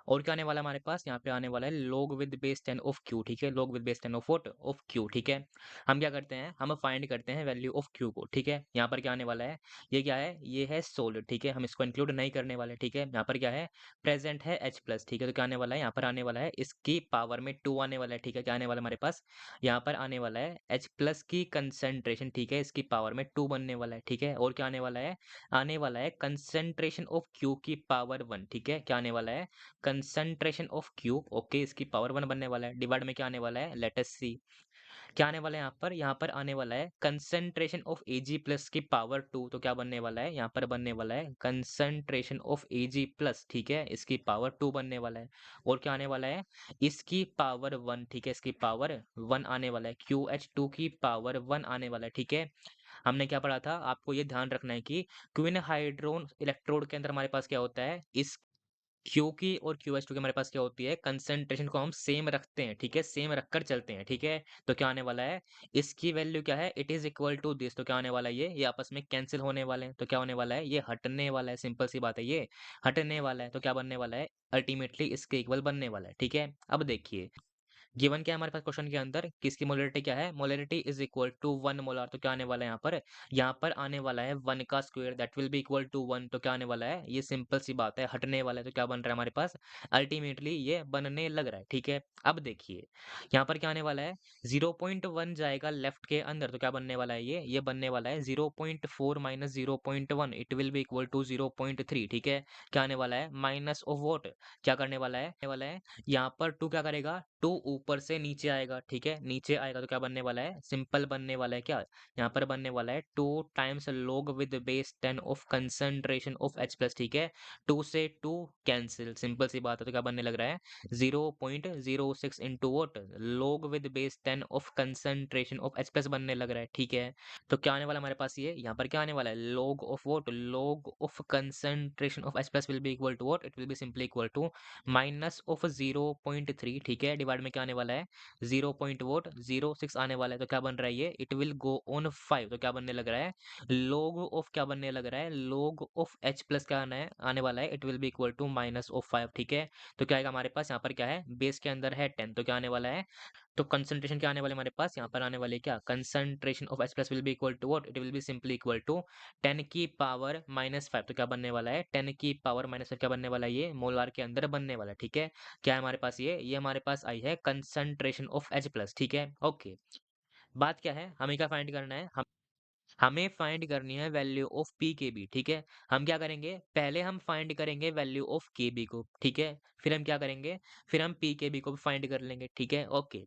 और क्या आने वाला है हमारे पास, यहाँ पे आने वाला है log with base 10 of q, ठीक है? log with base 10 of what? Of q, ठीक है? हम क्या करते हैं, हम फाइंड करते हैं वैल्यू ऑफ q को, ठीक है? यहाँ पर क्या आने वाला है, ये क्या है, ये है सोल्ड, ठीक है? हम इसको इंक्लूड नहीं करने वाले, ठीक है? यहाँ पर क्या है, प्रेजेंट है H+, ठीक है? तो क्या आने वाला है, यहाँ पर आने वाला है इसकी पावर में 2 आने वाला है, ठीक है? क्या आने वाला है हमारे पास, यहाँ पर आने वाला है H+ की कंसंट्रेशन, ठीक है? इसकी पावर में 2 बनने वाला है, ठीक है? और क्या आने वाला है कंसंट्रेशन ऑफ q की पावर 1, ठीक है? क्या आने वाला है, कंसंट्रेशन ऑफ क्यूब, ओके, इसकी पावर 1 बनने वाला है। डिवाइड में क्या आने वाला है, लेट अस सी क्या आने वाला है यहाँ पर आने वाला है कंसंट्रेशन ऑफ एजी प्लस की पावर 2, तो क्या बनने वाला है, यहाँ पर बनने वाला है कंसंट्रेशन ऑफ एजी प्लस, ठीक है? इसकी पावर 2 बनने वाला है। और क्या आने वाला है, इसकी पावर 1, ठीक है? इसकी पावर 1 आने वाला है, QH2 की पावर 1 आने वाला है, ठीक है? हमने क्या पढ़ा था, आपको ये ध्यान रखना है कि क्विन हाइड्रोन इलेक्ट्रोड के अंदर हमारे पास क्या होता है, इस क्यू की और क्यूएच टू की हमारे पास क्या होती है, कंसंट्रेशन को हम सेम रखते हैं, ठीक है? सेम रखकर चलते हैं, ठीक है? तो क्या आने वाला है, इसकी वैल्यू क्या है, it is equal to this, तो क्या आने वाला है, ये आपस में कैंसिल होने वाले हैं, तो क्या होने वाला है, ये हटने वाला है, सिंपल सी बात है, ये हटने वाला है, तो क्या बनने वाला है, अल्टीमेटली इसके इक्वल बनने वाला है, ठीक है? अब देखिए गिवन क्या है हमारे पास क्वेश्चन के अंदर, किसकी मोलरिटी क्या है, molarity is equal to 1 molar, तो क्या आने वाला है यहाँ पर आने वाला है 1 का square, that will be equal to 1, तो क्या आने वाला है, ये सिंपल सी बात है, हटने वाला है, तो क्या बन रहा है हमारे पास, अल्टीमेटली ये बनने लग रहा है, ठीक है? अब देखिए यहाँ पर क्या आने वाला है, 0.1 जाएगा लेफ्ट के अंदर, तो क्या बनने वाला है, ये बनने वाला है 0.4 minus 0.1, it will be equal to 0.3, ठीक है? क्या आने वाला है, माइनस ऑफ वॉट, क्या करने वाला है, यहाँ पर 2 क्या करेगा, 2 ऊपर से नीचे आएगा, ठीक है? नीचे आएगा तो क्या बनने वाला है, सिंपल बनने वाला है क्या, यहाँ पर बनने वाला है 2 times log with base 10 of concentration of H+, ठीक है? 2 से 2 कैंसिल, सिंपल सी बात है, तो क्या बनने लग रहा है 0.06 into vote, log with base 10 of concentration of H+ बनने लग रहा है, ठीक है? तो क्या आने वाला है हमारे पास, ये यहाँ पर क्या आने वाला है, log of what, log of concentration of H+ will be equal to vote, it will be simply equal to minus of 0.3, ठीक है? डिवाइड में क्या आने वाला है, 0 पॉइंट वोट 06 आने वाला है, तो क्या बन रहा है ये, इट विल गो ऑन 5, तो क्या बनने लग रहा है, log ऑफ क्या बनने लग रहा है, log ऑफ H+ क्या आने वाला है, it will be equal to minus of 5, ठीक है? तो क्या आएगा हमारे पास, यहाँ पर क्या है, बेस के अंदर है 10, तो क्या आने वाला है, तो कंसंट्रेशन क्या आने वाले हमारे पास, यहाँ पर आने वाले क्या, concentration of H+ will be equal to what, it will be simply equal to 10 की पावर -5, तो क्या बनने वाला है, 10 की पावर -5 क्या बनने वाला है, ये मोलार के अंदर बनने वाला है, ठीक है? क्या है हमारे पास, ये हमारे पास आई है कंसंट्रेशन ऑफ H+, ठीक है? ओके। बात क्या है, हमें क्या फाइंड करना है, हमें फाइंड करनी है वैल्यू ऑफ पी के बी, ठीक है? हम क्या करेंगे, पहले हम फाइंड करेंगे वैल्यू ऑफ के बी को, ठीक है? फिर हम क्या करेंगे, फिर हम पी के बी को फाइंड कर लेंगे, ठीक है? ओके।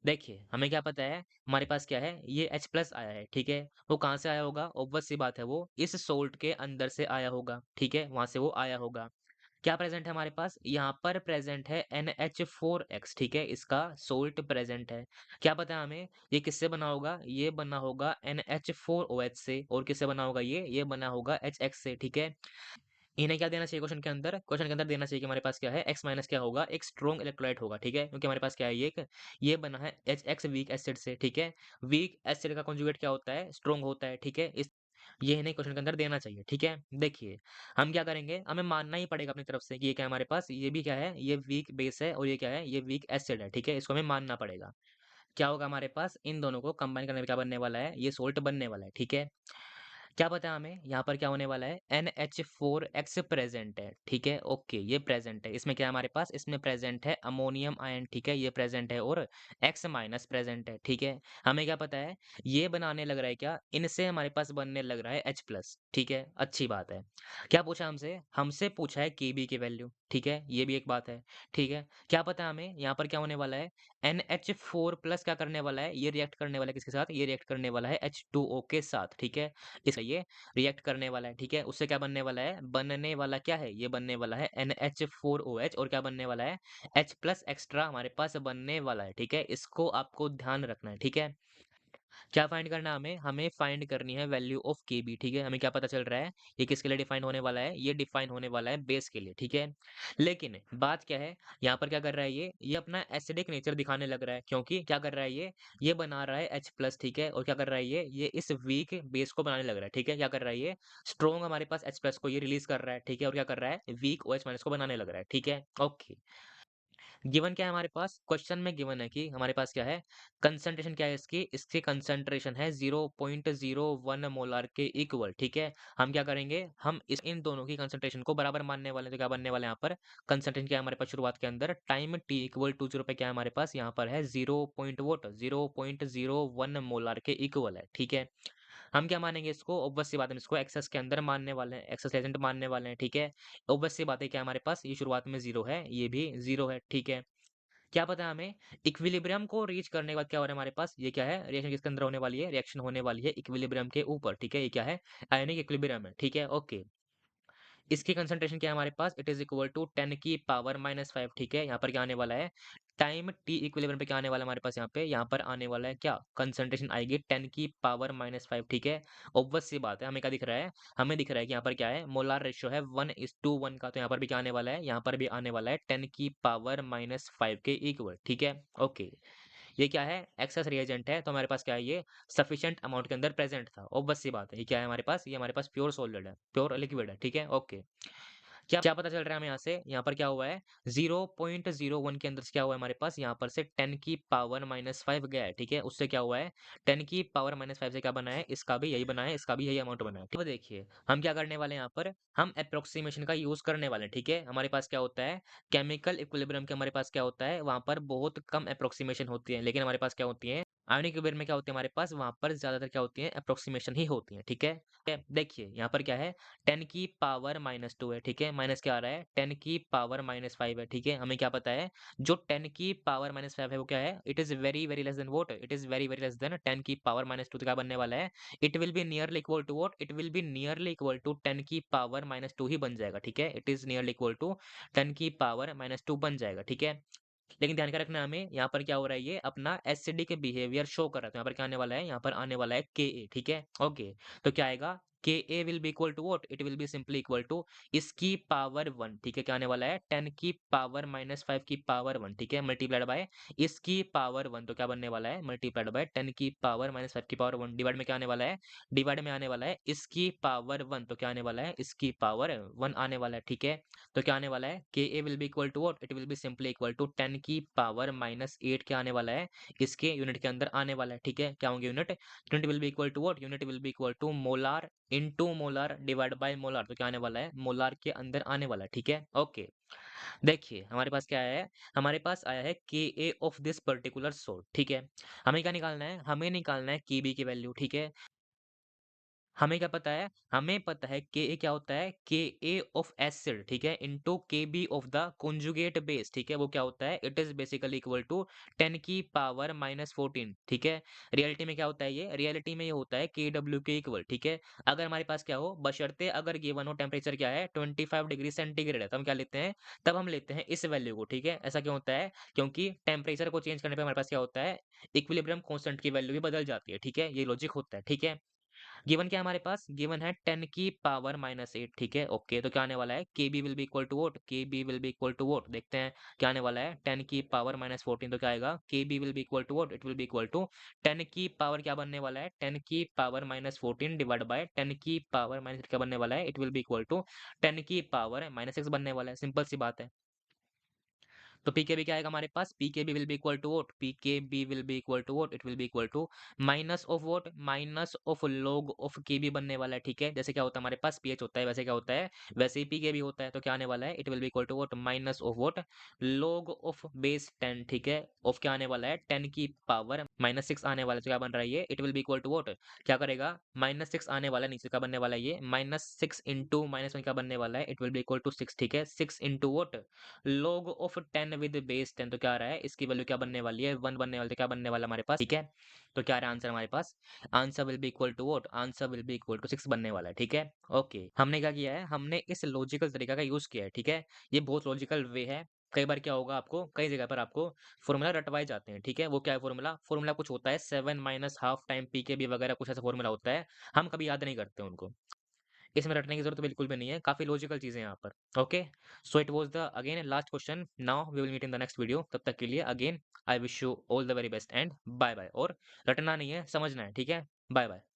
देखिए, हमें क्या पता है, हमारे पास क्या है, ये H+ आया है, ठीक है? वो कहाँ से आया होगा? ऑब्वियस सी बात है, वो इस सोल्ट के अंदर से आया होगा, ठीक है? वहाँ से वो आया होगा। क्या प्रेज़ेंट है हमारे पास? यहाँ पर प्रेज़ेंट है NH4X, ठीक है? इसका सोल्ट प्रेज़ेंट है। क्या पता है हमें, ये किससे बना होगा? ये बना होगा NH4OH से, और किससे बना होगा ये बना होगा HX से, ठीक है? इन्हें क्या देना चाहिए क्वेश्चन के अंदर? क्वेश्चन के अंदर देना चाहिए कि हमारे पास क्या है, X माइनस क्या होगा? एक स्ट्रॉन्ग इलेक्ट्रोलाइट होगा, ठीक है? क्योंकि हमारे पास क्या है, ये बना है HX वीक एसिड से, ठीक है? वीक एसिड का कॉन्जुगेट क्या होता है? स्ट्रॉन्ग होता है, ठीक है? ये इन्हें क्वेश्चन के अंदर देना चाहिए, ठीक है? देखिए, हम क्या करेंगे, हमें मानना ही पड़ेगा अपनी तरफ से कि ये क्या है हमारे पास, ये भी क्या है, ये वीक बेस है, और ये क्या है, ये वीक एसिड है, ठीक है? इसको हमें मानना पड़ेगा। क्या होगा हमारे पास, इन दोनों को कंबाइन करने पे क्या बनने वाला है, ये सोल्ट बनने वाला है, ठीक है? क्या पता है हमें यहाँ पर क्या होने वाला है NH4X प्रेजेंट है, ठीक है, ओके, ये प्रेजेंट है। इसमें क्या है हमारे पास, इसमें प्रेजेंट है अमोनियम आयन, ठीक है, ये प्रेजेंट है और X माइनस प्रेजेंट है, ठीक है। हमें क्या पता है, ये बनाने लग रहा है क्या, इनसे हमारे पास बनने लग रहा है H प्लस, ठीक है, अच्छी बात है। क्या पूछा हमसे, हमसे पूछा है Kb की वैल्यू, ठीक है, ये भी एक बात है, ठीक है। क्या पता है हमें यहाँ पर क्या होने वाला है, NH4 प्लस क्या करने वाला है, ये रिएक्ट करने वाला है किसके साथ, ये रिएक्ट करने वाला है H2O के साथ, ठीक है। इसलिए रिएक्ट करने वाला है, ठीक है। उससे क्या बनने वाला है, बनने वाला क्या है, ये बनने वाला है NH4OH और क्या बनने वाला है, H प्लस एक्स्ट्रा हमारे पास बनने वाला है, ठीक है। इसको आपको ध्यान रखना है, ठीक है। क्या फाइंड करना है हमें, हमें फाइंड करनी है वैल्यू ऑफ Kb, ठीक है। हमें क्या पता चल रहा है, ये किसके लिए डिफाइन होने वाला है, ये डिफाइन होने वाला है बेस के लिए, ठीक है। लेकिन बात क्या है, यहाँ पर क्या कर रहा है, ये अपना एसिडिक नेचर दिखाने लग रहा है, क्योंकि क्या कर रहा है, ये बना रहा है H प्लस, ठीक है। और क्या कर रहा है, ये इस वीक बेस को बनाने लग रहा है, ठीक है। क्या कर रहा है, ये स्ट्रॉन्ग हमारे पास H प्लस को ये रिलीज कर रहा है, ठीक है। और क्या कर रहा है, वीक OH माइनस को बनाने लग रहा है, ठीक है, ओके। गिवन क्या है हमारे पास, क्वेश्चन में गिवन है कि हमारे पास क्या है, कंसंट्रेशन क्या है इसकी, इसकी कंसंट्रेशन है 0.01 मोलार के इक्वल, ठीक है। हम क्या करेंगे, हम इस इन दोनों की कंसंट्रेशन को बराबर मानने वाले हैं, तो क्या बनने वाले हैं यहाँ पर, कंसंट्रेशन क्या है हमारे पास शुरुआत के अंदर, टाइम t इक्वल टू 0 पे क्या है हमारे पास, यहाँ पर है 0.01 मोलार के इक्वल है, ठीक है। हम क्या मानेंगे इसको, ऑब्वियस सी बात है, हम इसको एक्सेस के अंदर मानने वाले हैं, एक्सेस एजेंट मानने वाले हैं, ठीक है। ऑब्वियस सी बात है, क्या हमारे पास ये शुरुआत में 0 है, ये भी 0 है, ठीक है। क्या पता है हमें, इक्विलिब्रियम को रीच करने के बाद क्या हो रहा है हमारे पास, ये क्या है, रिएक्शन किसके अंदर होने वाली है, रिएक्शन होने वाली है इक्विलिब्रियम के ऊपर, ठीक है। ये क्या है, आयनिक इक्विलिब्रियम है, ठीक है, ओके। इसकी कंसंट्रेशन क्या है हमारे पास, इट इज इक्वल टू 10 की पावर -5, ठीक है। यहाँ पर क्या आने वाला है, टाइम टी इक्विलिब्रियम पे क्या आने वाला है हमारे पास, यहाँ पर आने वाला है क्या, कंसंट्रेशन आएगी 10 की पावर -5, ठीक है। ऑब्वियस सी बात है, हमें क्या दिख रहा है, हमें दिख रहा है कि यहाँ पर क्या है, मोलार रेशियो है 1:1 का, तो यहाँ पर भी क्या आने वाला है, यहाँ पर भी आने वाला है 10 की पावर -5 के इक्वल, ठीक है, ओके। ये क्या है, एक्सेस रिएजेंट है, तो हमारे पास क्या है, ये सफिशिएंट अमाउंट के अंदर प्रेजेंट था, ऑब्वियस सी बात है। ये क्या है हमारे पास, ये हमारे पास प्योर सॉलिड है, प्योर लिक्विड है, ठीक है, ओके। क्या क्या पता चल रहा है हमें यहाँ से, यहाँ पर क्या हुआ है, 0.01 के अंदर से क्या हुआ है हमारे पास, यहाँ पर से 10 की पावर -5 गया है, ठीक है। उससे क्या हुआ है, 10 की पावर -5 से क्या बना है, इसका भी यही बना है, इसका भी यही अमाउंट बना है, ठीक है। देखिए हम क्या करने वाले हैं, यहाँ पर हम अप्रोक्सीमेशन का यूज करने वाले हैं, ठीक है। हमारे पास क्या होता है, केमिकल इक्विलिब्रियम के हमारे पास क्या होता है, वहां पर बहुत कम अप्रोक्सीमेशन होती है, लेकिन हमारे पास क्या होती है, आयनिक इक्विलिब्रियम में क्या होती है हमारे पास, वहां पर ज्यादातर क्या होती है, अप्रोक्सीमेशन ही होती है, ठीक है। देखिए यहाँ पर क्या है, 10 की पावर -2 है, ठीक है, माइनस क्या आ रहा है, 10 की पावर -5 है, ठीक है। हमें क्या पता है, जो 10 की पावर -5 है वो क्या है, it is very very less than what, it is very very less than 10 की पावर -2, तो क्या बनने वाला है, it will be nearly equal to vote, it will be nearly equal to 10 की पावर -2 ही बन जाएगा, ठीक है। It is nearly equal to 10 की पावर -2 बन जाएगा, ठीक है। लेकिन ध्यान क्या रखना है हमें, यहाँ पर क्या हो रहा है, ये अपना एसिडिक बिहेवियर शो कर रहा है, तो यहाँ पर क्या आने वाला है, यहाँ पर आने वाला है Ka, ठीक है, ओके। तो क्या आएगा, Ka will be equal to what, it will be simply equal to इसकी पावर 1, ठीक है। क्या आने वाला है, 10 की पावर -5 की पावर 1, ठीक है, मल्टीप्लाइड बाय इसकी पावर 1, तो क्या बनने वाला है, मल्टीप्लाइड बाय 10 की पावर -5 की पावर 1, डिवाइड में क्या आने वाला है, डिवाइड में आने वाला है इसकी पावर 1, तो क्या आने वाला है, इसकी पावर 1 आने वाला है, ठीक है। तो क्या आने वाला है, Ka will be equal to what, it will be simply equal to 10 की पावर -8 क्या आने वाला है, इसके यूनिट के अंदर आने वाला है, ठीक है। क्या होंगे unit, unit will be equal to what, unit will be equal to molar into molar divide by molar, तो क्या आने वाला है, मोलार के अंदर आने वाला है, ठीक है, ओके। देखिए हमारे पास क्या आया है, हमारे पास आया है Ka of this particular salt, ठीक है। हमें क्या निकालना है, हमें निकालना है Kb की वैल्यू, ठीक है। हमें क्या पता है, हमें पता है Ka क्या होता है, Ka ऑफ एसिड, ठीक है, into Kb of the conjugate base, ठीक है। वो क्या होता है, it is basically equal to 10 की पावर -14, ठीक है। रियलिटी में क्या होता है, ये रियलिटी में ये होता है Kw के इक्वल, ठीक है। अगर हमारे पास क्या हो, बशर्ते अगर गिवन हो टेम्परेचर क्या है 25 डिग्री सेंटीग्रेड है, तो हम क्या लेते हैं, तब हम लेते हैं इस वैल्यू को, ठीक है। ऐसा क्यों होता है, क्योंकि टेम्परेचर को चेंज करने पे हमारे पास क्या होता है, इक्विलिब्रियम कांस्टेंट की वैल्यू भी बदल जाती है, ठीक है। ये लॉजिक होता है, ठीक है। गिवन क्या है हमारे पास, गिवन है 10 की पावर -8, ठीक है, ओके। तो क्या आने वाला है, Kb will be equal to what, Kb will be equal to what, देखते हैं क्या आने वाला है, 10 की पावर -14, तो क्या आएगा, Kb will be equal to what, it will be equal to 10 की पावर क्या बनने वाला है, 10 की पावर -14 डिवाइड बाय 10 की पावर -8 क्या बनने वाला है, it will be equal to 10 की पावर -6 बनने वाला है, सिंपल सी बात है। तो पीकेबी क्या आएगा हमारे पास? PKb will be equal to what? PKb will be equal to what? It will be equal to minus of what? Minus of log of Kb बनने वाला है, ठीक है? जैसे क्या होता है हमारे पास पीएच होता है, वैसे क्या होता है? वैसे ही पीकेबी होता है, तो क्या आने वाला है? It will be equal to what? Minus of what? Log of base 10, ठीक है? ऑफ क्या आने वाला है? 10 की पावर -6 आने वाला है, तो क्या बन रहा है ये? It will be equal to what? क्या करेगा? -6 आने वाला है, नीचे क्या बनने वाला है ये? -6 इंटू -1 क्या बनने वाला है? It will be equal to 6, ठीक है? 6 into what? log of 10 with base 10, तो क्या आ रहा है? इसकी वैल्यू क्या बनने वाली है? 1 बनने वाली है, तो क्या बनने वाला है हमारे पास? ठीक है? तो क्या आ रहा है आंसर हमारे पास? Answer will be equal to what? Answer will be equal to 6 बनने वाला है, ठीक है? ओके, हमने क्या किया है? हमने इस लॉजिकल तरीका का यूज़ किया है, ठीक है? ये बहुत लॉजिकल वे है। कई बार क्या होगा आपको, कई जगह पर आपको फ़ॉर्मूला रटवाए जाते हैं, ठीक है? वो क्या है फ़ॉर्मूला? फ़ॉर्मूला कुछ होता है 7 माइनस हाफ टाइम पीकेबी वगैरह कुछ ऐसा फ़ॉर्मूला होता है। हम कभी याद नहीं करते उनको। इसमें रटने की ज़रूरत बिल्कुल भी नहीं है, काफ़ी लॉजिकल चीज़ें हैं यहाँ पर। Okay, so it was the again last question, now we will meet in the next video. तब तक के लिए again I wish you all the very best and bye bye. और रटना नहीं है, समझना है, ठीक है? Bye bye.